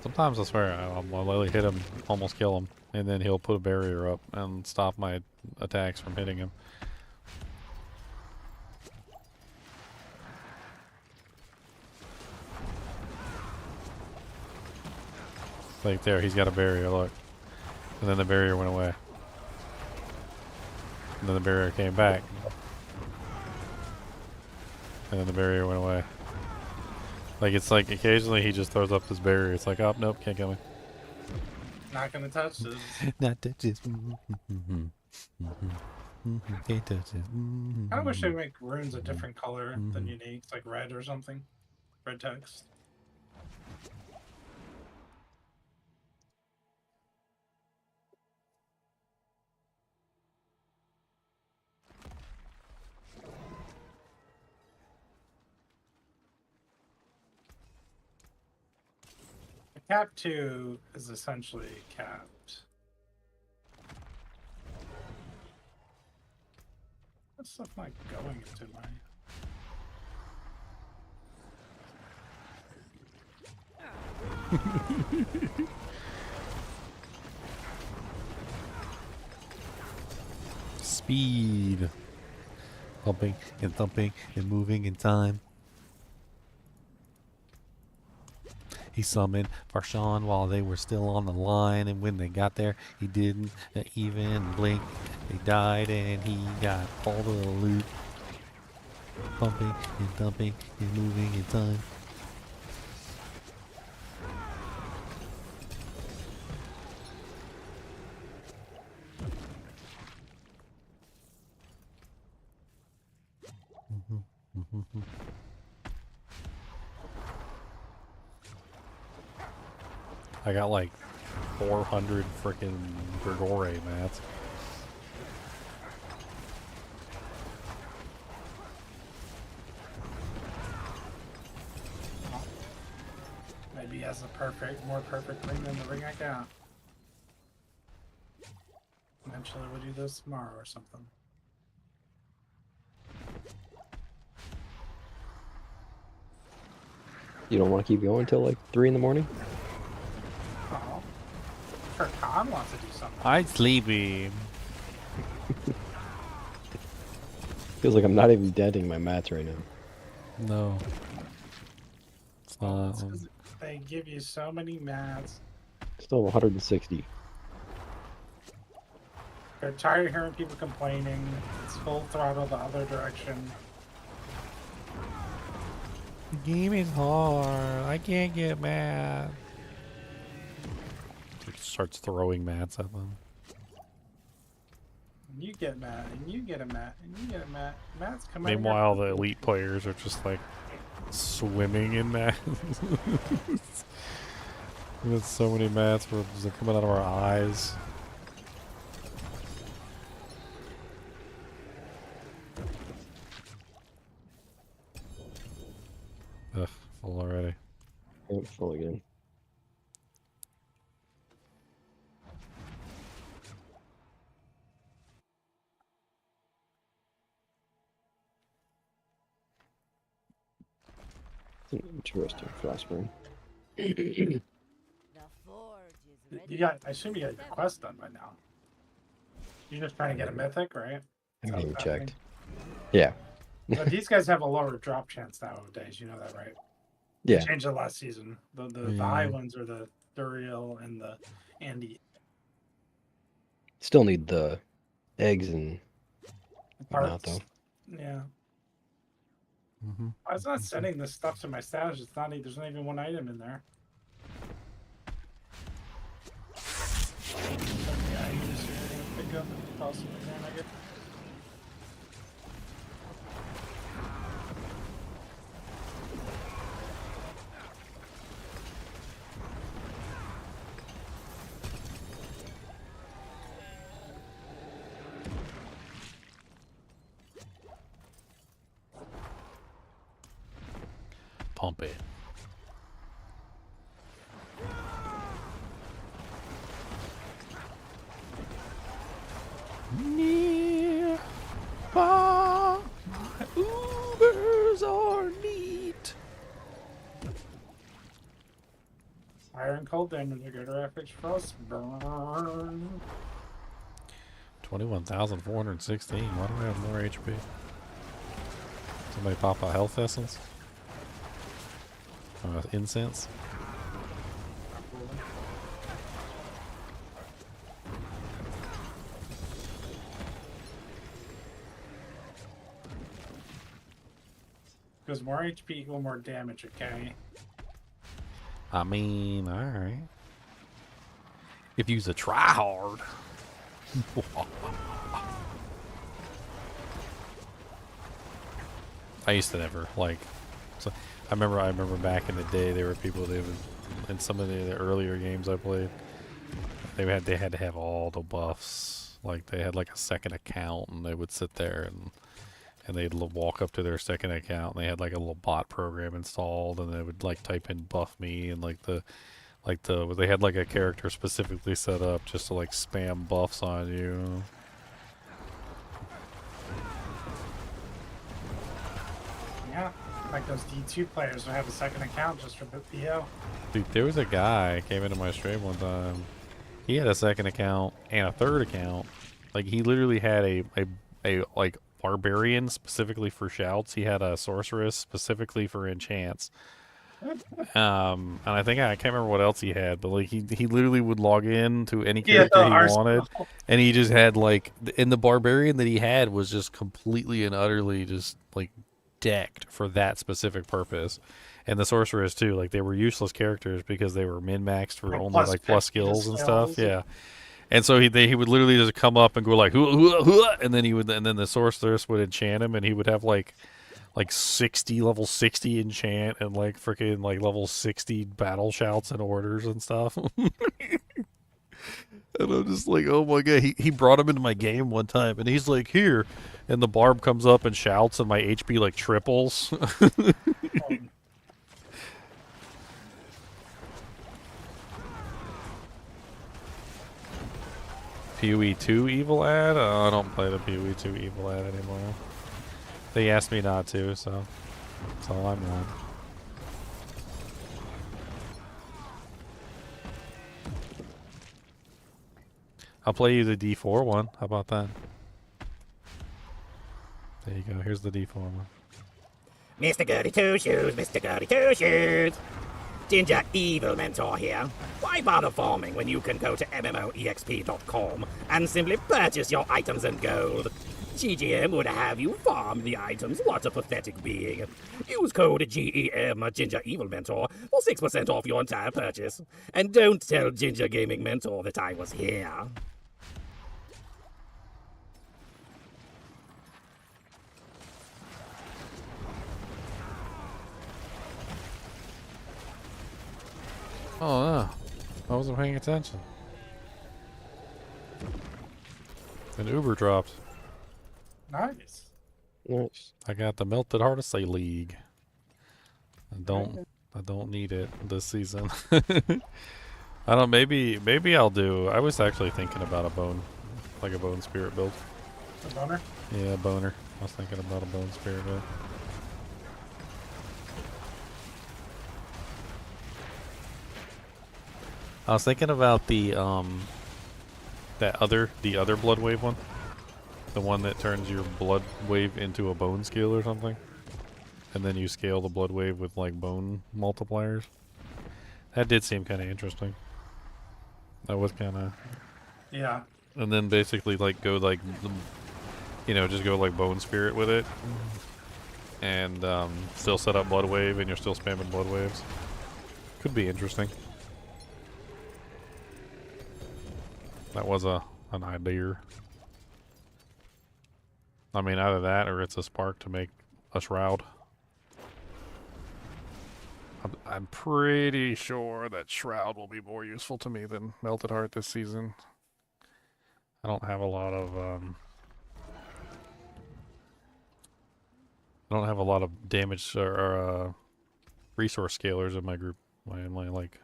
Sometimes I swear I'll literally hit him, almost kill him, and then he'll put a barrier up and stop my attacks from hitting him. Like there, he's got a barrier, look. And then the barrier went away. And then the barrier came back. And then the barrier went away. Like, it's like occasionally he just throws up this barrier. It's like, oh, nope, can't kill me. Not gonna touch this. Not touch this. Can't touch this. I wish they make runes a different color than unique, like red or something. Red text. Cap 2 is essentially capped. What stuff am I going into my... Speed. Pumping and thumping and moving in time. He summoned Farshawn while they were still on the line, and when they got there, he didn't even blink. They died, and he got all the loot. Pumping and thumping and moving in time. I got like 400 freaking Grigore mats. Maybe he has a more perfect ring than the ring I got. Eventually we'll do this tomorrow or something. You don't want to keep going until like 3 in the morning? Oh. Sure, Khan wants to do something. I'm sleepy. Feels like I'm not even denting my mats right now. No. It's not. It's 'cause they give you so many mats. Still 160. They're tired of hearing people complaining. It's full throttle the other direction. The game is hard. I can't get mad. It starts throwing mats at them. And you get mad, and you get a mat, and you get a mat. Mats come out. Meanwhile, the elite players are just like swimming in mats. We got so many mats where they're coming out of our eyes. Ugh, full already. I'm full again. It's an interesting frostburn. I assume you got your quest done by now. You're just trying to get a mythic, right? I haven't even checked. Yeah. But these guys have a lower drop chance nowadays. You know that, right? Yeah. They changed it last season. The high ones are the Duriel and the Andy. Still need the eggs and whatnot, Parts. though. Yeah. I was not sending this stuff to my stash. It's not. There's not even one item in there. Yeah, you just pick up and toss them in there, I guess. Pump it. Near far, Ubers are neat. Fire and cold damage are good graphics frost burn. 21,416. Why do we have more HP? Somebody pop a health essence? Incense? Because more HP equal more damage, okay? I mean, alright. If you's a tryhard. I used to never, like... So I remember back in the day, there were people that would, in some of the earlier games I played, they had to have all the buffs. Like, they had like a second account, and they would sit there and they'd walk up to their second account, and they had like a little bot program installed, and they would like type in buff me, and they had like a character specifically set up just to like spam buffs on you. Yeah, like those D2 players who have a second account just for BO. Dude, there was a guy came into my stream one time. He had a second account and a third account. Like, he literally had a like barbarian specifically for shouts. He had a sorceress specifically for enchants. And I can't remember what else he had, but like he literally would log in to any character he wanted, and he just had like, and the barbarian that he had was just completely and utterly just like decked for that specific purpose. And the sorceress too, like, they were useless characters because they were min-maxed for only like plus skills and stuff. Yeah. And so he would literally just come up and go like, and then the sorceress would enchant him, and he would have like 60 level 60 enchant and like freaking like level 60 battle shouts and orders and stuff. And I'm just like, oh my god. He brought him into my game one time, and he's like, here. And the Barb comes up and shouts, and my HP, like, triples. PoE2 evil ad? Oh, I don't play the PoE2 evil ad anymore. They asked me not to, so that's all I'm on. I'll play you the D4 one. How about that? There you go. Here's the D4 one. Mr. Goody Two Shoes, Mr. Goody Two Shoes. Ginger Evil Mentor here. Why bother farming when you can go to MMOEXP.com and simply purchase your items and gold? GGM would have you farm the items. What a pathetic being. Use code GEM Ginger Evil Mentor for 6% off your entire purchase. And don't tell Ginger Gaming Mentor that I was here. Oh, no. I wasn't paying attention. An Uber dropped. Nice. Nice. I got the Melted Heart of Say League. I don't need it this season. I don't, maybe I'll do, I was actually thinking about a bone spirit build. A boner? Yeah, boner. I was thinking about a bone spirit build. I was thinking about the other blood wave one. The one that turns your blood wave into a bone skill or something. And then you scale the blood wave with like bone multipliers. That did seem kind of interesting. That was kind of... Yeah. And then basically like go like, just go like bone spirit with it. And still set up blood wave and you're still spamming blood waves. Could be interesting. That was an idea. I mean, either that or it's a spark to make a shroud. I'm pretty sure that shroud will be more useful to me than Melted Heart this season. I don't have a lot of damage or resource scalers in my group. My like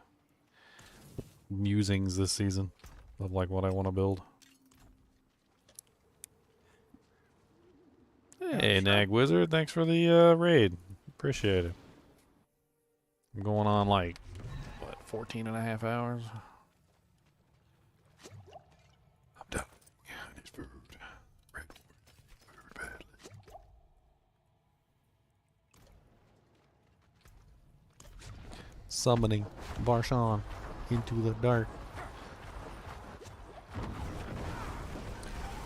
musings this season of like what I want to build. Hey, Nag Wizard, thanks for the raid. Appreciate it. I'm going on like, what, 14 and a half hours? I'm done. I need food. Very badly. Summoning Varshan into the dark.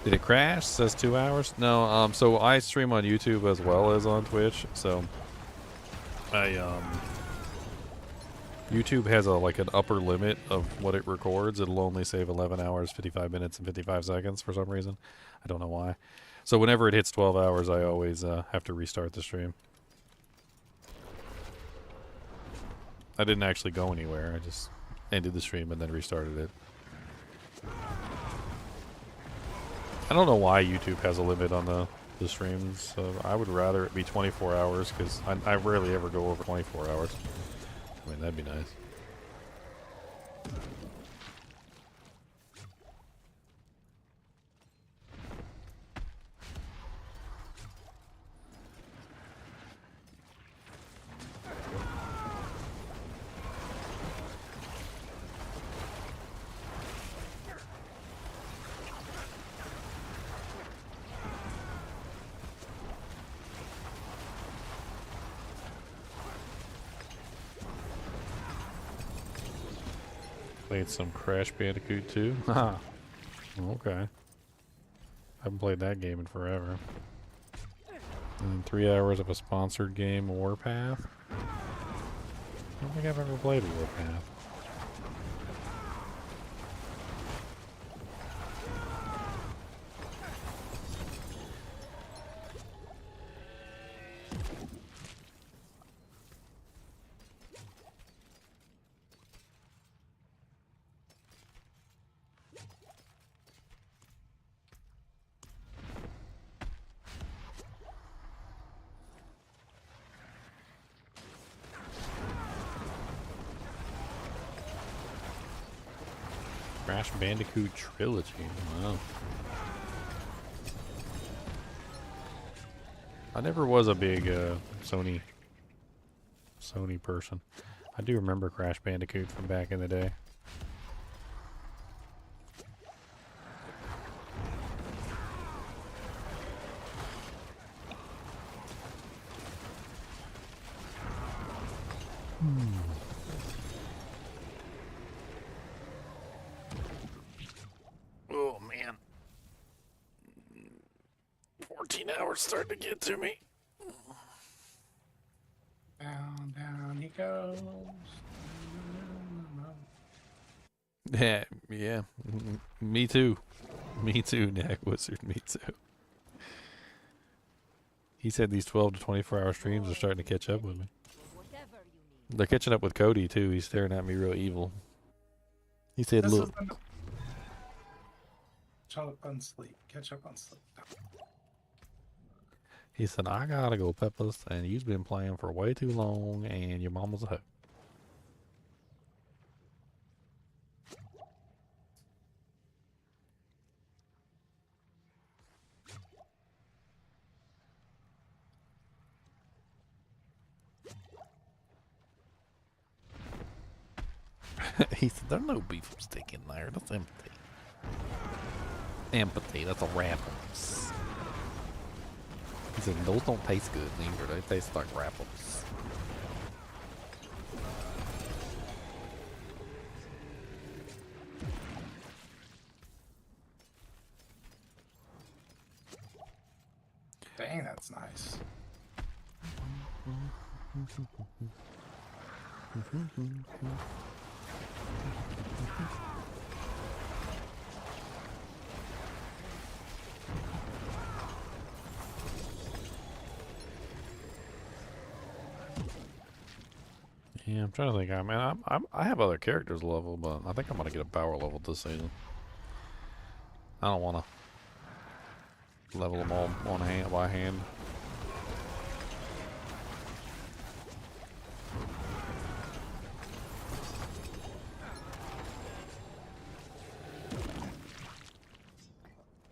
Did it crash? Says 2 hours. No. So I stream on YouTube as well as on Twitch. So YouTube has like an upper limit of what it records. It'll only save 11 hours, 55 minutes, and 55 seconds for some reason. I don't know why. So whenever it hits 12 hours, I always have to restart the stream. I didn't actually go anywhere. I just ended the stream and then restarted it. I don't know why YouTube has a limit on the streams. I would rather it be 24 hours because I rarely ever go over 24 hours. I mean, that'd be nice. Played some Crash Bandicoot 2. Haha. Okay. Haven't played that game in forever. And then 3 hours of a sponsored game, Warpath. I don't think I've ever played Warpath. Crash Bandicoot Trilogy. Wow. I never was a big Sony person. I do remember Crash Bandicoot from back in the day. Oh man. 14 hours starting to get to me. Down he goes. Yeah, yeah. Me too. Me too, Neck Wizard. Me too. He said these 12 to 24-hour streams are starting to catch up with me. They're catching up with Cody too. He's staring at me real evil. He said, "Look." Catch up on sleep. Catch up on sleep. He said, "I gotta go, Peppers, and you've been playing for way too long, and your mama's a hoe." He said, "There's no beef stick in there. That's empty." Empathy. That's a Rapples. He said, "Those don't taste good neither. They taste like Rapples." Dang, that's nice. Yeah, I'm trying to think. I mean, I have other characters level, but I think I'm gonna get a power level this season. I don't want to level them all on hand by hand.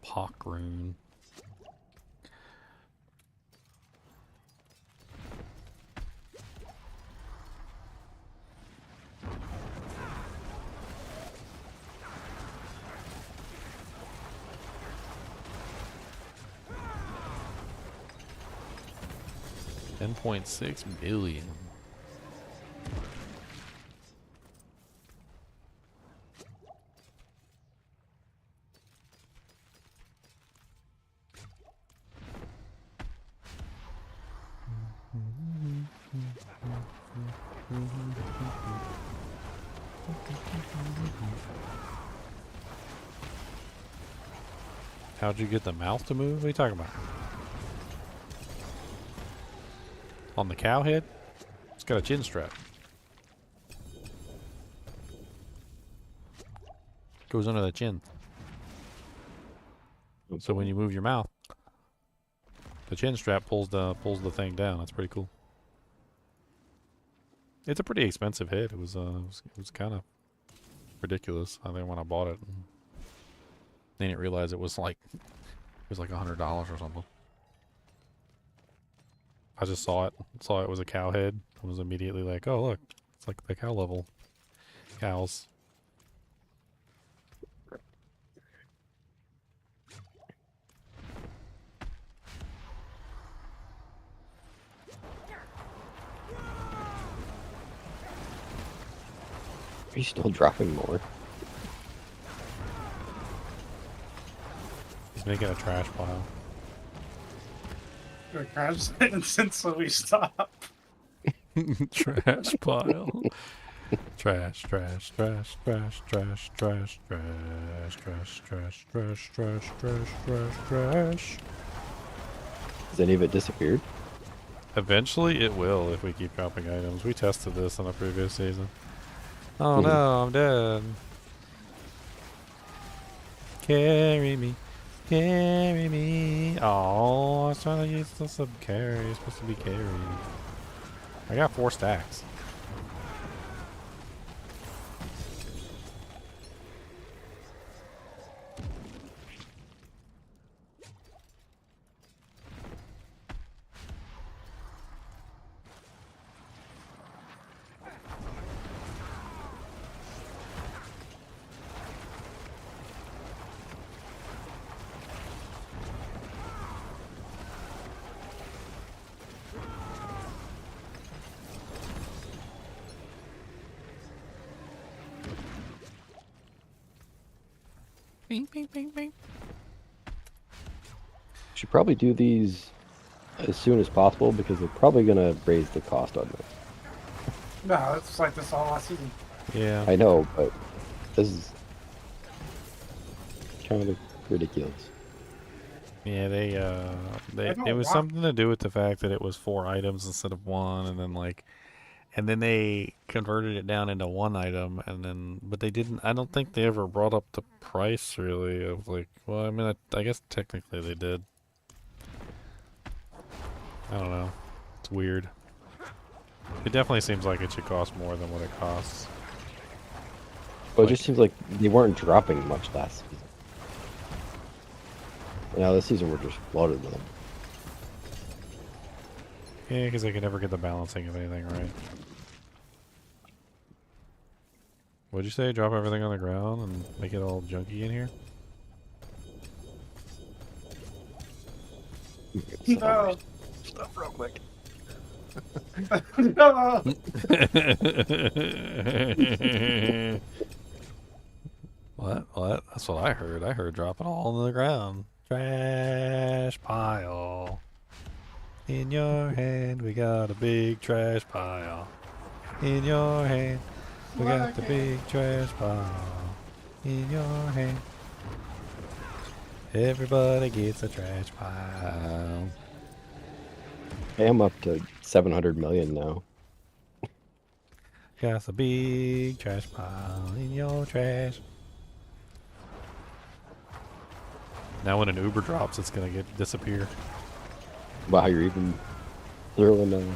Pock rune. $10.6 billion. How'd you get the mouth to move? What are you talking about? On the cow head? It's got a chin strap. Goes under the chin. So when you move your mouth, the chin strap pulls the thing down. That's pretty cool. It's a pretty expensive head. It was kind of ridiculous. I think when I bought it, I didn't realize it was like $100 or something. I just saw it was a cow head. I was immediately like, oh look, it's like the cow level cows. Are you still dropping more? He's making a trash pile. Your crash since we stop. Trash pile. Trash, trash, trash, trash, trash, trash, trash, trash, trash, trash, trash, trash, trash, trash. Has any of it disappeared? Eventually it will if we keep dropping items. We tested this in a previous season. Oh no, I'm dead. Carry me. Carry me. Oh, I was trying to use the sub carry. It's supposed to be carried. I got 4 stacks. Bing, bing, bing, bing. Should probably do these as soon as possible because they're probably gonna raise the cost on this. No, it's like this all last season. Yeah. I know, but this is kind of ridiculous. Yeah, it don't was want- something to do with the fact that it was 4 items instead of 1, and then they converted it down into 1 item, but they didn't. I don't think they ever brought up the price really of like. Well, I mean, I guess technically they did. I don't know. It's weird. It definitely seems like it should cost more than what it costs. Well, it just seems like they weren't dropping much last season. Now this season we're just flooded with them. Yeah, because they can never get the balancing of anything right. What'd you say? Drop everything on the ground and make it all junky in here? No. Stop real quick. No. What? That's what I heard. I heard drop it all on the ground. Trash pile. In your hand, we got a big trash pile. In your hand, we got the big trash pile. In your hand. Everybody gets a trash pile. I am up to 700 million now. Got a big trash pile in your trash. Now when an Uber drops, it's gonna disappear. Wow, you're even throwing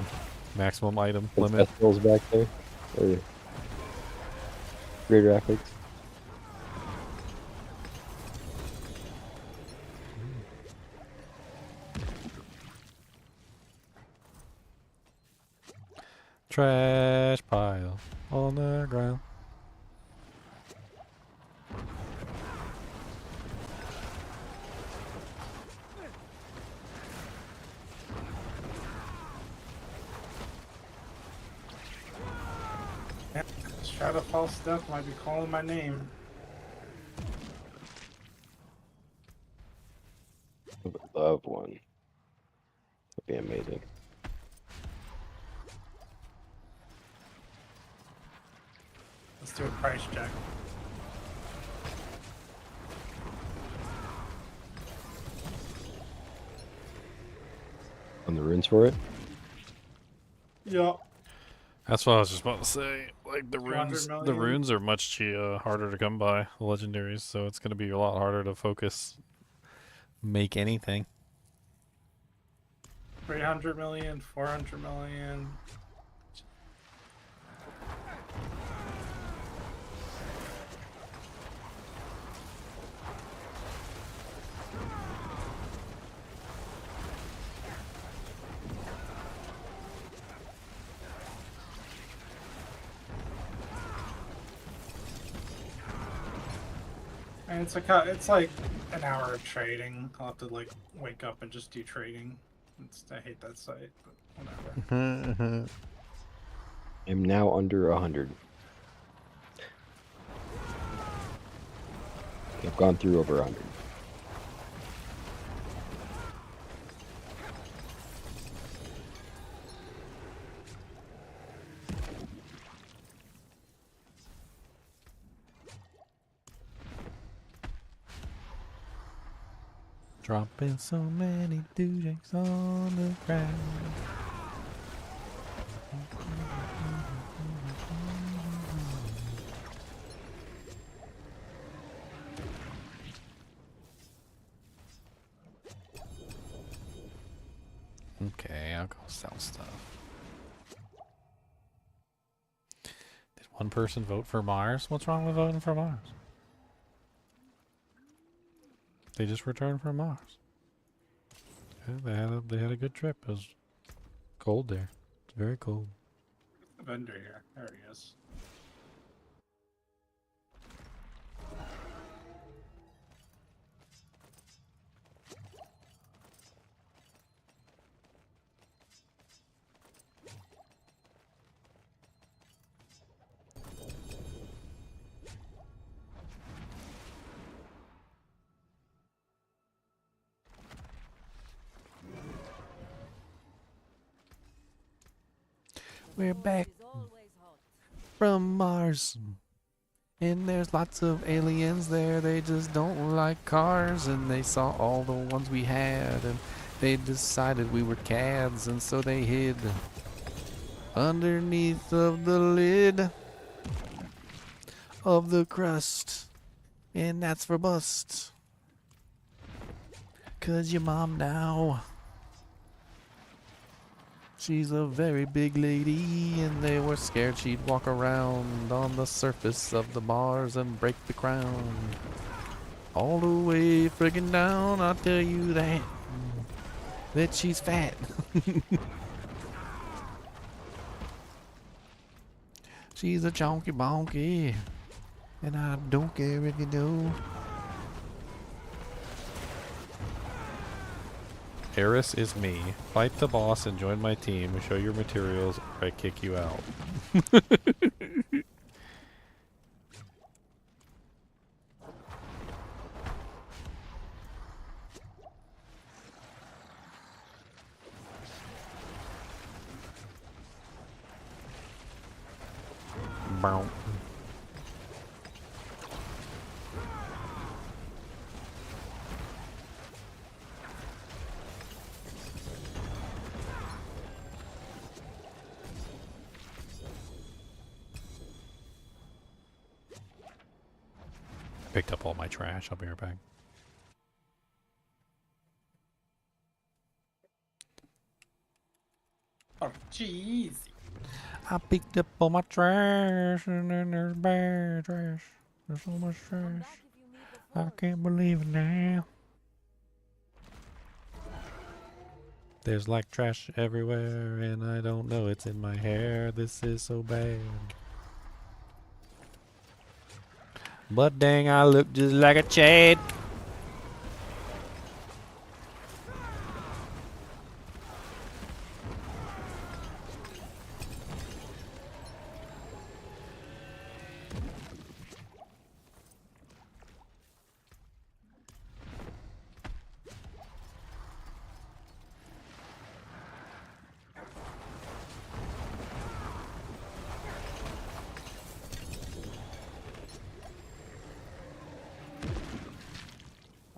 Maximum item limit. festivals back there, or rear graphics. Trash pile on the ground. Shadowfall stuff might be calling my name. I would love one. That'd be amazing. Let's do a price check. On the runes for it? Yeah. That's what I was just about to say. Like the 200 runes, the million? runes are much harder to come by, the legendaries. So it's going to be a lot harder to focus, make anything. 300 million, 400 million. And it's like an hour of trading. I'll have to like wake up and just do trading. I hate that site, but whatever. I'm now under 100. I've gone through over 100. Dropping so many doojies on the ground. Okay, I'll go sell stuff. Did one person vote for Mars? What's wrong with voting for Mars? They just returned from Mars. Yeah, they had a good trip. It was cold there. It's very cold. The vendor here. There he is. We're back from Mars. And there's lots of aliens there. They just don't like cars. And they saw all the ones we had. And they decided we were cads. And so they hid underneath of the lid of the crust. And that's for bust. 'Cause your mom now, she's a very big lady, and they were scared she'd walk around on the surface of the Mars and break the crown. All the way friggin' down, I'll tell you that she's fat. She's a chonky bonky, and I don't care if you know. Eris is me. Fight the boss and join my team. Show your materials or I kick you out. Bow. Picked up all my trash. I'll be right back. Oh, jeez. I picked up all my trash, and then there's bad trash. There's so much trash. I can't believe it now. There's like trash everywhere, and I don't know it's in my hair. This is so bad. But dang, I look just like a Chad.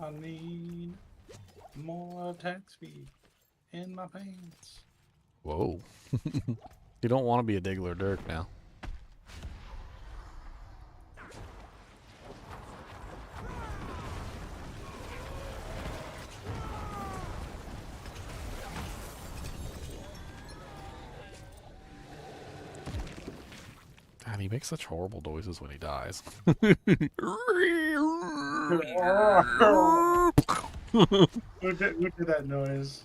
I need more attack speed in my pants. Whoa. You don't want to be a Diggler Dirk now. God, he makes such horrible noises when he dies. Who did that noise?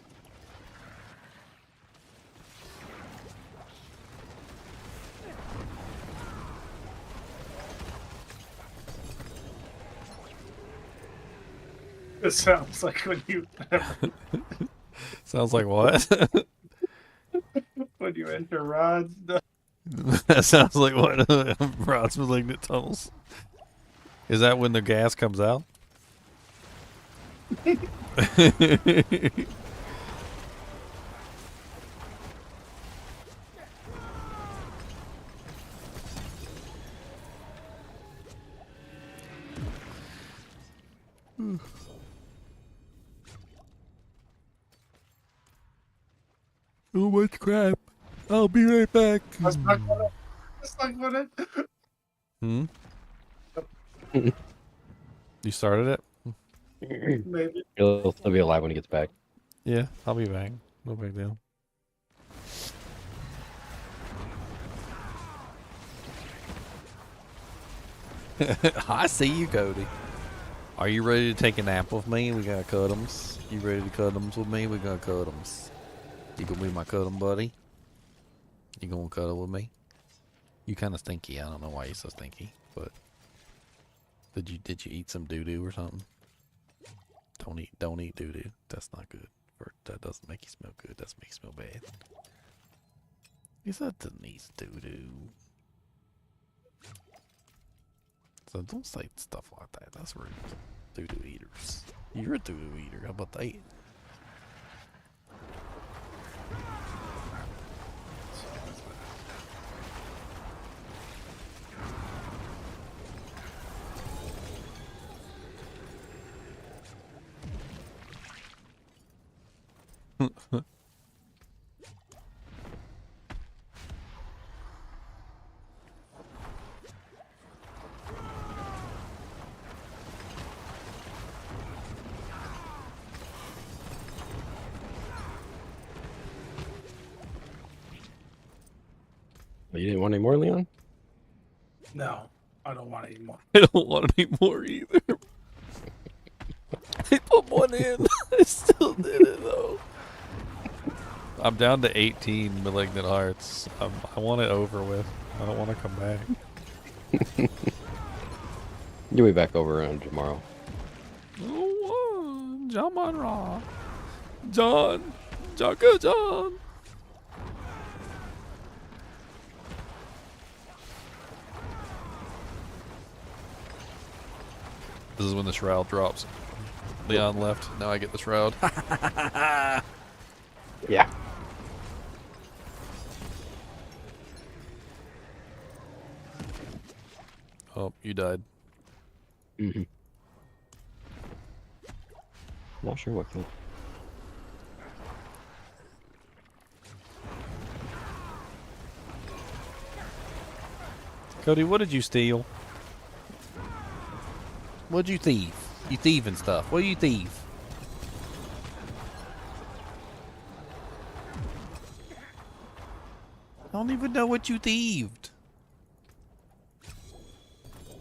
It sounds like when you Sounds like what? when you enter Rod's. That sounds like what? Rod's malignant tunnels. Is that when the gas comes out? Oh, much crap. I'll be right back. Let's talk about it. Hmm? You started it? Maybe. He'll still be alive when he gets back. Yeah, I'll be back. No big deal. I see you, Cody. Are you ready to take a nap with me? We got cut-ems. You ready to cut-ems with me? We got cut-ems. You gonna be my cut-em buddy? You gonna cuddle with me? You kind of stinky. I don't know why you're so stinky, but did you eat some doo-doo or something? Don't eat doo-doo. That's not good. That doesn't make you smell good. That makes you smell bad. You said didn't eat doo-doo. So don't say stuff like that. That's rude. Doo-doo eaters. You're a doo-doo eater. How about that? You didn't want any more, Leon? No, I don't want any more. I don't want any more either. I put one in. I still did it though. I'm down to 18 malignant hearts. I want it over with. I don't want to come back. You'll be back over around tomorrow. Oh, John Monroe. John. Jocko John. This is when the shroud drops. Leon left. Now I get the shroud. Yeah. Oh, you died. Mm-hmm. Not sure what killed. Cody, what did you steal? What'd you thieve? You thieving stuff. What do you thieve? I don't even know what you thieved.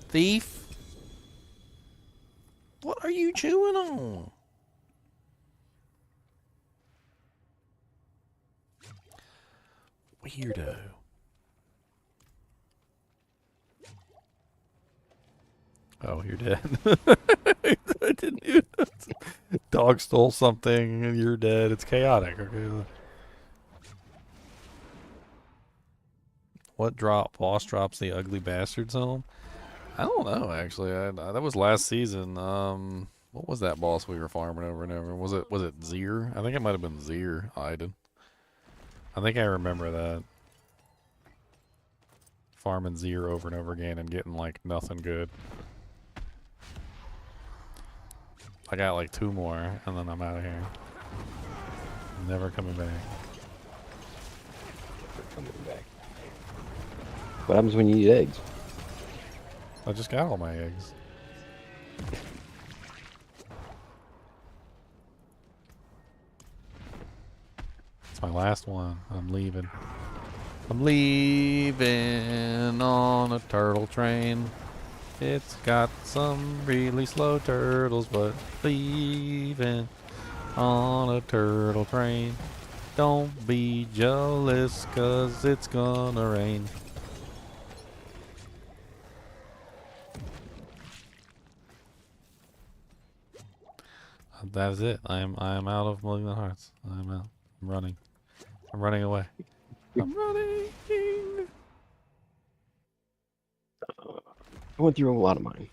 Thief? What are you chewing on? Weirdo. Oh, you're dead. I didn't even... Dog stole something and you're dead. It's chaotic. Okay. What drop? Boss drops the ugly bastards home? I don't know, actually. That was last season. What was that boss we were farming over and over? Was it Zir? I think it might have been Zir Iden. I think I remember that. Farming Zir over and over again and getting like nothing good. I got like 2 more and then I'm out of here. Never coming back. Coming back. What happens when you eat eggs? I just got all my eggs. It's my last one. I'm leaving. I'm leaving on a turtle train. It's got some really slow turtles, but leaving on a turtle train. Don't be jealous, 'cause it's gonna rain. That is it. I am out of Malignant Hearts. I'm out. I'm running. I'm running away. I'm running. I went through a lot of mine.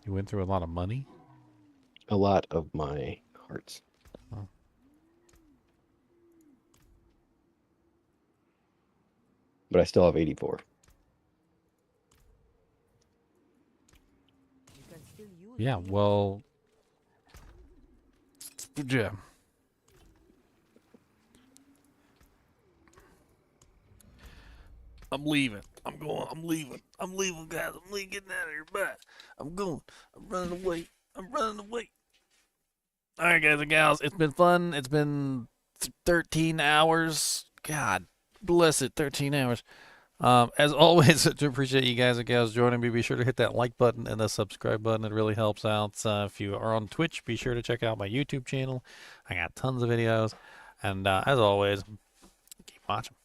You went through a lot of money? A lot of my hearts. Oh. But I still have 84. Yeah, well... Yeah. I'm leaving. I'm going. I'm leaving. I'm leaving, guys. I'm leaving. Getting out of here. Bye. I'm going. I'm running away. I'm running away. All right, guys and gals. It's been fun. It's been 13 hours. God bless it. 13 hours. As always, I do appreciate you guys and gals joining me. Be sure to hit that like button and the subscribe button. It really helps out. If you are on Twitch, be sure to check out my YouTube channel. I got tons of videos. And as always, keep watching.